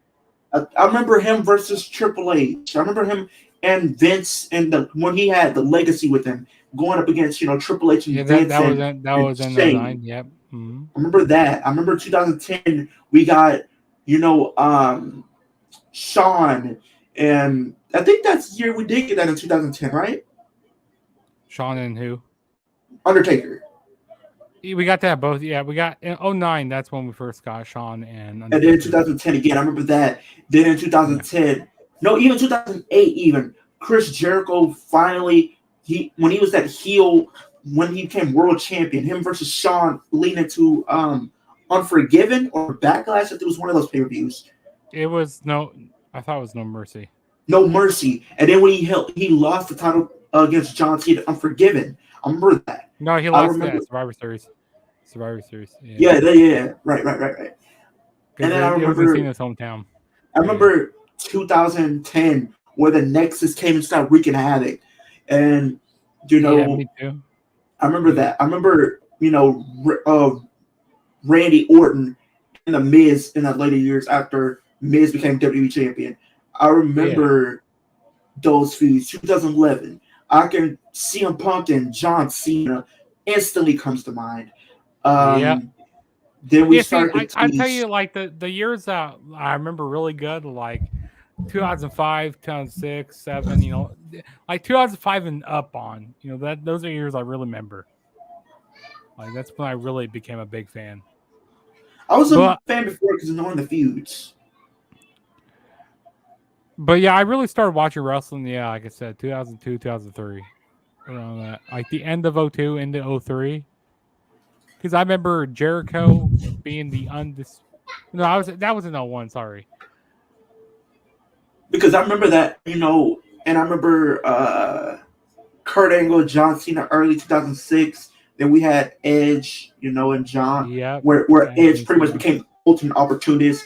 [SPEAKER 1] I remember him versus Triple H. I remember him and Vince and when he had the legacy with him going up against Triple H
[SPEAKER 2] Yeah,
[SPEAKER 1] and
[SPEAKER 2] that
[SPEAKER 1] Vince
[SPEAKER 2] that was that
[SPEAKER 1] and
[SPEAKER 2] was in the
[SPEAKER 1] Shane.
[SPEAKER 2] nine. Yep. Mm-hmm.
[SPEAKER 1] I remember that. I remember 2010 we got Shawn, and I think that's the year we did get that in 2010, right?
[SPEAKER 2] Shawn and who?
[SPEAKER 1] Undertaker.
[SPEAKER 2] We got that both. Yeah, we got in '09. That's when we first got Shawn and
[SPEAKER 1] And then in
[SPEAKER 2] Undertaker.
[SPEAKER 1] 2010 again, I remember that. Then in
[SPEAKER 2] Yeah.
[SPEAKER 1] 2010, no, even 2008, even Chris Jericho finally when he was that heel when he became world champion, him versus Shawn leading into Unforgiven or Backlash. I think it was one of those pay per views.
[SPEAKER 2] It was no. I thought it was No Mercy.
[SPEAKER 1] No Mercy, and then when he lost the title against John Cena, Unforgiven. I remember that.
[SPEAKER 2] No, he
[SPEAKER 1] I
[SPEAKER 2] lost
[SPEAKER 1] remember.
[SPEAKER 2] that Survivor Series. Survivor Series. Yeah,
[SPEAKER 1] Yeah. Right. And
[SPEAKER 2] because
[SPEAKER 1] then I
[SPEAKER 2] it was in
[SPEAKER 1] remember
[SPEAKER 2] Cena's hometown.
[SPEAKER 1] I
[SPEAKER 2] Yeah.
[SPEAKER 1] remember 2010 where the Nexus came and started wreaking havoc, and you
[SPEAKER 2] Yeah,
[SPEAKER 1] know
[SPEAKER 2] me too.
[SPEAKER 1] I remember
[SPEAKER 2] Yeah.
[SPEAKER 1] that. I remember Randy Orton and the Miz in the later years after Miz became WWE champion. I
[SPEAKER 2] Yeah.
[SPEAKER 1] remember those feuds. 2011. I can CM Punk and John Cena instantly comes to mind.
[SPEAKER 2] Yeah.
[SPEAKER 1] Then we
[SPEAKER 2] Yeah. See,
[SPEAKER 1] started to
[SPEAKER 2] I tell you,
[SPEAKER 1] tease.
[SPEAKER 2] like the years that I remember really good, like 2005, 2006, seven. Like 2005 and up on. That those are years I really remember. Like that's when I really became a big fan.
[SPEAKER 1] I was a
[SPEAKER 2] But
[SPEAKER 1] fan before because of knowing the feuds.
[SPEAKER 2] But yeah, I really started watching wrestling. Yeah, like I said, 2002, 2003, around that, like the end of '02 into '03. Because I remember Jericho being the undis. No, that was in '01. Sorry.
[SPEAKER 1] Because I remember that, and I remember Kurt Angle, John Cena, early 2006. Then we had Edge, and John,
[SPEAKER 2] Yep.
[SPEAKER 1] where Edge
[SPEAKER 2] And
[SPEAKER 1] pretty much
[SPEAKER 2] Cena.
[SPEAKER 1] became ultimate opportunist.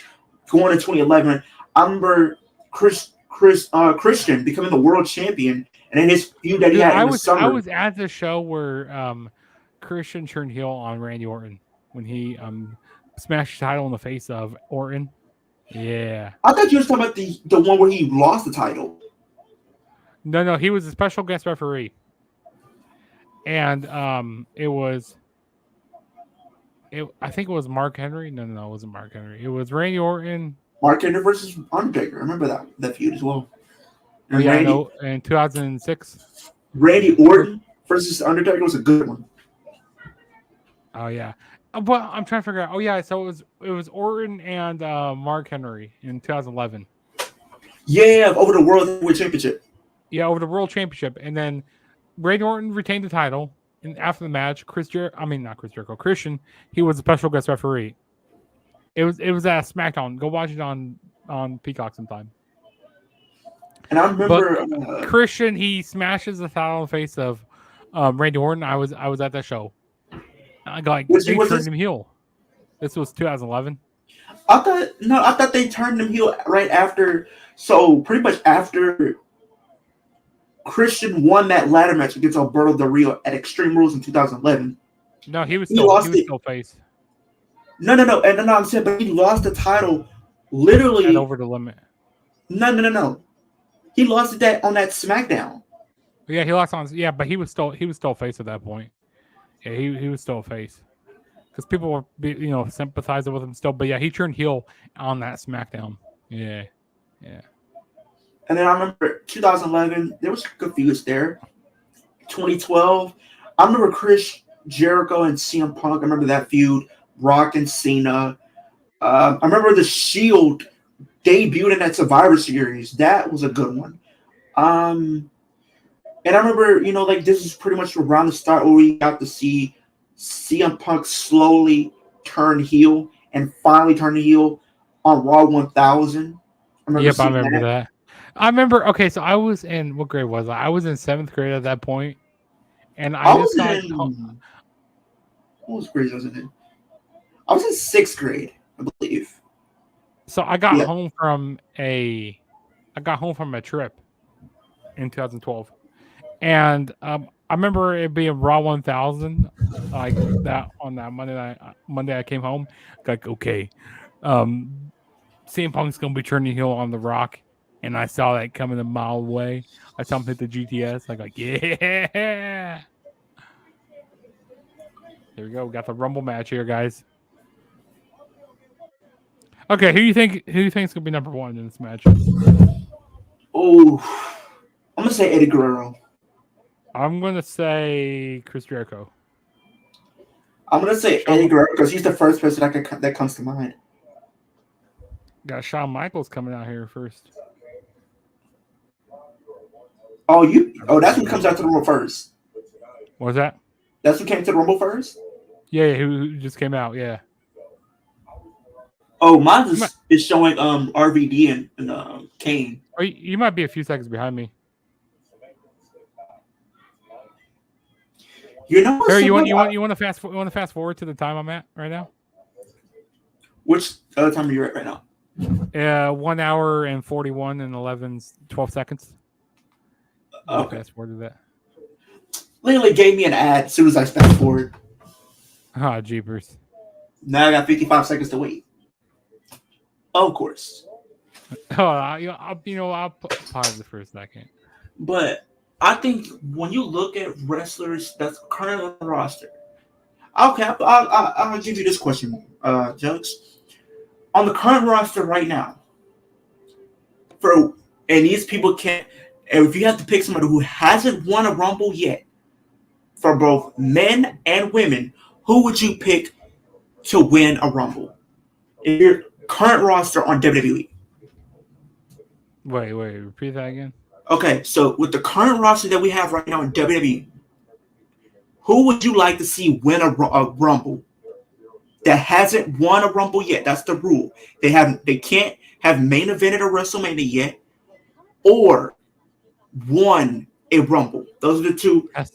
[SPEAKER 1] Going to 2011, I remember Christian becoming the world champion, and then his feud that he
[SPEAKER 2] Dude,
[SPEAKER 1] had
[SPEAKER 2] I
[SPEAKER 1] in the
[SPEAKER 2] was I
[SPEAKER 1] summer.
[SPEAKER 2] was at the show where Christian turned heel on Randy Orton when he smashed the title in the face of Orton. Yeah.
[SPEAKER 1] I thought you were talking about the one where he lost the title.
[SPEAKER 2] No, he was a special guest referee. And I think it was Mark Henry. No, it wasn't Mark Henry. It was Randy Orton.
[SPEAKER 1] Mark Henry versus Undertaker. I remember that feud as well.
[SPEAKER 2] Oh
[SPEAKER 1] And
[SPEAKER 2] yeah, I know. In 2006.
[SPEAKER 1] Randy Orton versus Undertaker was a good one.
[SPEAKER 2] Oh yeah. Well, I'm trying to figure out. Oh yeah, so it was Orton and Mark Henry in 2011.
[SPEAKER 1] Yeah, over the World Heavyweight Championship.
[SPEAKER 2] Yeah, over the World Championship, and then Randy Orton retained the title. And after the match, not Chris Jericho, Christian, he was a special guest referee. It was at SmackDown. Go watch it on Peacock sometime.
[SPEAKER 1] And I
[SPEAKER 2] But
[SPEAKER 1] remember
[SPEAKER 2] Christian, he smashes the title in the face of Randy Orton. I was at that show. I got
[SPEAKER 1] which
[SPEAKER 2] they
[SPEAKER 1] was
[SPEAKER 2] turned
[SPEAKER 1] this.
[SPEAKER 2] him heel. This was 2011.
[SPEAKER 1] I thought they turned him heel right after. So pretty much after Christian won that ladder match against Alberto Del Rio at Extreme Rules in 2011.
[SPEAKER 2] No, he
[SPEAKER 1] He lost
[SPEAKER 2] still face.
[SPEAKER 1] No, and no, I'm saying, but he lost the title
[SPEAKER 2] At
[SPEAKER 1] literally.
[SPEAKER 2] Over the Limit.
[SPEAKER 1] No. He lost it on that SmackDown.
[SPEAKER 2] Yeah, he lost on. Yeah, but he was still face at that point. Yeah, he was still a face because people were sympathizing with him still. But yeah, he turned heel on that SmackDown. Yeah.
[SPEAKER 1] And then I remember 2011, there was good feuds there. 2012, I remember Chris Jericho and CM Punk. I remember that feud. Rock and Cena. I remember the Shield debuted in that Survivor Series. That was a good one. And I remember, this is pretty much around the start where we got to see CM Punk slowly turn heel and finally turn heel on Raw 1000.
[SPEAKER 2] I remember that. I remember. Okay, so I was in what grade was I? I was in 7th grade at that point, and I just got.
[SPEAKER 1] What grade was it in? I was in 6th grade, I believe.
[SPEAKER 2] So I got home from a trip in 2012, and I remember it being Raw 1000, like that on that Monday night. Monday I came home, like okay, CM Punk's gonna be turning heel on The Rock, and I saw that coming a mile away. I saw him hit the GTS. Like yeah. There we go. We got the Rumble match here, guys. Okay, who do you think is gonna be number 1 in this match?
[SPEAKER 1] Oh, I'm gonna say Eddie Guerrero.
[SPEAKER 2] I'm gonna say Chris Jericho.
[SPEAKER 1] I'm gonna say Eddie Guerrero because he's the first person that comes to mind.
[SPEAKER 2] Got Shawn Michaels coming out here first.
[SPEAKER 1] That's who comes out to the Rumble first.
[SPEAKER 2] What was that?
[SPEAKER 1] That's who came to the Rumble first?
[SPEAKER 2] Yeah, who just came out, yeah.
[SPEAKER 1] Oh, mine is showing RVD and Kane.
[SPEAKER 2] Oh, you might be a few seconds behind me.
[SPEAKER 1] Barry,
[SPEAKER 2] you want to fast forward to the time I'm at right now?
[SPEAKER 1] Which time are you at right now?
[SPEAKER 2] 1 hour and 41 and 12 seconds.
[SPEAKER 1] Okay.
[SPEAKER 2] Fast forward to that.
[SPEAKER 1] Literally gave me an ad as soon as I fast forward.
[SPEAKER 2] Ah, jeepers.
[SPEAKER 1] Now I got 55 seconds to wait. Of course.
[SPEAKER 2] Oh, I'll pause it for a second.
[SPEAKER 1] But I think when you look at wrestlers that's currently on the roster, okay, I'll give you this question, Jokes. On the current roster right now, and these people can't. If you have to pick somebody who hasn't won a Rumble yet, for both men and women, who would you pick to win a Rumble? In your current roster on WWE.
[SPEAKER 2] Wait, repeat that again.
[SPEAKER 1] Okay, so with the current roster that we have right now in WWE, who would you like to see win a Rumble that hasn't won a Rumble yet? That's the rule. They can't have main evented a WrestleMania yet, or won a Rumble. Those are the two.
[SPEAKER 2] Has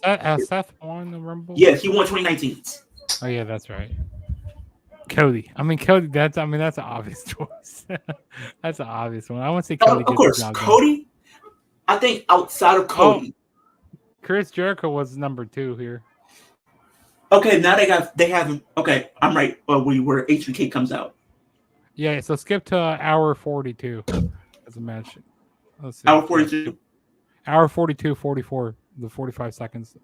[SPEAKER 2] Seth won the Rumble?
[SPEAKER 1] Yes, he won 2019.
[SPEAKER 2] Oh yeah, that's right. Cody. Cody. That's an obvious choice. That's an obvious one. I want to see Cody
[SPEAKER 1] Of
[SPEAKER 2] get the
[SPEAKER 1] course,
[SPEAKER 2] job done.
[SPEAKER 1] Cody. I think outside of
[SPEAKER 2] Oh,
[SPEAKER 1] Cody.
[SPEAKER 2] Chris Jericho was number 2 here.
[SPEAKER 1] Okay, now they have. Okay, I'm right. Where HBK comes out.
[SPEAKER 2] Yeah, so skip to hour 42 as a match. Let's see.
[SPEAKER 1] Hour
[SPEAKER 2] Yeah,
[SPEAKER 1] 42.
[SPEAKER 2] hour 42, 44, the 45 seconds.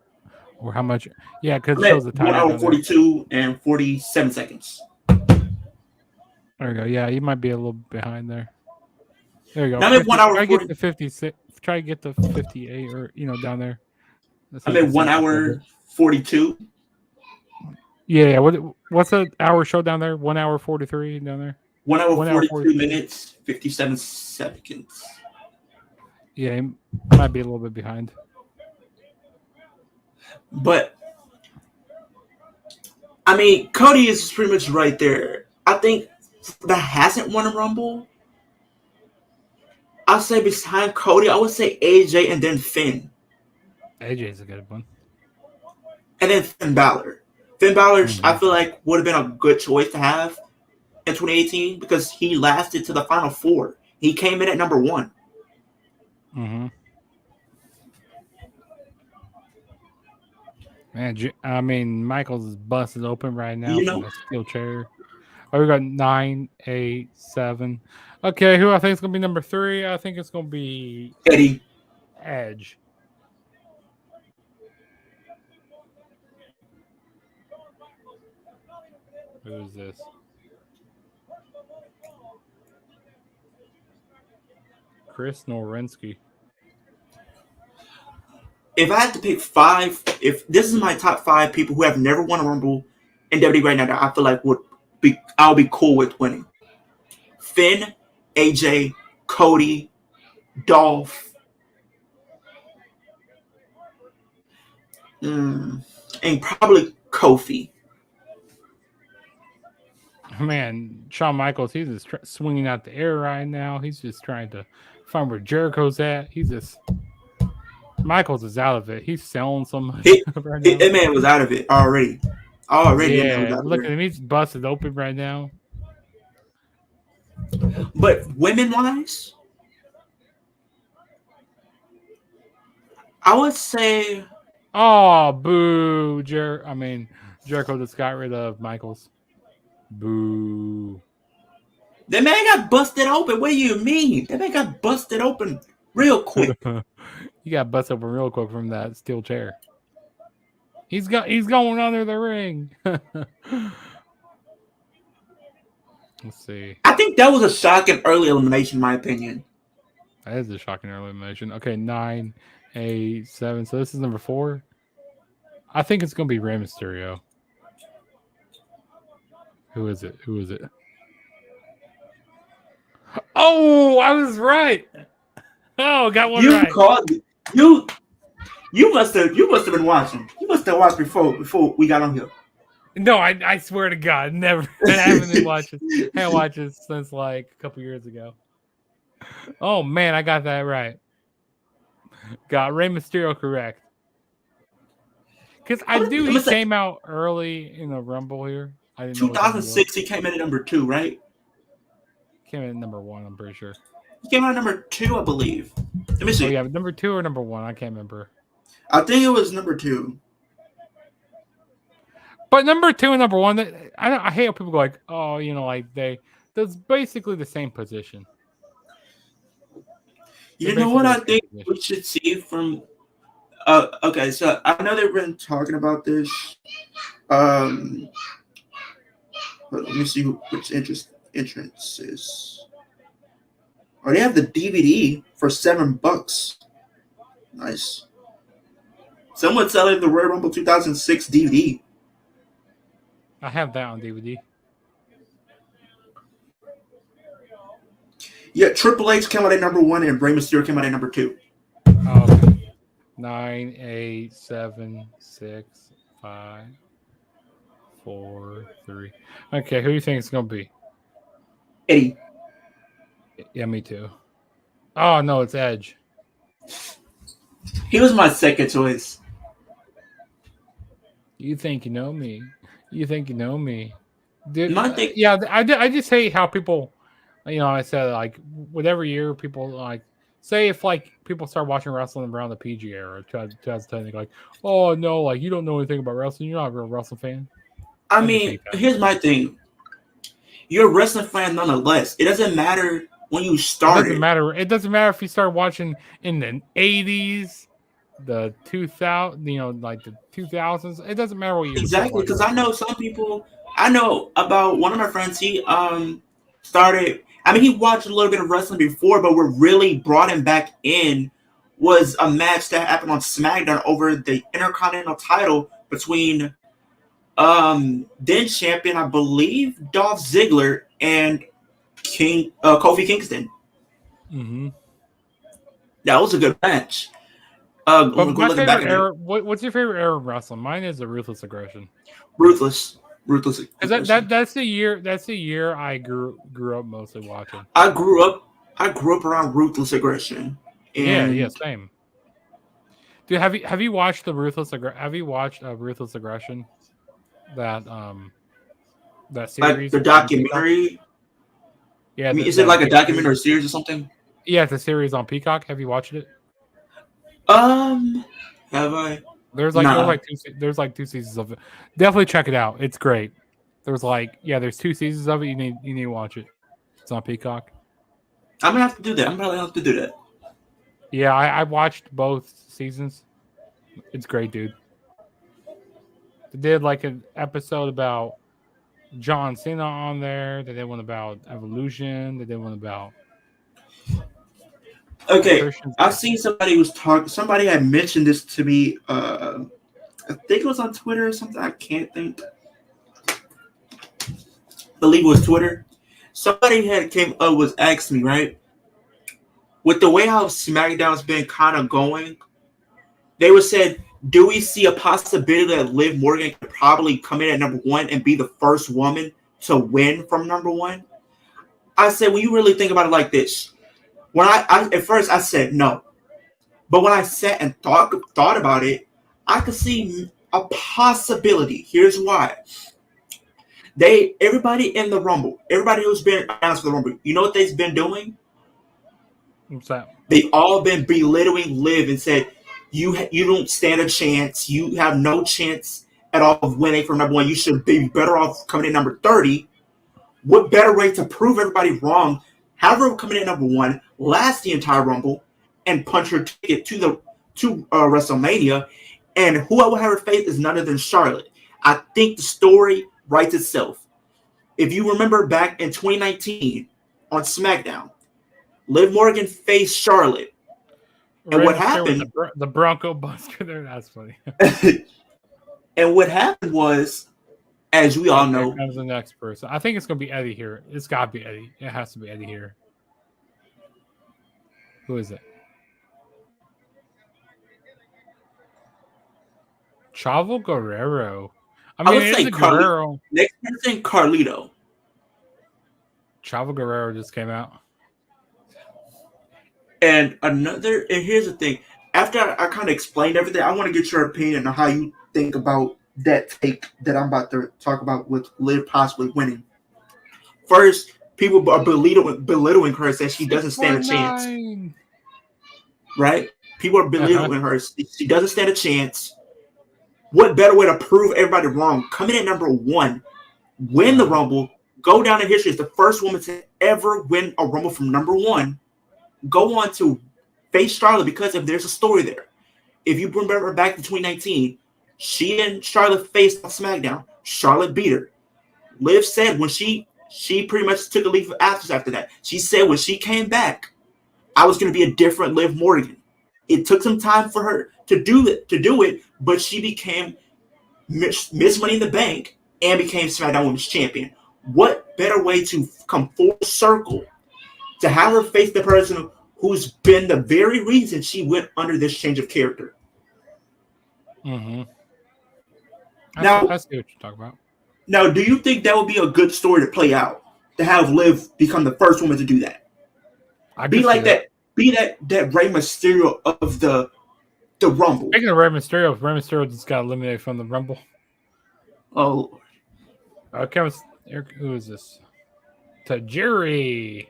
[SPEAKER 2] Or how much? Yeah, because
[SPEAKER 1] I'm
[SPEAKER 2] it shows
[SPEAKER 1] at
[SPEAKER 2] the
[SPEAKER 1] 1
[SPEAKER 2] timer
[SPEAKER 1] hour
[SPEAKER 2] down there.
[SPEAKER 1] 42 and 47 seconds.
[SPEAKER 2] There we go. Yeah, you might be a little behind there. There you go.
[SPEAKER 1] Now I'm at 1 hour
[SPEAKER 2] Try to
[SPEAKER 1] 40.
[SPEAKER 2] get to 56. Try to get to 58 or down there. Let's see
[SPEAKER 1] I'm
[SPEAKER 2] if you
[SPEAKER 1] at
[SPEAKER 2] can
[SPEAKER 1] 1
[SPEAKER 2] sync up a little
[SPEAKER 1] hour
[SPEAKER 2] bit.
[SPEAKER 1] 42.
[SPEAKER 2] Yeah. What's the hour show down there? 1 hour 43 down there.
[SPEAKER 1] 1 hour
[SPEAKER 2] 1 hour
[SPEAKER 1] 42
[SPEAKER 2] 43.
[SPEAKER 1] minutes 57 seconds.
[SPEAKER 2] Yeah, he might be a little bit behind.
[SPEAKER 1] But I mean, Cody is pretty much right there. I think that hasn't won a Rumble. I'll say behind Cody, I would say AJ and then Finn.
[SPEAKER 2] AJ's a good one.
[SPEAKER 1] And then Finn Balor. Finn Balor, I
[SPEAKER 2] Mm-hmm.
[SPEAKER 1] feel like, would have been a good choice to have in 2018 because he lasted to the final 4. He came in at number 1.
[SPEAKER 2] Mm-hmm. Man, Michaels is busted open right now
[SPEAKER 1] You
[SPEAKER 2] from
[SPEAKER 1] know,
[SPEAKER 2] that steel chair. Oh, we got 9, 8, 7. Okay, who I think is gonna be number 3? I think it's gonna be
[SPEAKER 1] Eddie.
[SPEAKER 2] Edge. Who is this? Chris Nowinski.
[SPEAKER 1] If I had to pick 5, if this is my top 5 people who have never won a Rumble in WWE right now that I feel like I'll be cool with winning. Finn, AJ, Cody, Dolph, and probably Kofi.
[SPEAKER 2] Man, Shawn Michaels, he's just swinging out the air right now. He's just trying to find where Jericho's at. Michaels is out of it. He's selling so much right now.
[SPEAKER 1] That man was out of it already. That man was
[SPEAKER 2] Yeah,
[SPEAKER 1] out
[SPEAKER 2] look
[SPEAKER 1] of
[SPEAKER 2] at him. He's busted open right now.
[SPEAKER 1] But women wise, I would say.
[SPEAKER 2] Oh, boo. Jericho just got rid of Michaels. Boo.
[SPEAKER 1] That man got busted open. What do you mean? That man got busted open real quick.
[SPEAKER 2] He got busted open real quick from that steel chair. He's going under the ring. Let's see.
[SPEAKER 1] I think that was a shocking early elimination, in my opinion.
[SPEAKER 2] That is a shocking early elimination. Okay, 9, 8, 7. So this is number 4. I think it's gonna be Rey Mysterio. Who is it? Oh, I was right. Oh, got one right.
[SPEAKER 1] Called you. You must have been watching. You must have watched before we got on here.
[SPEAKER 2] No, I swear to God, never. I haven't been watching. I haven't watched it since like a couple years ago. Oh man, I got that right. Got Rey Mysterio correct. Because he came out early in the Rumble here. I didn't know
[SPEAKER 1] 2006, he came in at number 2, right?
[SPEAKER 2] Came in at number 1, I'm pretty sure.
[SPEAKER 1] He came out at number 2, I believe. Let me see.
[SPEAKER 2] Oh yeah, number 2 or number 1, I can't remember.
[SPEAKER 1] I think it was number 2.
[SPEAKER 2] But number 2 and number 1, I hate how people go like, oh, that's basically the same position.
[SPEAKER 1] You know what I think we should see from? Okay, so I know they've been talking about this. Let me see which entrance is. Oh, they have the DVD for $7. Nice. Someone's selling the Royal Rumble 2006 DVD.
[SPEAKER 2] I have that on DVD.
[SPEAKER 1] Yeah, Triple H came out at number 1 and Rey Mysterio came out at number 2.
[SPEAKER 2] Okay. 9, 8, 7, 6, 5, 4, 3. Okay, who do you think it's gonna be?
[SPEAKER 1] Eddie.
[SPEAKER 2] Yeah, me too. Oh no, it's Edge.
[SPEAKER 1] He was my second choice.
[SPEAKER 2] You think you know me? You think you know me? Dude,
[SPEAKER 1] My thing,
[SPEAKER 2] yeah, I just hate how people, I said like with every year people like say if like people start watching wrestling around the PG era, 2010, like, oh no, like you don't know anything about wrestling, you're not a real wrestling fan.
[SPEAKER 1] I
[SPEAKER 2] I just
[SPEAKER 1] mean,
[SPEAKER 2] hate that.
[SPEAKER 1] here's my thing. You're a wrestling fan nonetheless. It doesn't matter when you
[SPEAKER 2] It doesn't
[SPEAKER 1] started.
[SPEAKER 2] matter. It doesn't matter if you start watching in the 80s, the 2000, like the 2000s. It doesn't matter what you start
[SPEAKER 1] Exactly,
[SPEAKER 2] watching
[SPEAKER 1] because I
[SPEAKER 2] wrestling.
[SPEAKER 1] know some people. I know about one of my friends. He started. I mean, he watched a little bit of wrestling before, but what really brought him back in was a match that happened on SmackDown over the Intercontinental title between then champion, I believe, Dolph Ziggler and Kofi Kingston.
[SPEAKER 2] Mm-hmm.
[SPEAKER 1] That was a good match.
[SPEAKER 2] But
[SPEAKER 1] Go
[SPEAKER 2] my
[SPEAKER 1] looking back
[SPEAKER 2] favorite
[SPEAKER 1] at it.
[SPEAKER 2] era, what's your favorite era of wrestling? Mine is the Ruthless Aggression.
[SPEAKER 1] Ruthless, ruthless
[SPEAKER 2] Because
[SPEAKER 1] aggression.
[SPEAKER 2] that's the year I grew up mostly watching.
[SPEAKER 1] I grew up. I grew up around ruthless aggression,
[SPEAKER 2] Yeah,
[SPEAKER 1] and
[SPEAKER 2] same. Dude, have you watched have you watched Ruthless Aggression? That that
[SPEAKER 1] like
[SPEAKER 2] series
[SPEAKER 1] the
[SPEAKER 2] on Peacock?
[SPEAKER 1] documentary.
[SPEAKER 2] Yeah,
[SPEAKER 1] I mean,
[SPEAKER 2] the
[SPEAKER 1] is it
[SPEAKER 2] the
[SPEAKER 1] like a
[SPEAKER 2] big
[SPEAKER 1] documentary
[SPEAKER 2] series.
[SPEAKER 1] series or something?
[SPEAKER 2] Yeah, it's a series on Peacock. Have you watched it?
[SPEAKER 1] Um, have I? Nah.
[SPEAKER 2] There's like two seasons of it. Definitely check it out. It's great. There's two seasons of it. You need to watch it. It's on Peacock.
[SPEAKER 1] I'm gonna have to do that. I'm probably gonna have to do that.
[SPEAKER 2] Yeah, I watched both seasons. It's great, dude. They did like an episode about John Cena on there. They did one about Evolution. They did one about
[SPEAKER 1] Okay,
[SPEAKER 2] Christian's.
[SPEAKER 1] I've seen somebody was talking. Somebody had mentioned this to me. I think it was on Twitter or something. I can't think. I believe it was Twitter. Somebody had came up was asking me right with the way how SmackDown's been kind of going. They were said, do we see a possibility that Liv Morgan could probably come in at number 1 and be the first woman to win from number 1? I said, when you really think about it like this, when I at first I said no, but when I sat and thought about it, I could see a possibility. Here's why: everybody in the Rumble, everybody who's been announced for the Rumble, you know what they've been doing?
[SPEAKER 2] What's that?
[SPEAKER 1] They've all been belittling Liv and said, you don't stand a chance. You have no chance at all of winning from number 1. You should be better off coming in number 30. What better way to prove everybody wrong? Have her come in at number 1, last the entire Rumble, and punch her ticket to WrestleMania. And who I will have her face is none other than Charlotte. I think the story writes itself. If you remember back in 2019 on SmackDown, Liv Morgan faced Charlotte. And
[SPEAKER 2] Rey
[SPEAKER 1] what
[SPEAKER 2] Mysterio with
[SPEAKER 1] happened?
[SPEAKER 2] the Bronco Buster there. That's funny.
[SPEAKER 1] And what happened was, as we all
[SPEAKER 2] Here
[SPEAKER 1] know,
[SPEAKER 2] comes the next person. I think it's gonna be Eddie here. It's gotta be Eddie. It has to be Eddie here. Who is it? Chavo Guerrero. I
[SPEAKER 1] I
[SPEAKER 2] mean,
[SPEAKER 1] would
[SPEAKER 2] it is
[SPEAKER 1] say
[SPEAKER 2] a Guerrero.
[SPEAKER 1] next person, Carlito.
[SPEAKER 2] Chavo Guerrero just came out.
[SPEAKER 1] And here's the thing. After I kind of explained everything, I want to get your opinion on how you think about that take that I'm about to talk about with Liv possibly winning. First, people are belittling her, saying she doesn't stand a chance.
[SPEAKER 2] 619.
[SPEAKER 1] Right? People are
[SPEAKER 2] Uh-huh.
[SPEAKER 1] belittling her. She doesn't stand a chance. What better way to prove everybody wrong? Come in at number 1, win the Rumble, go down in history as the first woman to ever win a Rumble from number 1. Go on to face Charlotte because if there's a story there. If you remember back to 2019, she and Charlotte faced on SmackDown. Charlotte beat her. Liv said when she pretty much took a leave of absence after that. She said when she came back, I was going to be a different Liv Morgan. It took some time for her to do it, but she became Miss Money in the Bank and became SmackDown Women's Champion. What better way to come full circle to have her face the person who's been the very reason she went under this change of character.
[SPEAKER 2] Mm-hmm.
[SPEAKER 1] Now,
[SPEAKER 2] I see what you're talking about.
[SPEAKER 1] Now, do you think that would be a good story to play out? To have Liv become the first woman to do that? Be like that. Be that Rey Mysterio of the Rumble.
[SPEAKER 2] Speaking of Rey Mysterio just got eliminated from the Rumble.
[SPEAKER 1] Oh,
[SPEAKER 2] okay. Who is this? Tajiri.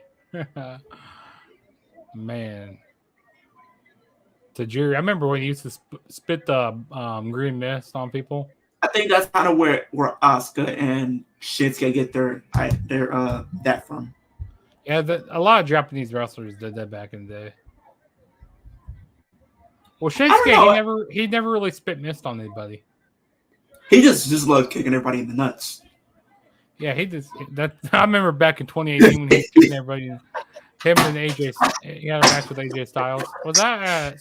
[SPEAKER 2] Man. Tajiri. I remember when he used to spit the green mist on people.
[SPEAKER 1] I think that's kind of where Asuka and Shinsuke get their that from.
[SPEAKER 2] Yeah, a lot of Japanese wrestlers did that back in the day. Well, Shinsuke, he never really spit mist on anybody.
[SPEAKER 1] He just loved kicking everybody in the nuts.
[SPEAKER 2] Yeah, he just that. I remember back in 2018 when he was kicking everybody. Him and AJ, he had a match with AJ Styles. Was that?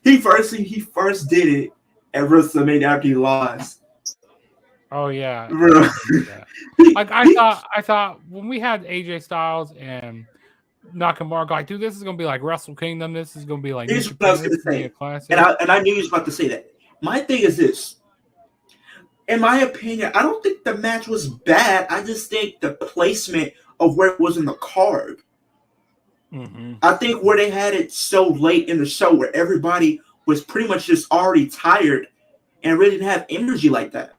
[SPEAKER 1] He first did it at WrestleMania after he lost.
[SPEAKER 2] Oh yeah.
[SPEAKER 1] Yeah.
[SPEAKER 2] Like I thought when we had AJ Styles and Nakamura, like, dude, this is gonna be like Wrestle Kingdom. This is gonna be like.
[SPEAKER 1] Here's what I was gonna say,
[SPEAKER 2] classic.
[SPEAKER 1] and I knew you was about to say that. My thing is this. In my opinion, I don't think the match was bad. I just think the placement of where it was in the card.
[SPEAKER 2] Mm-hmm.
[SPEAKER 1] I think where they had it so late in the show, where everybody was pretty much just already tired and really didn't have energy like that.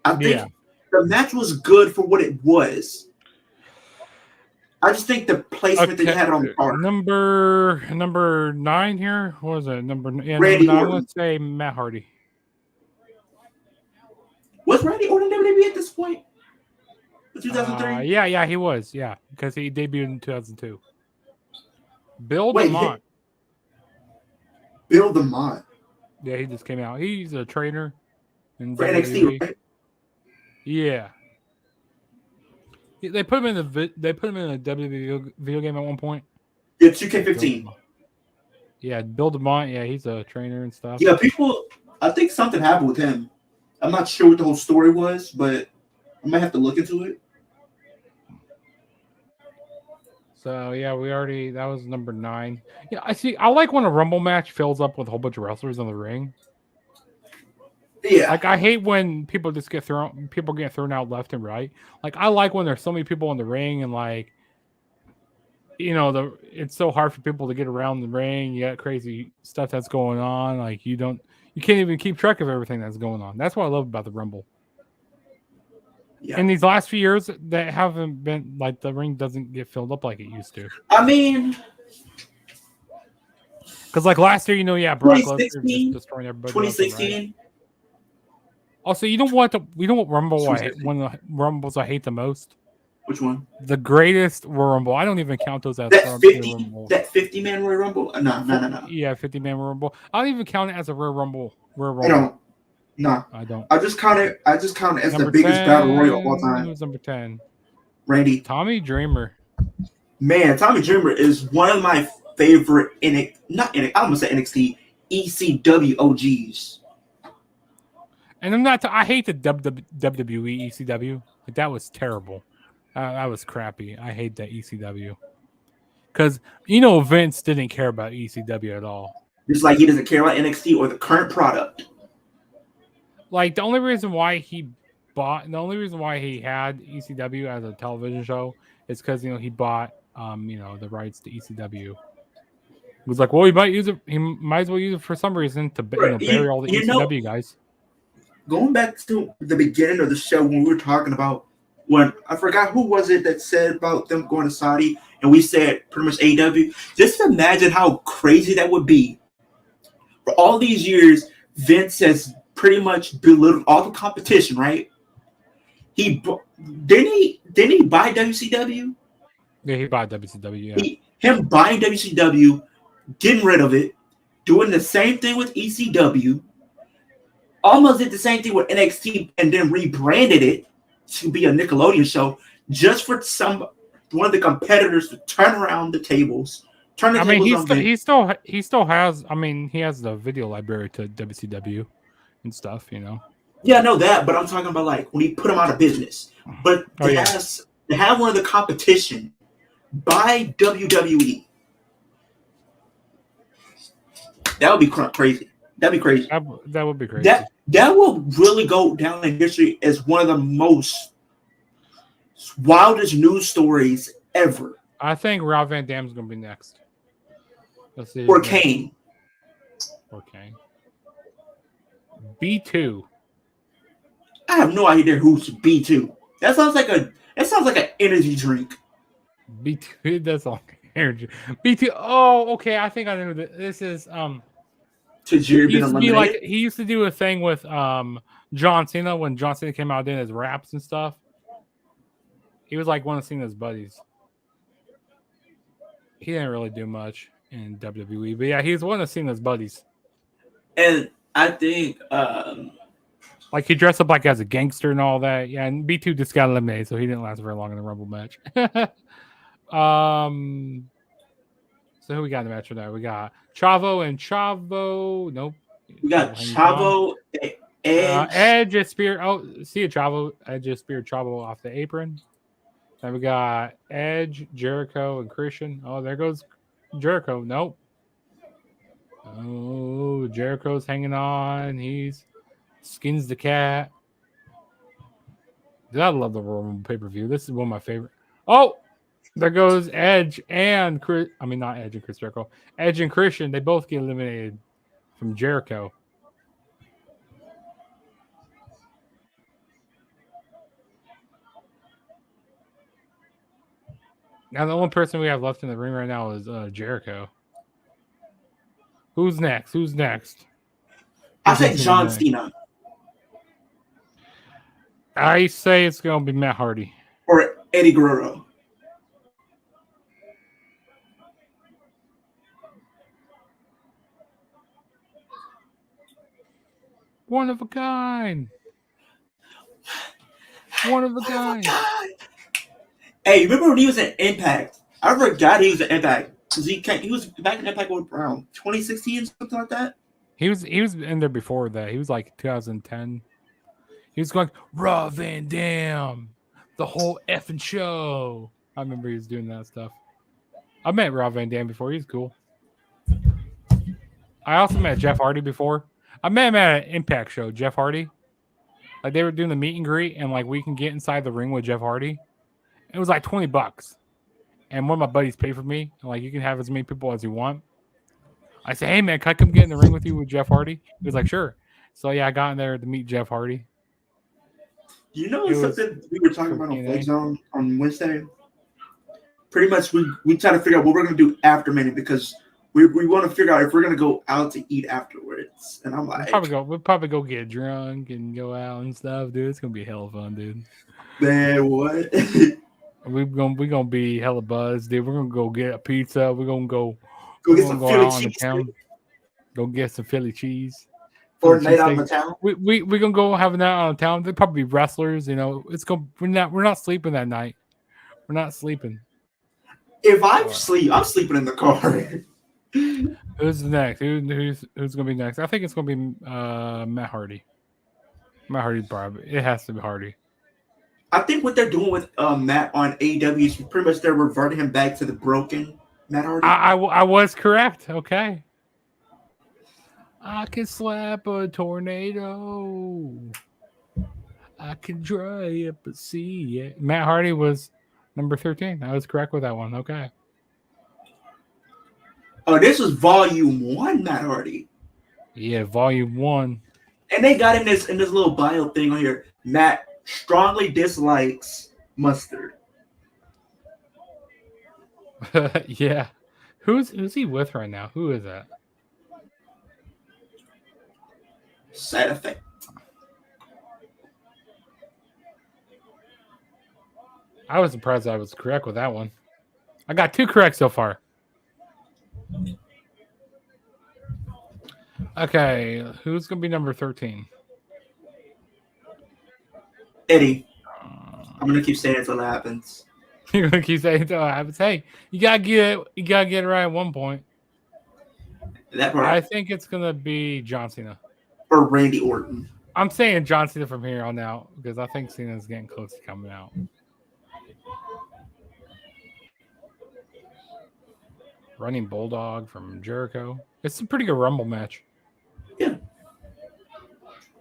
[SPEAKER 1] I think the match was good for what it was. I just think the placement that you had on the card.
[SPEAKER 2] Number 9 here. What was it? Number 9. Let's say Matt Hardy.
[SPEAKER 1] Was Randy Orton WWE at this point? 2003?
[SPEAKER 2] Yeah, he was. Yeah, because he debuted in 2002. Bill DeMott.
[SPEAKER 1] Bill DeMott.
[SPEAKER 2] Yeah, he just came out. He's a trainer in
[SPEAKER 1] for NXT, right?
[SPEAKER 2] Yeah. They put him in a WWE video game at one point.
[SPEAKER 1] Yeah, 2K15.
[SPEAKER 2] Yeah, Bill DeMott. Yeah, he's a trainer and stuff.
[SPEAKER 1] Yeah, I think something happened with him. I'm not sure what the whole story was, but I might have to look into it.
[SPEAKER 2] So yeah, that was number 9. Yeah, I like when a Rumble match fills up with a whole bunch of wrestlers in the ring.
[SPEAKER 1] Yeah.
[SPEAKER 2] Like I hate when people get thrown out left and right. Like I like when there's so many people in the ring and like it's so hard for people to get around the ring. You got crazy stuff that's going on. Like you can't even keep track of everything that's going on. That's what I love about the Rumble. Yeah. In these last few years, that haven't been like the ring doesn't get filled up like it used to.
[SPEAKER 1] I mean,
[SPEAKER 2] because like last year, Brock Lesnar
[SPEAKER 1] just
[SPEAKER 2] destroying everybody.
[SPEAKER 1] 2016.
[SPEAKER 2] Right? Also, you know what Rumble one of the Rumbles I hate the most?
[SPEAKER 1] Which one?
[SPEAKER 2] The greatest Royal Rumble. I don't even count those as
[SPEAKER 1] that 50-man Royal Rumble. No.
[SPEAKER 2] Yeah, 50-man Royal Rumble. I don't even count it as a Royal Rumble.
[SPEAKER 1] I don't. No,
[SPEAKER 2] I don't.
[SPEAKER 1] I just count it as the biggest battle royal of all time.
[SPEAKER 2] Who's number 10?
[SPEAKER 1] Randy.
[SPEAKER 2] Tommy Dreamer.
[SPEAKER 1] Man, Tommy Dreamer is one of my favorite I'm gonna say NXT ECW OGs.
[SPEAKER 2] And I hate the WWE ECW. Like, that was terrible. That was crappy. I hate that ECW. Because Vince didn't care about ECW at all.
[SPEAKER 1] Just like he doesn't care about NXT or the current product.
[SPEAKER 2] Like the only reason why he had ECW as a television show is because he bought the rights to ECW. It was like, well, he might as well use it for some reason to bury all the ECW guys.
[SPEAKER 1] Going back to the beginning of the show when we were talking about when I forgot who was it that said about them going to Saudi, and we said pretty much AEW. Just imagine how crazy that would be. For all these years, Vince has pretty much belittled all the competition, right? Didn't he buy WCW?
[SPEAKER 2] Yeah, he bought WCW. Yeah.
[SPEAKER 1] Him buying WCW, getting rid of it, doing the same thing with ECW, almost did the same thing with NXT, and then rebranded it to be a Nickelodeon show just for one of the competitors to turn around the tables.
[SPEAKER 2] He still has. I mean, he has the video library to WCW. And stuff,
[SPEAKER 1] Yeah, I know that, but I'm talking about like when he put them out of business. But to have one of the competition by WWE. That would be crazy. That'd be crazy.
[SPEAKER 2] That would be crazy.
[SPEAKER 1] That will really go down in history as one of the most wildest news stories ever.
[SPEAKER 2] I think Rob Van Dam's going to be next.
[SPEAKER 1] Let's see. Or Kane.
[SPEAKER 2] B2.
[SPEAKER 1] I have no idea who's B2. That sounds like an energy drink.
[SPEAKER 2] B2. That's all energy. B2. Oh, okay. I think I know this is. He used to do a thing with John Cena when John Cena came out doing his raps and stuff. He was like one of Cena's buddies. He didn't really do much in WWE, but yeah, he was one of Cena's buddies.
[SPEAKER 1] And I think
[SPEAKER 2] like he dressed up like as a gangster and all that. Yeah, and B2 just got eliminated, so he didn't last very long in the Rumble match. So who we got in the match right now? We got Chavo and Chavo. Nope.
[SPEAKER 1] We got Chavo,
[SPEAKER 2] Edge and Spear. Oh, see a Chavo. Edge and Spear Chavo off the apron. Then we got Edge, Jericho, and Christian. Oh, there goes Jericho. Nope. Oh, Jericho's hanging on. He's skins the cat. Dude, I love the Royal Rumble pay-per-view. This is one of my favorite. Oh, there goes Edge and Chris. I mean, not Edge and Chris Jericho. Edge and Christian. They both get eliminated from Jericho. Now, the only person we have left in the ring right now is Jericho. Who's next?
[SPEAKER 1] I say John Cena.
[SPEAKER 2] I say it's going to be Matt Hardy.
[SPEAKER 1] Or Eddie Guerrero.
[SPEAKER 2] One of a kind. One of a kind.
[SPEAKER 1] Hey, remember when he was at Impact? I forgot he was at Impact because he was back in Impact around 2016 something like that.
[SPEAKER 2] He was in there before that. He was like 2010. He was going Raw Van Dam, the whole effing show. I remember he was doing that stuff. I met Rob Van Dam before. He's cool. I also met Jeff Hardy before. I met him at an Impact show, Jeff Hardy. Like they were doing the meet and greet, and like we can get inside the ring with Jeff Hardy. It was like $20. And one of my buddies paid for me. And like you can have as many people as you want. I said, hey man, can I come get in the ring with you with Jeff Hardy? He was like, sure. So yeah, I got in there to meet Jeff Hardy.
[SPEAKER 1] You know something we were talking about on Flex Zone on Wednesday? Pretty much we try to figure out what we're gonna do after minute because we want to figure out if we're gonna go out to eat afterwards. And I'm like,
[SPEAKER 2] we'll probably go get drunk and go out and stuff, dude. It's gonna be hella fun, dude.
[SPEAKER 1] Man, what?
[SPEAKER 2] We're gonna be hella buzzed, dude. We're gonna go get a pizza. We're gonna go
[SPEAKER 1] get some Philly cheese.
[SPEAKER 2] Go get some Philly cheese.
[SPEAKER 1] Or a night out in the town.
[SPEAKER 2] We're gonna go have a night out in town. They'll probably be wrestlers, you know. We're not sleeping that night. We're not sleeping.
[SPEAKER 1] If I sleep, I'm sleeping in the car.
[SPEAKER 2] Who's next? Who's gonna be next? I think it's gonna be Matt Hardy. Matt Hardy, probably. It has to be Hardy.
[SPEAKER 1] I think what they're doing with Matt on AEW is pretty much they're reverting him back to the broken Matt Hardy.
[SPEAKER 2] I was correct. Okay. I can slap a tornado. I can dry up a sea. Yeah. Matt Hardy was number 13. I was correct with that one. Okay.
[SPEAKER 1] Oh, this was volume 1, Matt Hardy.
[SPEAKER 2] Yeah, volume 1.
[SPEAKER 1] And they got in this little bio thing on here. Matt strongly dislikes mustard.
[SPEAKER 2] Yeah. Who's he with right now? Who is that?
[SPEAKER 1] Side effect.
[SPEAKER 2] I was surprised I was correct with that one. I got 2 correct so far. Okay, who's going to be number 13?
[SPEAKER 1] Eddie. I'm going to keep saying it until it happens.
[SPEAKER 2] You're going to keep saying it until it happens. Hey, you got to get it right at one point.
[SPEAKER 1] That part.
[SPEAKER 2] I think it's going to be John Cena.
[SPEAKER 1] Or Randy Orton.
[SPEAKER 2] I'm saying John Cena from here on out because I think Cena's getting close to coming out. Running Bulldog from Jericho. It's a pretty good Rumble match.
[SPEAKER 1] Yeah.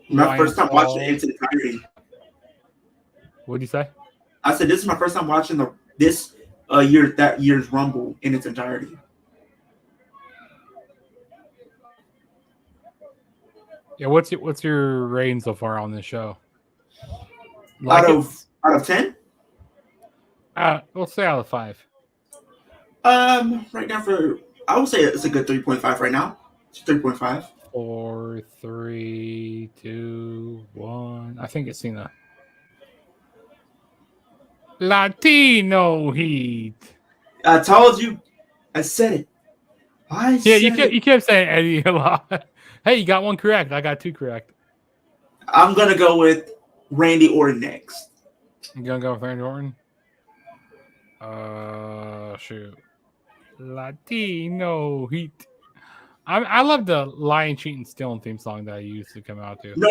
[SPEAKER 1] My
[SPEAKER 2] Lion
[SPEAKER 1] first time watching it
[SPEAKER 2] Claw.
[SPEAKER 1] in its entirety.
[SPEAKER 2] What do you say?
[SPEAKER 1] I said this is my first time watching that year's Rumble in its entirety.
[SPEAKER 2] Yeah, what's your rating so far on this show?
[SPEAKER 1] Out
[SPEAKER 2] Like it?
[SPEAKER 1] of out of 10,
[SPEAKER 2] We'll say out of 5.
[SPEAKER 1] right now I would say it's a good 3.5 right now. It's 3.5.
[SPEAKER 2] 4, 3, 2, 1. I think it's Cena. Latino Heat.
[SPEAKER 1] I told you. I said it. I
[SPEAKER 2] Yeah,
[SPEAKER 1] said it.
[SPEAKER 2] you kept saying Eddie a lot. Hey, you got one correct. I got 2 correct.
[SPEAKER 1] I'm gonna go with Randy Orton next.
[SPEAKER 2] You gonna go with Randy Orton? Shoot. Latino Heat. I love the Lion Cheating Stealing theme song that I used to come out to.
[SPEAKER 1] No.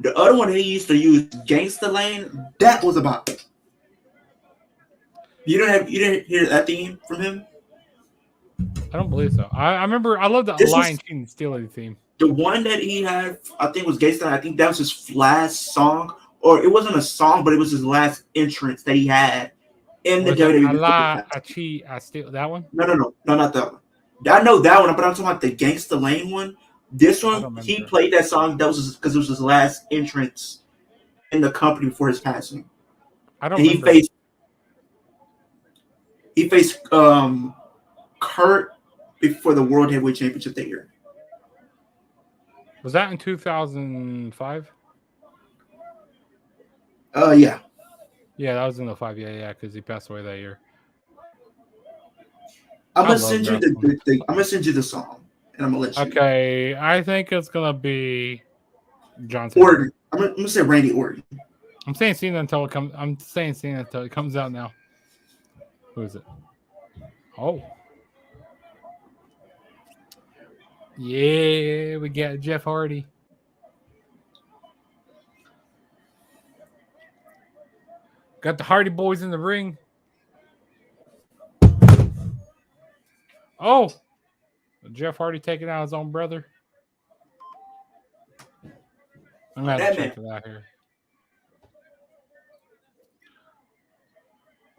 [SPEAKER 1] The other one he used to use, Gangsta Lane, that was about. You didn't hear that theme from him?
[SPEAKER 2] I don't believe so. I remember I love the
[SPEAKER 1] This
[SPEAKER 2] Lion
[SPEAKER 1] was
[SPEAKER 2] Cheating Stealing theme.
[SPEAKER 1] the one that he had. I think was Gangsta. I think that was his last song, or it wasn't a song, but it was his last entrance that he had in the
[SPEAKER 2] Was it I lie,
[SPEAKER 1] WWE.
[SPEAKER 2] I cheat, I steal that one?
[SPEAKER 1] No, not that one. I know that one, but I'm talking about the Gangsta Lane one. This
[SPEAKER 2] I
[SPEAKER 1] one,
[SPEAKER 2] don't
[SPEAKER 1] he
[SPEAKER 2] remember.
[SPEAKER 1] played that song. That was because it was his last entrance in the company before his passing,
[SPEAKER 2] I don't
[SPEAKER 1] and
[SPEAKER 2] remember.
[SPEAKER 1] he faced Kurt before the World Heavyweight Championship that year.
[SPEAKER 2] Was that in 2005?
[SPEAKER 1] Yeah.
[SPEAKER 2] Yeah, that was in the 5. Yeah, because he passed away that year.
[SPEAKER 1] I'm
[SPEAKER 2] I
[SPEAKER 1] gonna
[SPEAKER 2] love
[SPEAKER 1] send you
[SPEAKER 2] wrestling.
[SPEAKER 1] I'm gonna send you the song, and I'm gonna let you.
[SPEAKER 2] Okay, I think it's gonna be John Cena.
[SPEAKER 1] Orton. I'm gonna say Randy Orton.
[SPEAKER 2] I'm saying Cena until it comes. I'm saying Cena until it comes out now. Who is it? Oh, yeah, we got Jeff Hardy. Got the Hardy Boys in the ring. Oh, Jeff Hardy taking out his own brother. I'm gonna have to
[SPEAKER 1] That man.
[SPEAKER 2] check it out here.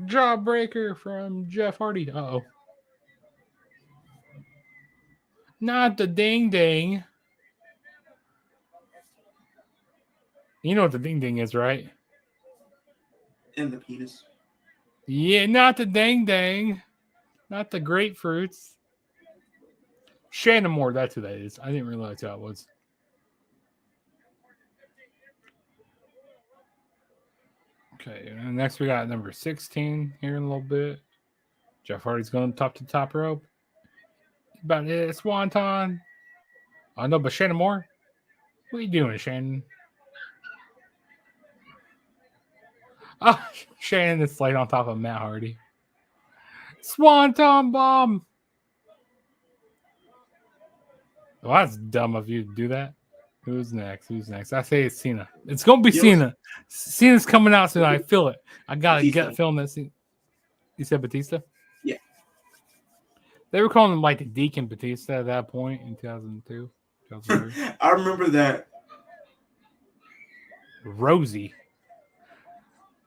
[SPEAKER 2] Jawbreaker from Jeff Hardy. Uh-oh. Not the ding ding. You know what the ding ding is, right?
[SPEAKER 1] And the penis.
[SPEAKER 2] Yeah, not the dang dang. Not the grapefruits. Shannon Moore, that's who that is. I didn't realize who that was. Okay, and next we got number 16 here in a little bit. Jeff Hardy's going top to top rope. About it, Swanton. I know, but Shannon Moore? What are you doing, Shannon? Oh, Shannon is laid on top of Matt Hardy. Swanton bomb. Well, that's dumb of you to do that. Who's next? I say it's Cena. It's gonna be Cena. Cena's coming out soon. I feel it. I gotta get film that scene. You said Batista?
[SPEAKER 1] Yeah.
[SPEAKER 2] They were calling him like the Deacon Batista at that point in 2002, 2003.
[SPEAKER 1] I remember that.
[SPEAKER 2] Rosie.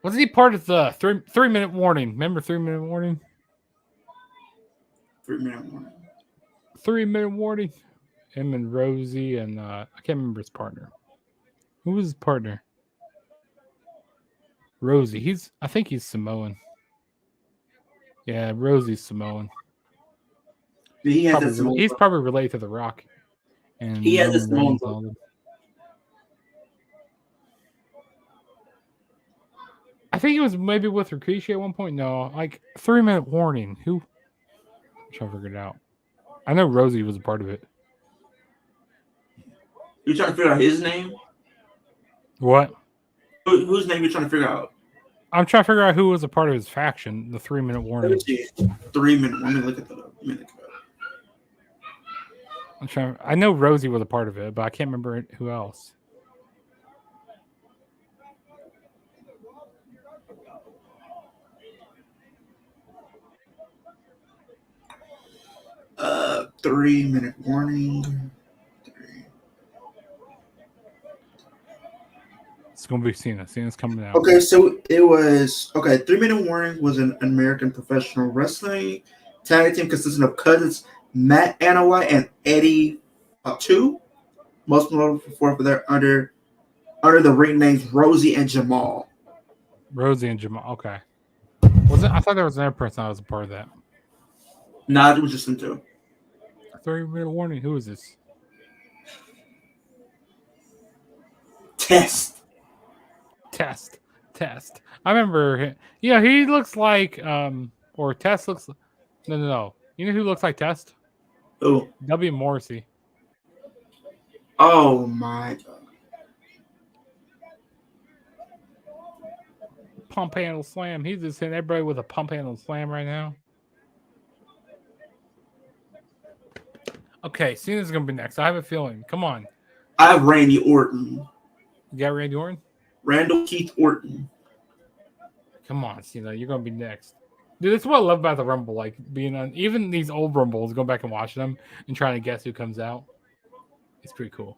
[SPEAKER 2] Wasn't he part of the 3-minute warning? Remember 3-minute warning?
[SPEAKER 1] 3-minute warning.
[SPEAKER 2] 3-minute warning. Him and Rosie and I can't remember his partner. Who was his partner? Rosie. I think he's Samoan. Yeah, Rosie's Samoan. He's probably related to The Rock. And
[SPEAKER 1] he has this Samoan.
[SPEAKER 2] I think it was maybe with Rikishi at one point. No, like 3-minute warning. Who? I'm trying to figure it out. I know Rosie was a part of it.
[SPEAKER 1] You trying to figure out his name?
[SPEAKER 2] What?
[SPEAKER 1] Whose name you trying to figure out?
[SPEAKER 2] I'm trying to figure out who was a part of his faction. The 3-minute warning.
[SPEAKER 1] Let me see. 3-minute. Let me look at that up.
[SPEAKER 2] I know Rosie was a part of it, but I can't remember who else.
[SPEAKER 1] 3-minute warning.
[SPEAKER 2] It's gonna be Cena. Cena's coming out.
[SPEAKER 1] Okay, so it was 3-minute warning was an American professional wrestling tag team consisting of cousins Matt Anoa'i and Eddie Fatu, most notable for their under the ring names Rosie and Jamal.
[SPEAKER 2] Rosie and Jamal. Okay. Was it? I thought there was another person that was a part of that.
[SPEAKER 1] Nah, it was just them two.
[SPEAKER 2] 3-minute warning. Who is this?
[SPEAKER 1] Test.
[SPEAKER 2] I remember. Yeah, he looks like or Test looks. No. You know who looks like Test?
[SPEAKER 1] Oh.
[SPEAKER 2] W. Morrissey.
[SPEAKER 1] Oh my god.
[SPEAKER 2] Pump handle slam. He's just hitting everybody with a pump handle slam right now. Okay, Cena's gonna be next. I have a feeling. Come on.
[SPEAKER 1] I have Randy Orton.
[SPEAKER 2] You got Randy Orton?
[SPEAKER 1] Randall Keith Orton.
[SPEAKER 2] Come on, Cena. You're gonna be next. Dude, that's what I love about the Rumble. Like being on even these old Rumbles, go back and watch them and trying to guess who comes out. It's pretty cool.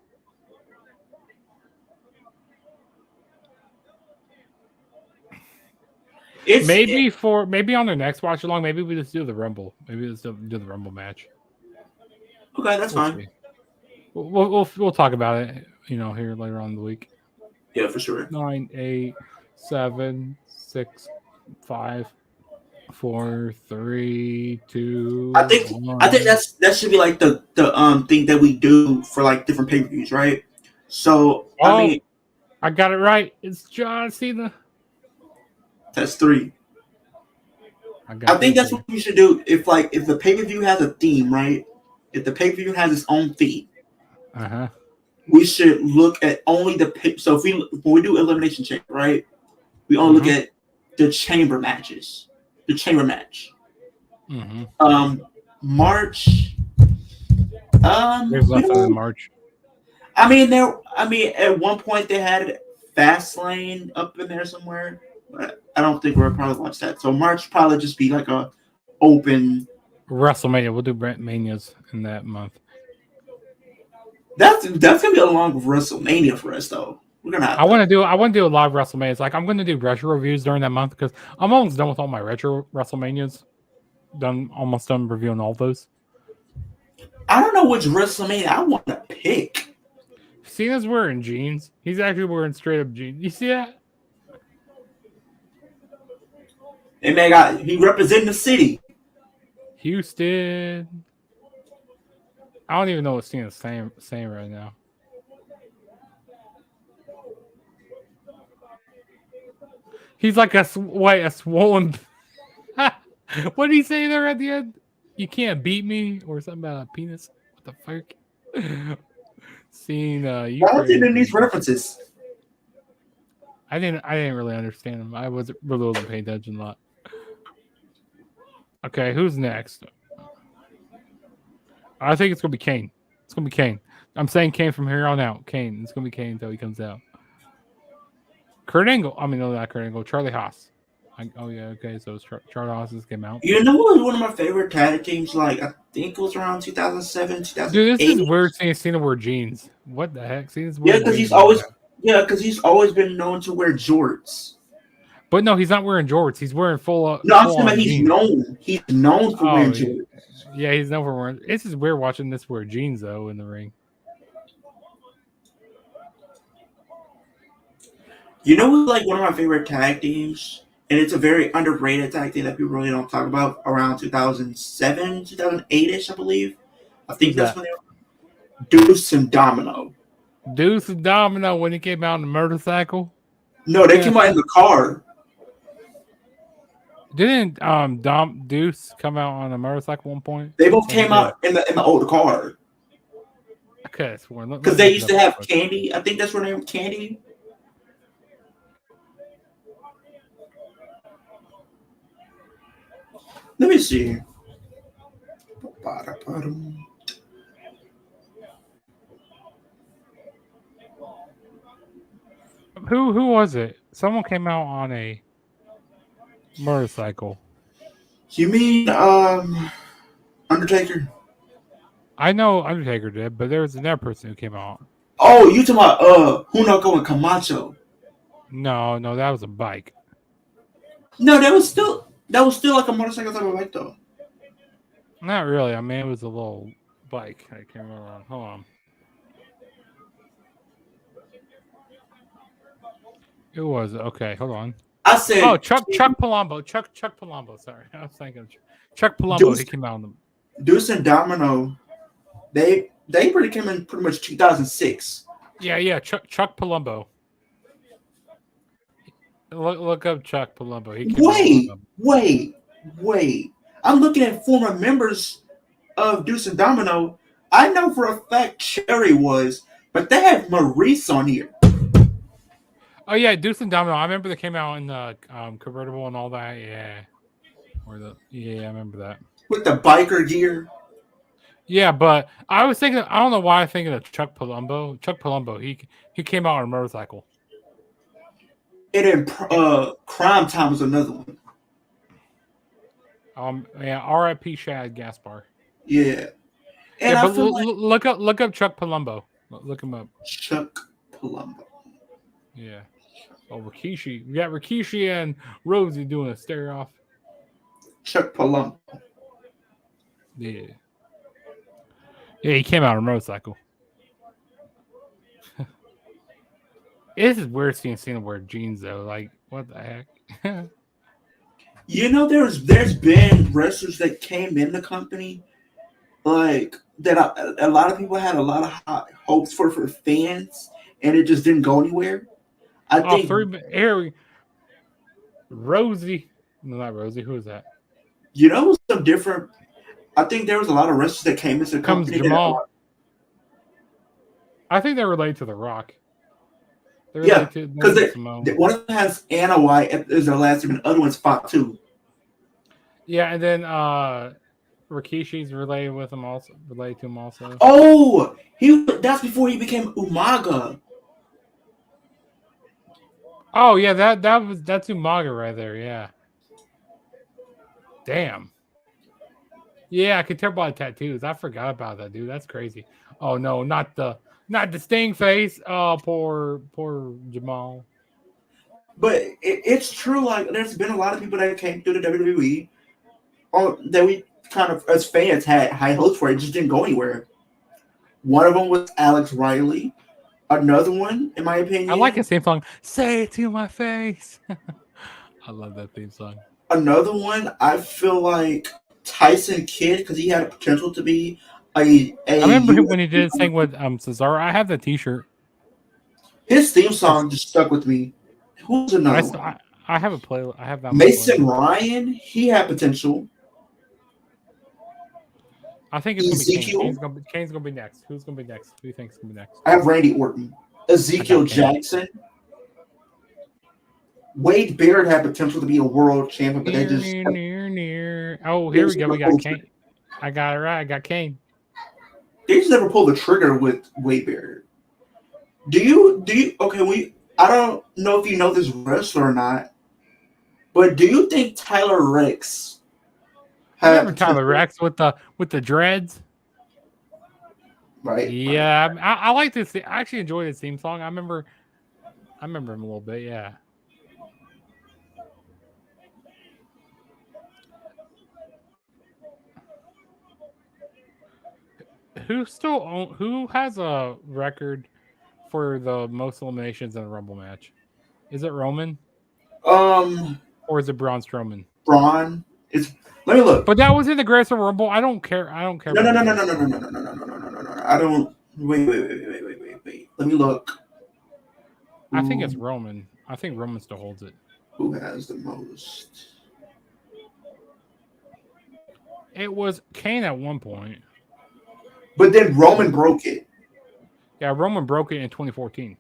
[SPEAKER 2] Maybe on their next watch along, maybe we just do the Rumble. Maybe let's do the Rumble match.
[SPEAKER 1] Okay, that's fine.
[SPEAKER 2] We'll talk about it, here later on in the week.
[SPEAKER 1] Yeah, for sure.
[SPEAKER 2] 9, 8, 7, 6, 5, 4, 3, 2.
[SPEAKER 1] I think that should be like the thing that we do for like different pay-per-views, right? So I
[SPEAKER 2] got it right. It's John Cena.
[SPEAKER 1] That's 3. I think that's what we should do. If the pay-per-view has a theme, right? If the pay-per-view has its own theme, we should look at only so when we do elimination chamber, right? We only look at the chamber matches. The chamber match. March.
[SPEAKER 2] There's nothing in March.
[SPEAKER 1] I mean, at one point they had Fastlane up in there somewhere. But I don't think we'll probably watch that. So March probably just be like a open
[SPEAKER 2] WrestleMania. We'll do Manias in that month.
[SPEAKER 1] That's gonna be a long WrestleMania for us, though. We're gonna. I want to
[SPEAKER 2] do a live WrestleMania. It's like I'm going to do retro reviews during that month because I'm almost done with all my retro WrestleManias. Almost done reviewing all those.
[SPEAKER 1] I don't know which WrestleMania I want to pick.
[SPEAKER 2] Cena's wearing jeans. He's actually wearing straight up jeans. You see that?
[SPEAKER 1] And man, he representing the city.
[SPEAKER 2] Houston. I don't even know what Cena's saying right now. He's like a swollen. What did he say there at the end? You can't beat me, or something about a penis. What the fuck? Cena, you.
[SPEAKER 1] I didn't these references.
[SPEAKER 2] I didn't really understand them. I wasn't paying attention a lot. Okay, who's next? I think it's gonna be Kane. It's gonna be Kane. I'm saying Kane from here on out. Kane. It's gonna be Kane until he comes out. Kurt Angle. I mean, no, not Kurt Angle. Charlie Haas. Okay. So Charlie Haas just came out.
[SPEAKER 1] You know what was one of my favorite tag teams? Like I think it was around 2007, 2008.
[SPEAKER 2] Dude, this is weird seeing Cena wear jeans. What the heck?
[SPEAKER 1] Because he's always been known to wear jorts.
[SPEAKER 2] But no, he's not wearing jorts. He's wearing full.
[SPEAKER 1] No, I'm saying he's known. He's known for wearing jorts.
[SPEAKER 2] Yeah, he's known for wearing. This is weird watching this wear jeans though in the ring.
[SPEAKER 1] You know what's like one of my favorite tag teams? And it's a very underrated tag team that people really don't talk about. Around 2007, 2008-ish, I believe. I think that's when they were. Deuce and Domino.
[SPEAKER 2] Deuce and Domino when he came out on the motorcycle?
[SPEAKER 1] No, they came out in the car.
[SPEAKER 2] Didn't Deuce come out on a motorcycle at one point?
[SPEAKER 1] They both came out in the old car.
[SPEAKER 2] Okay,
[SPEAKER 1] because they used to have Candy. I think that's her name, Candy. Let me see.
[SPEAKER 2] Who was it? Someone came out on a motorcycle.
[SPEAKER 1] You mean Undertaker?
[SPEAKER 2] I know Undertaker did, but there was another person who came out.
[SPEAKER 1] Oh, you talking about Hunoko and Camacho?
[SPEAKER 2] No, that was a bike.
[SPEAKER 1] No, that was still like a motorcycle type of bike though.
[SPEAKER 2] Not really. I mean, it was a little bike. I can't remember. Hold on. It was okay. Hold on.
[SPEAKER 1] I
[SPEAKER 2] Oh,
[SPEAKER 1] said
[SPEAKER 2] Chuck Palumbo. Chuck Palumbo. Sorry, I was thinking of Chuck Palumbo.
[SPEAKER 1] Deuce,
[SPEAKER 2] He came out on the.
[SPEAKER 1] Deuce and Domino. They pretty came in pretty much 2006.
[SPEAKER 2] Yeah. Chuck Palumbo. Look up Chuck Palumbo. He came out on
[SPEAKER 1] Wait,
[SPEAKER 2] the.
[SPEAKER 1] wait, wait. I'm looking at former members of Deuce and Domino. I know for a fact Cherry was, but they have Maurice on here
[SPEAKER 2] Oh yeah, Deuce and Domino. I remember they came out in the convertible and all that. Yeah, I remember that.
[SPEAKER 1] with the biker gear.
[SPEAKER 2] Yeah, but I was thinking. I don't know why I'm thinking of Chuck Palumbo. Chuck Palumbo. He came out on a motorcycle.
[SPEAKER 1] And then Crime Time was another one.
[SPEAKER 2] Yeah. R.I.P. Shad Gaspar.
[SPEAKER 1] Yeah. And
[SPEAKER 2] Yeah,
[SPEAKER 1] I
[SPEAKER 2] but
[SPEAKER 1] feel like
[SPEAKER 2] look up Chuck Palumbo. Look him up.
[SPEAKER 1] Chuck Palumbo.
[SPEAKER 2] Yeah. Oh, Rikishi. We got Rikishi and Rosie doing a stare off.
[SPEAKER 1] Chuck Palumbo.
[SPEAKER 2] Yeah. Yeah, he came out on a motorcycle. This is weird seeing him wear jeans though. Like, what the heck?
[SPEAKER 1] You know, there's been wrestlers that came in the company like that. A lot of people had a lot of high hopes for fans, and it just didn't go anywhere. I
[SPEAKER 2] Oh,
[SPEAKER 1] think
[SPEAKER 2] Rosie. No, not Rosie. Who is that?
[SPEAKER 1] you know some different. I think there was a lot of wrestlers that came into the
[SPEAKER 2] Comes
[SPEAKER 1] company that.
[SPEAKER 2] Jamal. I think they're related to The Rock. They're
[SPEAKER 1] Yeah,
[SPEAKER 2] related
[SPEAKER 1] because
[SPEAKER 2] to Simone.
[SPEAKER 1] one of them has Anna White as their last name, and the other one's Fatu.
[SPEAKER 2] Yeah, and then Rikishi's related with him also. Related to him also.
[SPEAKER 1] Oh, that's before he became Umaga.
[SPEAKER 2] Oh yeah, that's Umaga right there. Yeah. Damn. Yeah, I could tell by the tattoos. I forgot about that, dude. That's crazy. Oh no, not the sting face. Oh, poor Jamal.
[SPEAKER 1] But it's true. Like, there's been a lot of people that came through the WWE that we kind of, as fans, had high hopes for. It just didn't go anywhere. One of them was Alex Riley. Another one, in my opinion,
[SPEAKER 2] I like his theme song. Say it to my face. I love that theme song.
[SPEAKER 1] Another one, I feel like Tyson Kidd, because he had a potential to be a.
[SPEAKER 2] I remember when he did his thing with Cesaro. I have the T-shirt.
[SPEAKER 1] His theme song just stuck with me. Who's another one?
[SPEAKER 2] I have a play. I have that.
[SPEAKER 1] Mason Ryan, he had potential.
[SPEAKER 2] I think it's
[SPEAKER 1] Ezekiel.
[SPEAKER 2] gonna be Kane. Kane's gonna be next. Who's gonna be next? Who do you think's gonna be next?
[SPEAKER 1] I have Randy Orton. Ezekiel Jackson. Wade Barrett had potential to be a world champion, but they just
[SPEAKER 2] near. Oh, here we go. We got Kane. I got it right. I got Kane.
[SPEAKER 1] They just never pulled the trigger with Wade Barrett. Do you okay, I don't know if you know this wrestler or not, but do you think Tyler Rex
[SPEAKER 2] Remember Tyler Rex with the dreads?
[SPEAKER 1] Right.
[SPEAKER 2] Yeah, I like this. I actually enjoy this theme song. I remember him a little bit. Yeah. Who has a record for the most eliminations in a Rumble match? Is it Roman? Or is it Braun Strowman?
[SPEAKER 1] Braun. Let me look.
[SPEAKER 2] But that was in the Greatest Rumble. I don't care.
[SPEAKER 1] No. I don't. Wait. Let me look.
[SPEAKER 2] I think it's Roman. I think Roman still holds it.
[SPEAKER 1] Who has the most?
[SPEAKER 2] It was Kane at one point.
[SPEAKER 1] But then Roman broke it.
[SPEAKER 2] Yeah, Roman broke it in 2014.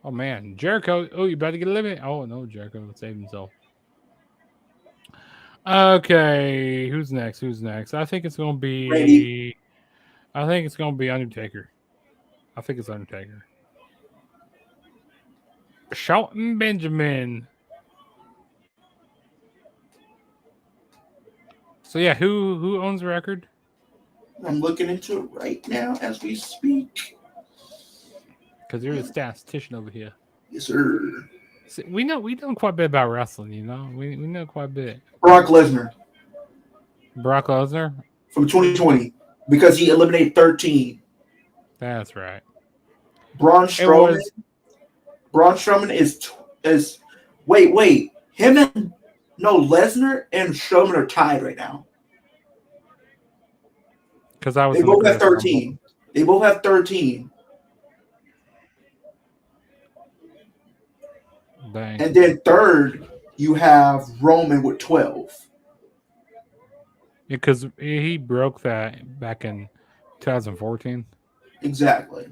[SPEAKER 2] Oh man, Jericho! Oh, you better get a limit. Oh no, Jericho saved himself. Okay, who's next? I think it's gonna be.
[SPEAKER 1] Randy.
[SPEAKER 2] I think it's gonna be Undertaker. I think it's Undertaker. Shelton Benjamin. So yeah, who owns the record?
[SPEAKER 1] I'm looking into it right now as we speak.
[SPEAKER 2] Because you're the statistician over here.
[SPEAKER 1] Yes, sir.
[SPEAKER 2] See, we know quite a bit about wrestling. You know, we know quite a bit.
[SPEAKER 1] Brock Lesnar
[SPEAKER 2] Brock Lesnar.
[SPEAKER 1] from 2020 because he eliminated 13.
[SPEAKER 2] That's right.
[SPEAKER 1] Braun
[SPEAKER 2] It
[SPEAKER 1] Strowman.
[SPEAKER 2] was
[SPEAKER 1] Braun Strowman is wait. Him and no Lesnar and Strowman are tied right now.
[SPEAKER 2] because I was
[SPEAKER 1] They
[SPEAKER 2] in the
[SPEAKER 1] both have
[SPEAKER 2] greatest rumble.
[SPEAKER 1] 13. They both have 13.
[SPEAKER 2] Dang.
[SPEAKER 1] And then third, you have Roman with 12.
[SPEAKER 2] Because he broke that back in 2014.
[SPEAKER 1] Exactly.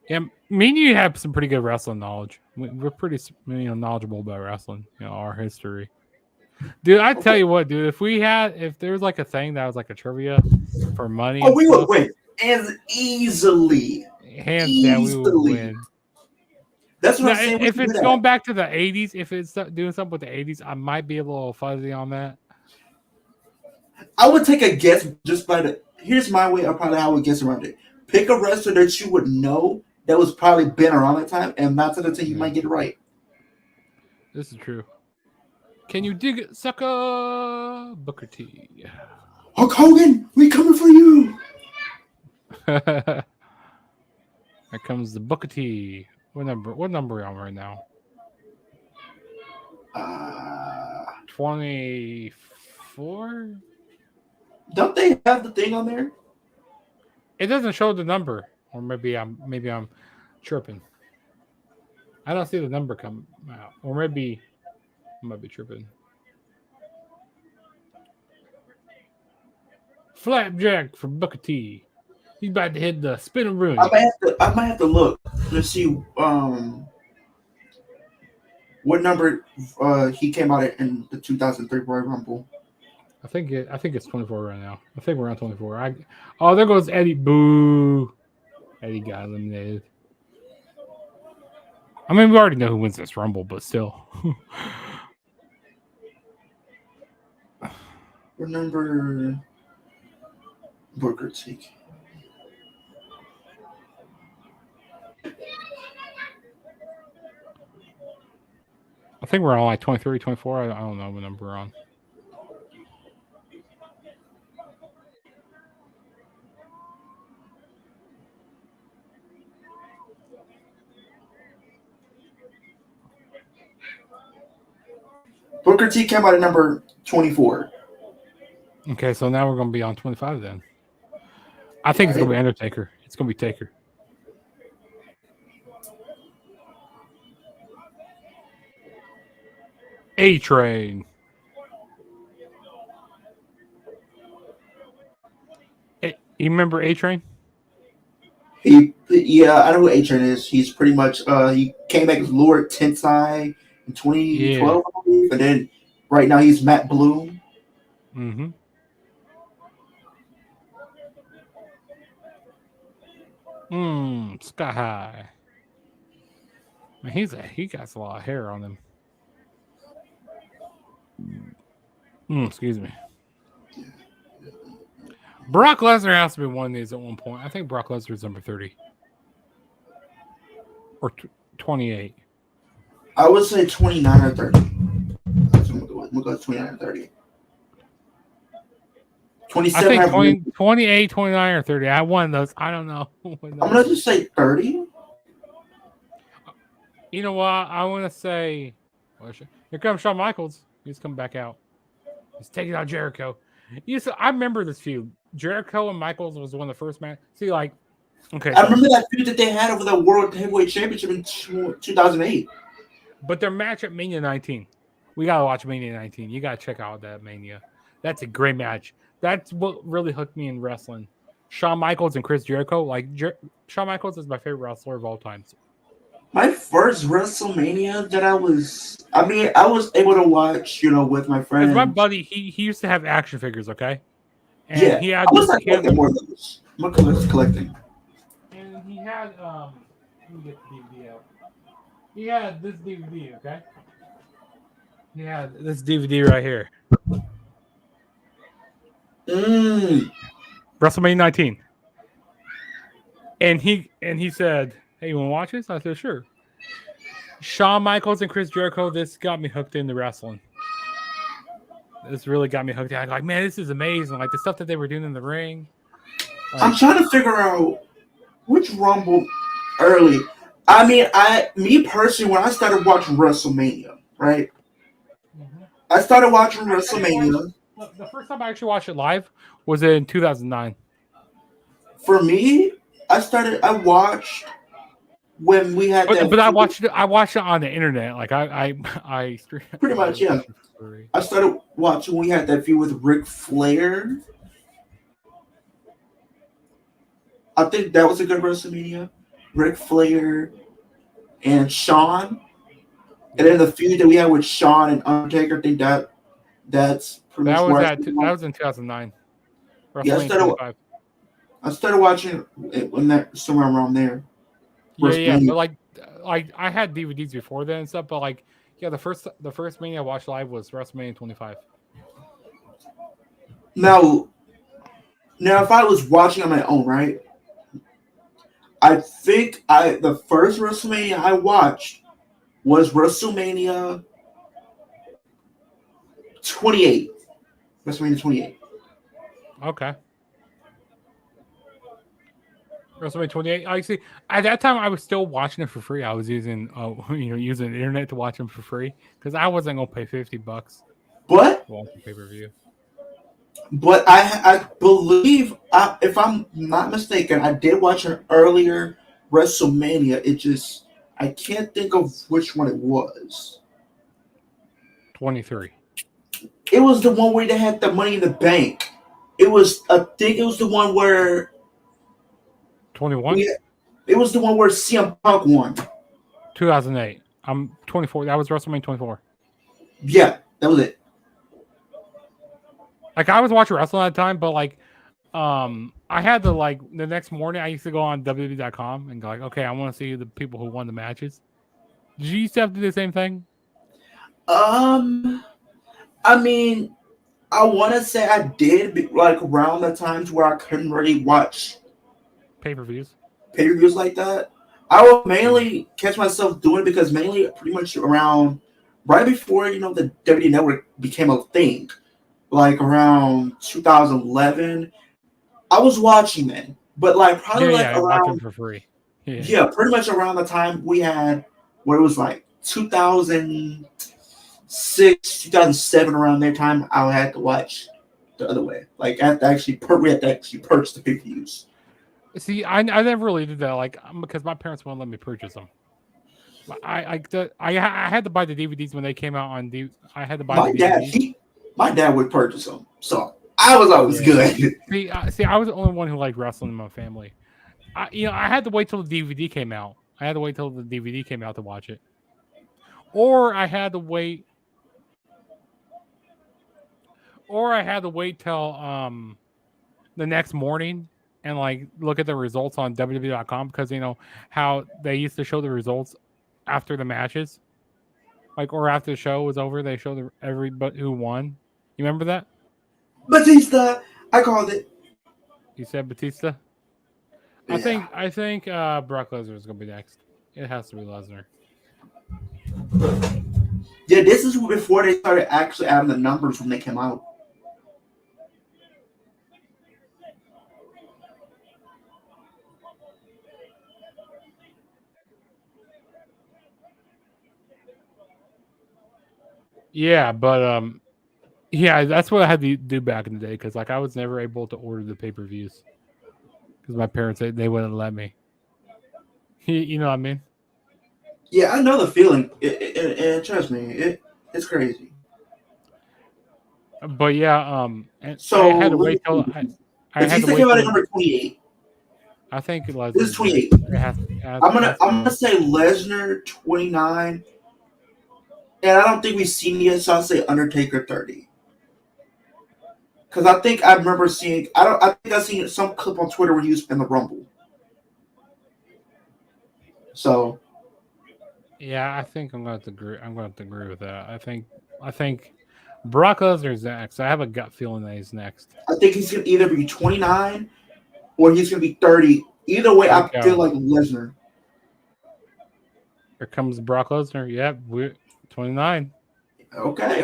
[SPEAKER 2] Yeah, me and you have some pretty good wrestling knowledge. We're pretty knowledgeable about wrestling. You know, our history. Dude, I tell you what, dude. If there was like a thing that was like a trivia for money
[SPEAKER 1] Oh,
[SPEAKER 2] and
[SPEAKER 1] we would
[SPEAKER 2] stuff,
[SPEAKER 1] win as easily.
[SPEAKER 2] hands down, we would win.
[SPEAKER 1] That's what
[SPEAKER 2] Now,
[SPEAKER 1] I'm saying.
[SPEAKER 2] if
[SPEAKER 1] We're
[SPEAKER 2] it's
[SPEAKER 1] good
[SPEAKER 2] going
[SPEAKER 1] at.
[SPEAKER 2] back to the '80s, if it's doing something with the '80s, I might be a little fuzzy on that.
[SPEAKER 1] I would take a guess just by the. Here's my way of probably how I would guess around it. Pick a wrestler that you would know that was probably been around that time, and not to the time you might get it right.
[SPEAKER 2] This is true. Can you dig it, sucker? Booker T.
[SPEAKER 1] Hulk Hogan, we coming for you.
[SPEAKER 2] Here comes the Booker T. What number are we on right now? 24?
[SPEAKER 1] Don't they have the thing on there?
[SPEAKER 2] It doesn't show the number. Or maybe I'm tripping. I don't see the number come out. Or maybe I might be tripping. Flapjack for Booker T. He's about to hit the spinning room.
[SPEAKER 1] I might have to look. Let's see. What number he came out at in the 2003 Royal Rumble?
[SPEAKER 2] I think it's 24 right now. I think we're on 24. There goes Eddie. Boo! Eddie got eliminated. I mean, we already know who wins this Rumble, but still.
[SPEAKER 1] What number? Booker T.
[SPEAKER 2] I think we're on like 23, 24. I don't know what number we're on.
[SPEAKER 1] Booker T came out at number 24.
[SPEAKER 2] Okay, so now we're going to be on 25 then. I think it's going to be Undertaker. It's going to be Taker. A-Train. You remember A-Train?
[SPEAKER 1] Yeah, I know who A-Train is. He's pretty much he came back as Lord Tensai in 2012, I believe, and then right now he's Matt Bloom.
[SPEAKER 2] Mm-hmm. Sky High. Man, he got a lot of hair on him. Excuse me. Brock Lesnar has to be one of these at one point. I think Brock Lesnar is number 30 or 28.
[SPEAKER 1] I would say 29 or 30. We'll go 29 or 30. 27.
[SPEAKER 2] I think 28, 29, or 30. I won those. I don't know.
[SPEAKER 1] I'm going to just say 30.
[SPEAKER 2] You know what? I want to say... Here comes Shawn Michaels. He's coming back out. He's taking out Jericho. I remember this feud. Jericho and Michaels was one of the first matches. See, like... Okay.
[SPEAKER 1] I remember that feud that they had over the World Heavyweight Championship in 2008.
[SPEAKER 2] But their match at Mania 19. We got to watch Mania 19. You got to check out that Mania. That's a great match. That's what really hooked me in wrestling. Shawn Michaels and Chris Jericho. Like, Shawn Michaels is my favorite wrestler of all time.
[SPEAKER 1] My first WrestleMania that I was able to watch, with my friends.
[SPEAKER 2] My buddy, he used to have action figures, okay? And
[SPEAKER 1] yeah,
[SPEAKER 2] he had
[SPEAKER 1] I was collecting more of those. I'm collecting.
[SPEAKER 2] And he had, let me get the DVD out. He had this DVD, okay? He had this DVD right here.
[SPEAKER 1] Mm.
[SPEAKER 2] WrestleMania 19. And he said, "Hey, you want to watch this?" I said, "Sure." Shawn Michaels and Chris Jericho. This got me hooked into wrestling. This really got me hooked. I'm like, man, this is amazing. Like the stuff that they were doing in the ring.
[SPEAKER 1] I'm
[SPEAKER 2] Like,
[SPEAKER 1] trying to figure out which Rumble early. I mean, me personally, when I started watching WrestleMania, right? I started watching
[SPEAKER 2] I didn't watch
[SPEAKER 1] WrestleMania.
[SPEAKER 2] the first time I actually watched it live was in 2009.
[SPEAKER 1] For me, I watched when we had
[SPEAKER 2] But
[SPEAKER 1] that
[SPEAKER 2] I
[SPEAKER 1] feud.
[SPEAKER 2] watched it. I watched it on the internet. Like
[SPEAKER 1] Pretty
[SPEAKER 2] I
[SPEAKER 1] much, yeah.
[SPEAKER 2] watched it for free.
[SPEAKER 1] I started watching when we had that feud with Ric Flair. I think that was a good WrestleMania. Ric Flair and Shawn. And then the feud that we had with Shawn and Undertaker, I think that's pretty
[SPEAKER 2] That
[SPEAKER 1] much
[SPEAKER 2] was
[SPEAKER 1] where I
[SPEAKER 2] at
[SPEAKER 1] started.
[SPEAKER 2] that was in 2009.
[SPEAKER 1] Yeah,
[SPEAKER 2] WrestleMania 25.
[SPEAKER 1] I started watching it when that somewhere around there.
[SPEAKER 2] Yeah.
[SPEAKER 1] WrestleMania.
[SPEAKER 2] But like I had DVDs before then and stuff. But like yeah, the first Mania I watched live was WrestleMania 25.
[SPEAKER 1] Now, if I was watching on my own, right? I think the first WrestleMania I watched was WrestleMania 28. WrestleMania 28.
[SPEAKER 2] Okay. WrestleMania 28. I see. At that time, I was still watching it for free. I was using, using the internet to watch them for free because I wasn't gonna pay $50
[SPEAKER 1] But
[SPEAKER 2] to watch a pay per view.
[SPEAKER 1] I believe if I'm not mistaken, I did watch an earlier WrestleMania. It just I can't think of which one it was.
[SPEAKER 2] 23.
[SPEAKER 1] It was the one where they had the Money in the Bank. I think it was the one where
[SPEAKER 2] 21.
[SPEAKER 1] we. It was the one where CM Punk won.
[SPEAKER 2] 2008. I'm 24. That was WrestleMania 24.
[SPEAKER 1] Yeah, that was it.
[SPEAKER 2] Like I was watching wrestling at the time, but like, I had to like the next morning. I used to go on WWE.com and go like, okay, I want to see the people who won the matches. Did you used to have to do the same thing?
[SPEAKER 1] Um, I mean, I want to say I did, like around the times where I couldn't really watch
[SPEAKER 2] Pay per views.
[SPEAKER 1] pay per views like that. I would
[SPEAKER 2] Yeah.
[SPEAKER 1] mainly catch myself doing it because mainly pretty much around right before the WWE Network became a thing, like around 2011. I was watching then, but like
[SPEAKER 2] Yeah,
[SPEAKER 1] probably like
[SPEAKER 2] yeah. Watch them
[SPEAKER 1] around
[SPEAKER 2] for free. Yeah.
[SPEAKER 1] yeah, pretty much around the time we had what it was like 2006, 2007 around that time. I had to watch the other way. Like I had to actually we had to actually purchase the pay per views.
[SPEAKER 2] See, I never really did that, like because my parents wouldn't let me purchase them. But I had to buy the DVDs when they came out on D. I had to buy the
[SPEAKER 1] My dad,
[SPEAKER 2] DVDs.
[SPEAKER 1] my dad would purchase them, so I was always
[SPEAKER 2] Yeah.
[SPEAKER 1] good.
[SPEAKER 2] See, I was the only one who liked wrestling in my family. I had to wait till the DVD came out. I had to wait till the DVD came out to watch it, or I had to wait till the next morning and like look at the results on WWE.com because how they used to show the results after the matches, like or after the show was over, they show everybody who won. You remember that?
[SPEAKER 1] Batista, I called it.
[SPEAKER 2] You said Batista.
[SPEAKER 1] Yeah,
[SPEAKER 2] I think Brock Lesnar is gonna be next. It has to be Lesnar.
[SPEAKER 1] yeah. This is before they started actually adding the numbers when they came out.
[SPEAKER 2] Yeah, but yeah, that's what I had to do back in the day because like I was never able to order the pay per views because my parents they wouldn't let me. You know what I mean?
[SPEAKER 1] Yeah, I know the feeling, and trust me, it's crazy.
[SPEAKER 2] But yeah, and I
[SPEAKER 1] So
[SPEAKER 2] had to
[SPEAKER 1] let me
[SPEAKER 2] wait till
[SPEAKER 1] see.
[SPEAKER 2] I had to
[SPEAKER 1] Batista
[SPEAKER 2] wait
[SPEAKER 1] came out at
[SPEAKER 2] till
[SPEAKER 1] number 28.
[SPEAKER 2] I think
[SPEAKER 1] This is
[SPEAKER 2] Lesnar's next.
[SPEAKER 1] 28.
[SPEAKER 2] It has to
[SPEAKER 1] I'm
[SPEAKER 2] be
[SPEAKER 1] gonna say Lesnar 29, and I don't think we've seen it yet, so I'll say Undertaker 30. Because I think I remember seeing I think I seen some clip on Twitter when he was in the Rumble. So
[SPEAKER 2] Yeah, I think I'm going to agree. I'm going to agree with that. I think Brock Lesnar's next. I have a gut feeling that he's next.
[SPEAKER 1] I think he's gonna either be 29 or he's gonna be 30. Either way,
[SPEAKER 2] Here we
[SPEAKER 1] I feel
[SPEAKER 2] go.
[SPEAKER 1] like Lesnar.
[SPEAKER 2] Here comes Brock Lesnar. Yep, we're 29.
[SPEAKER 1] Okay.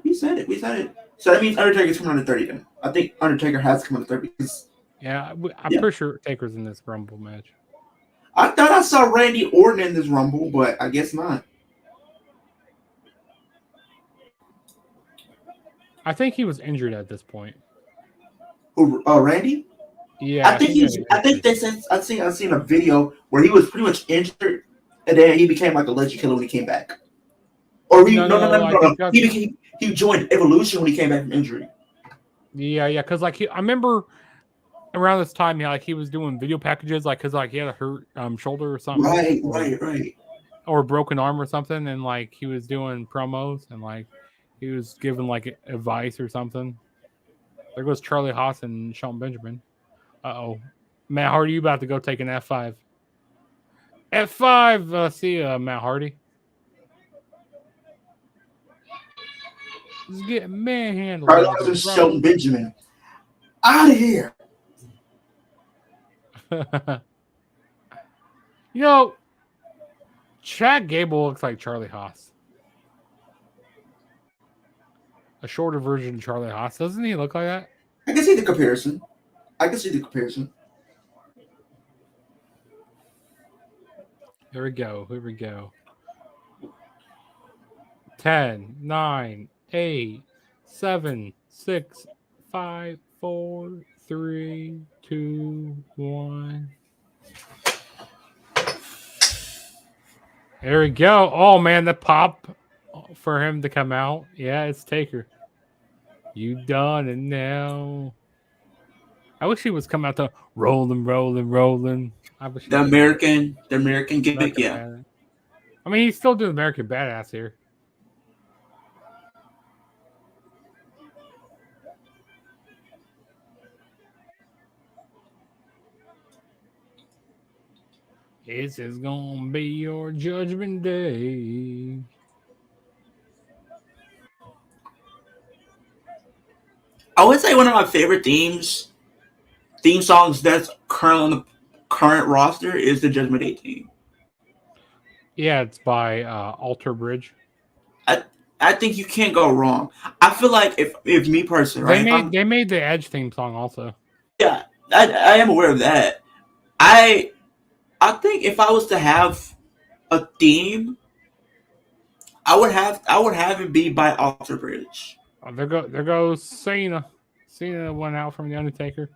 [SPEAKER 1] We said it. So that means Undertaker's coming under 30 then. I think Undertaker has to come under 30 because
[SPEAKER 2] Yeah, I'm
[SPEAKER 1] yeah.
[SPEAKER 2] pretty sure Taker's in this Rumble match.
[SPEAKER 1] I thought I saw Randy Orton in this Rumble, but I guess not.
[SPEAKER 2] I think he was injured at this point.
[SPEAKER 1] Who, Randy?
[SPEAKER 2] Yeah, I think he was
[SPEAKER 1] I think they said I've seen a video where he was pretty much injured, and then he became like a legend killer when he came back. Or
[SPEAKER 2] I think that's,
[SPEAKER 1] he joined Evolution when he came back from injury.
[SPEAKER 2] yeah, because like I remember around this time, he was doing video packages, like because like he had a hurt shoulder or something,
[SPEAKER 1] Right.
[SPEAKER 2] or a broken arm or something, and like he was doing promos and like he was giving like advice or something. There goes Charlie Haas and Sean Benjamin. Uh-oh. Matt Hardy, you about to go take an F5. F5! See ya, Matt Hardy. Let's get manhandled.
[SPEAKER 1] Charlie Haas and Shelton Benjamin. Out of here.
[SPEAKER 2] You know, Chad Gable looks like Charlie Haas. A shorter version of Charlie Haas. Doesn't he look like that?
[SPEAKER 1] I can see the comparison.
[SPEAKER 2] Here we go. 10, 9, 8, 7, 6, 5, 4, 3, 2, 1. There we go. Oh, man, the pop for him to come out. Yeah, it's Taker. You done it now. I wish he was coming out to rolling.
[SPEAKER 1] The American gimmick, yeah.
[SPEAKER 2] Badass. I mean, he's still doing American Badass here. This is gonna be your judgment day.
[SPEAKER 1] I would say one of my favorite theme songs that's currently on the current roster is the Judgment Day theme.
[SPEAKER 2] Yeah, it's by Alter Bridge.
[SPEAKER 1] I think you can't go wrong. I feel like if me personally, right?
[SPEAKER 2] They made the Edge theme song also.
[SPEAKER 1] Yeah, I am aware of that. I think if I was to have a theme, I would have it be by Alter Bridge.
[SPEAKER 2] Oh, there goes Cena. Cena went out from the Undertaker.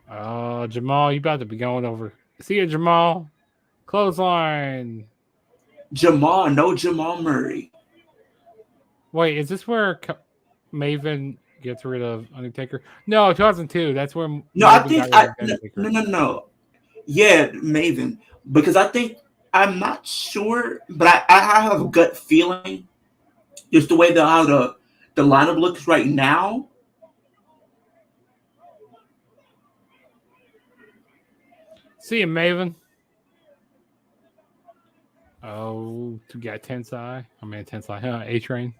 [SPEAKER 2] Jamal, you about to be going over. See you, Jamal. Clothesline.
[SPEAKER 1] No Jamal Murray.
[SPEAKER 2] Wait, is this where Maven gets rid of Undertaker? No, 2002. That's where.
[SPEAKER 1] No, I think no. Yeah, Maven. Because I think I'm not sure, but I have a gut feeling. Just the way how the lineup looks right now.
[SPEAKER 2] See you, Maven. Oh, to get Tensai. A-Train.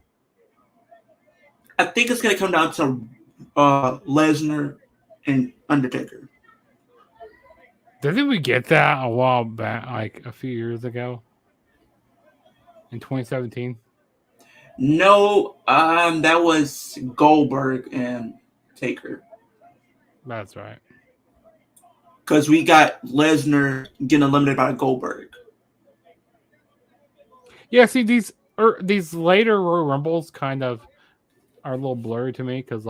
[SPEAKER 1] I think it's going to come down to Lesnar and Undertaker.
[SPEAKER 2] Didn't we get that a while back, like a few years ago? In 2017?
[SPEAKER 1] No, that was Goldberg and Taker.
[SPEAKER 2] That's right.
[SPEAKER 1] Because we got Lesnar getting eliminated by Goldberg.
[SPEAKER 2] Yeah, see, these later Royal Rumbles kind of are a little blurry to me because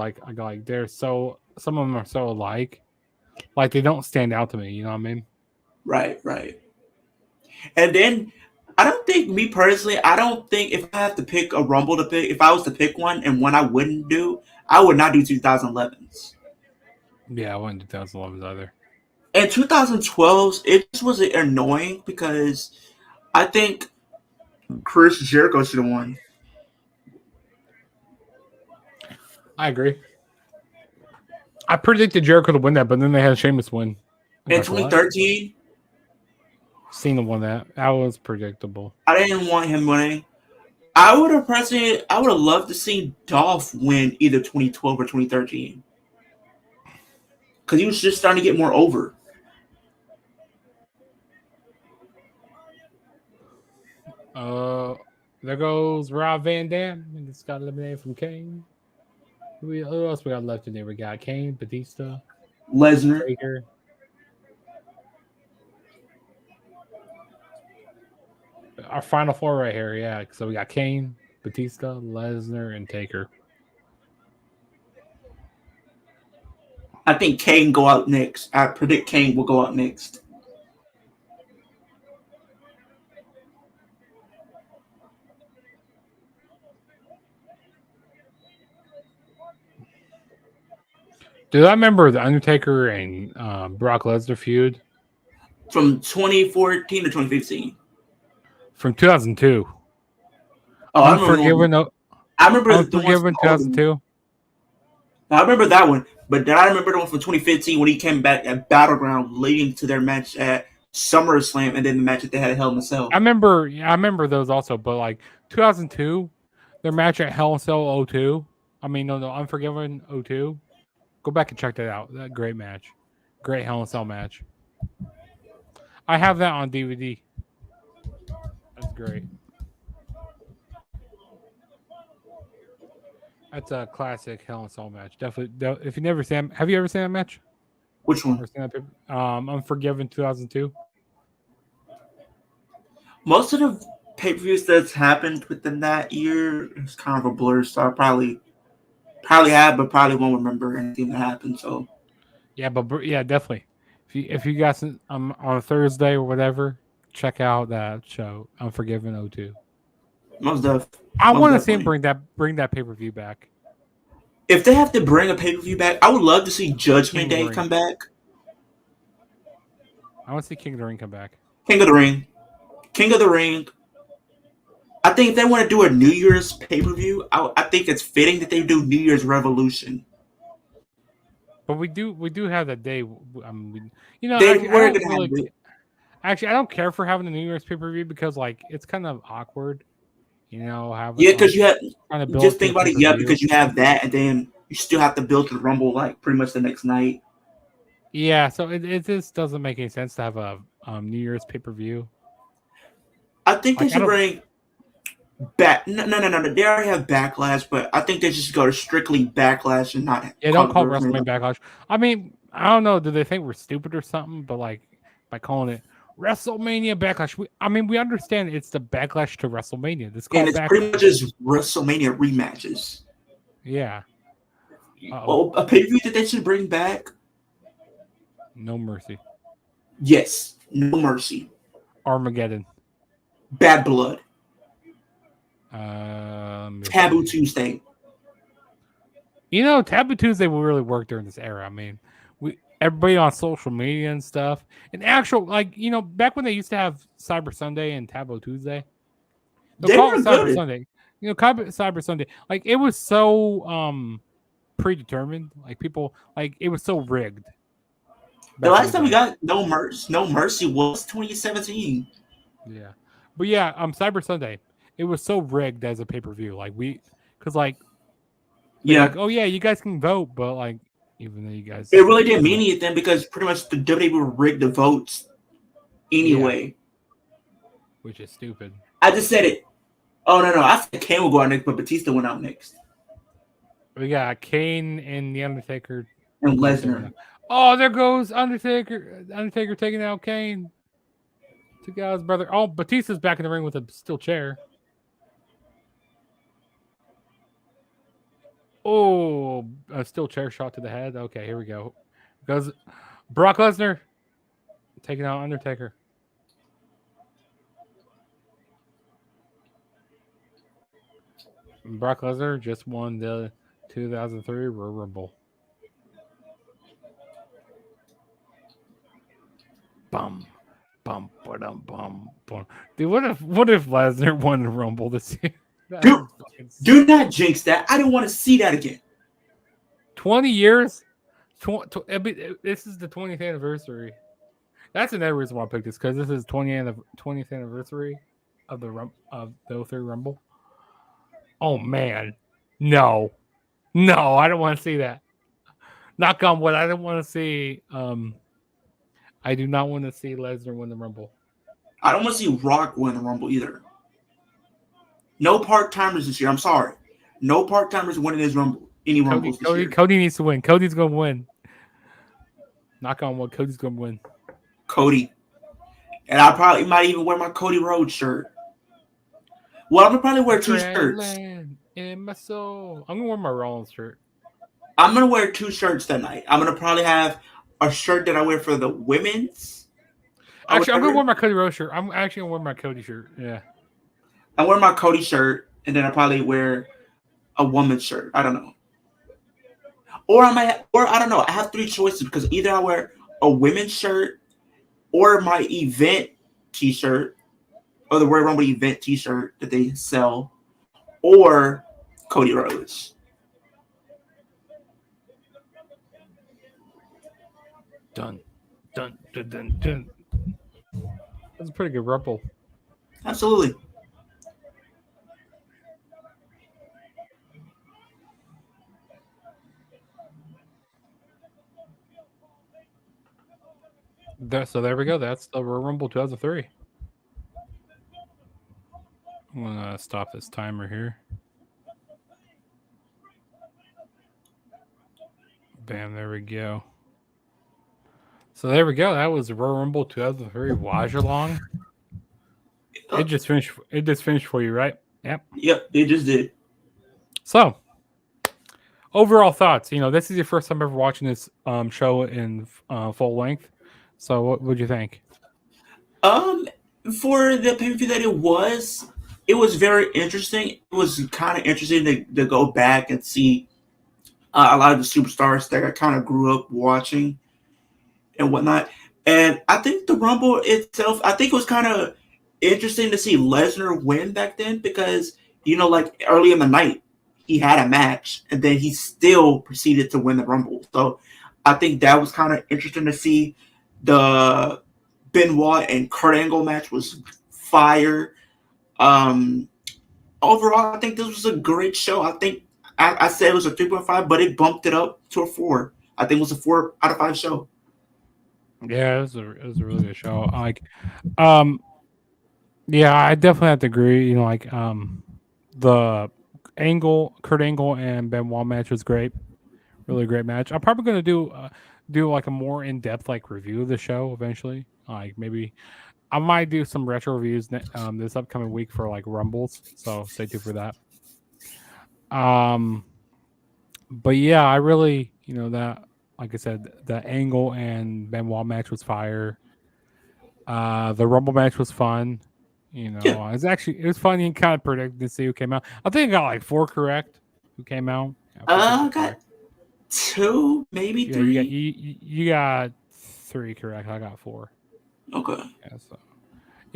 [SPEAKER 2] they're so, some of them are so alike, like they don't stand out to me. You know what I mean?
[SPEAKER 1] Right. And then I don't think if I have to pick a Rumble to pick, if I was to pick one and one I wouldn't do, I would not do 2011s.
[SPEAKER 2] Yeah, I wouldn't do 2011s either.
[SPEAKER 1] And 2012s, it just was annoying because I think Chris Jericho should have won.
[SPEAKER 2] I agree. I predicted Jericho to win that, but then they had Sheamus win.
[SPEAKER 1] In 2013,
[SPEAKER 2] Cena won that. That was predictable.
[SPEAKER 1] I didn't want him winning. I would have loved to see Dolph win either 2012 or 2013 because he was just starting to get more over.
[SPEAKER 2] Uh, there goes Rob Van Dam. And it's got eliminated from Kane. Who else we got left in there? We got Kane, Batista,
[SPEAKER 1] Lesnar.
[SPEAKER 2] Taker. Our final four right here, yeah. So we got Kane, Batista, Lesnar, and Taker.
[SPEAKER 1] I think Kane go out next. I predict Kane will go out next.
[SPEAKER 2] Dude, I remember the Undertaker and Brock Lesnar feud
[SPEAKER 1] From 2014 to 2015.
[SPEAKER 2] from 2002.
[SPEAKER 1] Oh,
[SPEAKER 2] Unforgiven.
[SPEAKER 1] I remember the ones
[SPEAKER 2] Unforgiven
[SPEAKER 1] from all of them.
[SPEAKER 2] 2002.
[SPEAKER 1] I remember that one, but then I remember the one from 2015 when he came back at Battleground, leading to their match at SummerSlam, and then the match that they had at Hell in a Cell.
[SPEAKER 2] I remember those also, but like 2002, their match at Hell in Cell 02. I mean, no, Unforgiven 02. Go back and check that out. That great match. Great Hell in a Cell match. I have that on DVD. That's great. That's a classic Hell in a Cell match. Definitely. If you never seen, have you ever seen that match?
[SPEAKER 1] Which one?
[SPEAKER 2] Unforgiven 2002.
[SPEAKER 1] Most of the pay-per-views that's happened within that year is kind of a blur, so I probably have, but probably won't remember anything that happened. So
[SPEAKER 2] yeah, but yeah, definitely. If you guys on a Thursday or whatever, check out that show, Unforgiven 02.
[SPEAKER 1] most of
[SPEAKER 2] I want to see him bring that pay-per-view back.
[SPEAKER 1] If they have to bring a pay-per-view back, I would love to see Judgment Day come back.
[SPEAKER 2] I want to see King of the Ring come back.
[SPEAKER 1] King of the Ring. I think if they want to do a New Year's pay-per-view, I think it's fitting that they do New Year's Revolution.
[SPEAKER 2] But we do have that day. Actually, I don't care for having the New Year's pay-per-view because like it's kind of awkward.
[SPEAKER 1] Because you have just think about it. Yeah, because you have that, and then you still have to build to the Rumble like pretty much the next night.
[SPEAKER 2] Yeah, so it just doesn't make any sense to have a New Year's pay-per-view.
[SPEAKER 1] I think they should bring back. No. They already have Backlash, but I think they just go to strictly Backlash and not.
[SPEAKER 2] Yeah, don't call WrestleMania Backlash. I mean, I don't know. Do they think we're stupid or something? But like by calling it WrestleMania Backlash, we understand it's the Backlash to WrestleMania. It's
[SPEAKER 1] pretty much just WrestleMania rematches.
[SPEAKER 2] Yeah.
[SPEAKER 1] A pay-per-view that they should bring back.
[SPEAKER 2] No Mercy.
[SPEAKER 1] Yes, No Mercy.
[SPEAKER 2] Armageddon.
[SPEAKER 1] Bad Blood.
[SPEAKER 2] Taboo
[SPEAKER 1] Tuesday.
[SPEAKER 2] Taboo Tuesday will really work during this era. I mean, everybody on social media and stuff. And actual, back when they used to have Cyber Sunday and Taboo Tuesday.
[SPEAKER 1] They were
[SPEAKER 2] Cyber
[SPEAKER 1] good.
[SPEAKER 2] Sunday. Cyber Sunday. Like it was so predetermined. Like people, like it was so rigged.
[SPEAKER 1] The last time we got No Mercy was 2017.
[SPEAKER 2] Yeah, but yeah, Cyber Sunday. It was so rigged as a pay-per-view. Oh yeah, you guys can vote, but like even though you guys,
[SPEAKER 1] it really didn't mean anything because pretty much the WWE rigged the votes anyway.
[SPEAKER 2] Which is stupid.
[SPEAKER 1] I just said it. Oh no! I said Kane will go out next, but Batista went out next.
[SPEAKER 2] We got Kane and the Undertaker
[SPEAKER 1] and Lesnar.
[SPEAKER 2] Oh, there goes Undertaker. Undertaker taking out Kane. Took out his brother. Oh, Batista's back in the ring with a steel chair. Oh, a steel chair shot to the head. Okay, here we go. Goes Brock Lesnar taking out Undertaker. Brock Lesnar just won the 2003 Royal Rumble. Bum, bum, bum. Dude, what if Lesnar won the Rumble this year?
[SPEAKER 1] Dude, do not jinx that. I don't want to see that again.
[SPEAKER 2] 20 years? This is the 20th anniversary. That's another reason why I picked this, because this is 20th anniversary of the 03 Rumble. Oh man, no, no, I don't want to see that. Knock on wood. I don't want to see. I do not want to see Lesnar win the Rumble.
[SPEAKER 1] I don't want to see Rock win the Rumble either. No part timers this year. I'm sorry. No part timers winning this Rumble. Any Rumbles this year.
[SPEAKER 2] Cody needs to win. Cody's gonna win. Knock on wood. Cody's gonna win.
[SPEAKER 1] Cody. And I probably might even wear my Cody Rhodes shirt. Well, I'm gonna probably wear two shirts.
[SPEAKER 2] In my soul. I'm gonna wear my Rollins shirt.
[SPEAKER 1] I'm gonna wear two shirts that night. I'm gonna probably have a shirt that I wear for the women's.
[SPEAKER 2] Actually, I'm gonna wear my Cody Rhodes shirt. I'm actually gonna wear my Cody shirt. Yeah.
[SPEAKER 1] I wear my Cody shirt, and then I probably wear a woman's shirt. I don't know. Or I don't know. I have three choices because either I wear a women's shirt, or my event T-shirt, or the Royal Rumble event T-shirt that they sell, or Cody Rhodes.
[SPEAKER 2] Done. That's a pretty good Rumble.
[SPEAKER 1] Absolutely.
[SPEAKER 2] So there we go. That's the Royal Rumble 2003. I'm gonna stop this timer here. Bam, there we go. So there we go. That was Royal Rumble 2003. Wajalong. It just finished. It just finished for you, right? Yep.
[SPEAKER 1] Yep, it just did.
[SPEAKER 2] So, overall thoughts. This is your first time ever watching this show in full length. So, what would you think?
[SPEAKER 1] For the pay-per-view that it was very interesting. It was kind of interesting to go back and see a lot of the superstars that I kind of grew up watching and whatnot. And I think the Rumble itself, I think it was kind of interesting to see Lesnar win back then because, like early in the night, he had a match and then he still proceeded to win the Rumble. So I think that was kind of interesting to see. The Benoit and Kurt Angle match was fire. Overall, I think this was a great show. I think I said it was a 3.5, but it bumped it up to a 4. I think it was a 4 out of 5 show.
[SPEAKER 2] Yeah, it was a really good show. Yeah, I definitely have to agree. The Kurt Angle and Benoit match was great, really great match. I'm probably gonna do like a more in depth review of the show eventually. Like maybe I might do some retro reviews this upcoming week for Rumbles. So stay tuned for that. But yeah, I really that like I said, the Angle and Benoit match was fire. The Rumble match was fun. It was fun and kind of predicted to see who came out. I think I got 4 correct who came out.
[SPEAKER 1] I got 2, maybe 3.
[SPEAKER 2] You got 3 correct. I got 4.
[SPEAKER 1] Okay.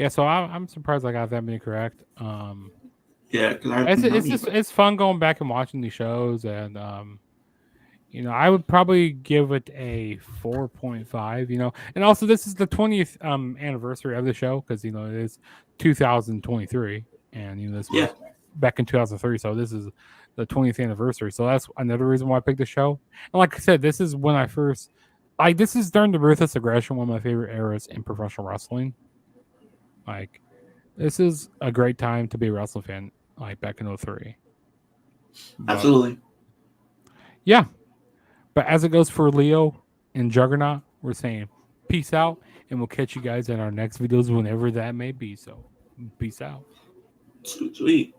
[SPEAKER 2] So I'm surprised I got that many correct.
[SPEAKER 1] Yeah, because
[SPEAKER 2] it's fun going back and watching these shows, and I would probably give it a 4.5. And also this is the 20th anniversary of the show because it is 2023, and this was back in 2003, so this is the 20th anniversary. So that's another reason why I picked the show. And like I said, this is when I first this is during the Ruthless Aggression, one of my favorite eras in professional wrestling. This is a great time to be a wrestling fan, back in 03.
[SPEAKER 1] Absolutely.
[SPEAKER 2] Yeah. But as it goes for Leo and Juggernaut, we're saying peace out, and we'll catch you guys in our next videos whenever that may be. So, peace out.
[SPEAKER 1] Sweet.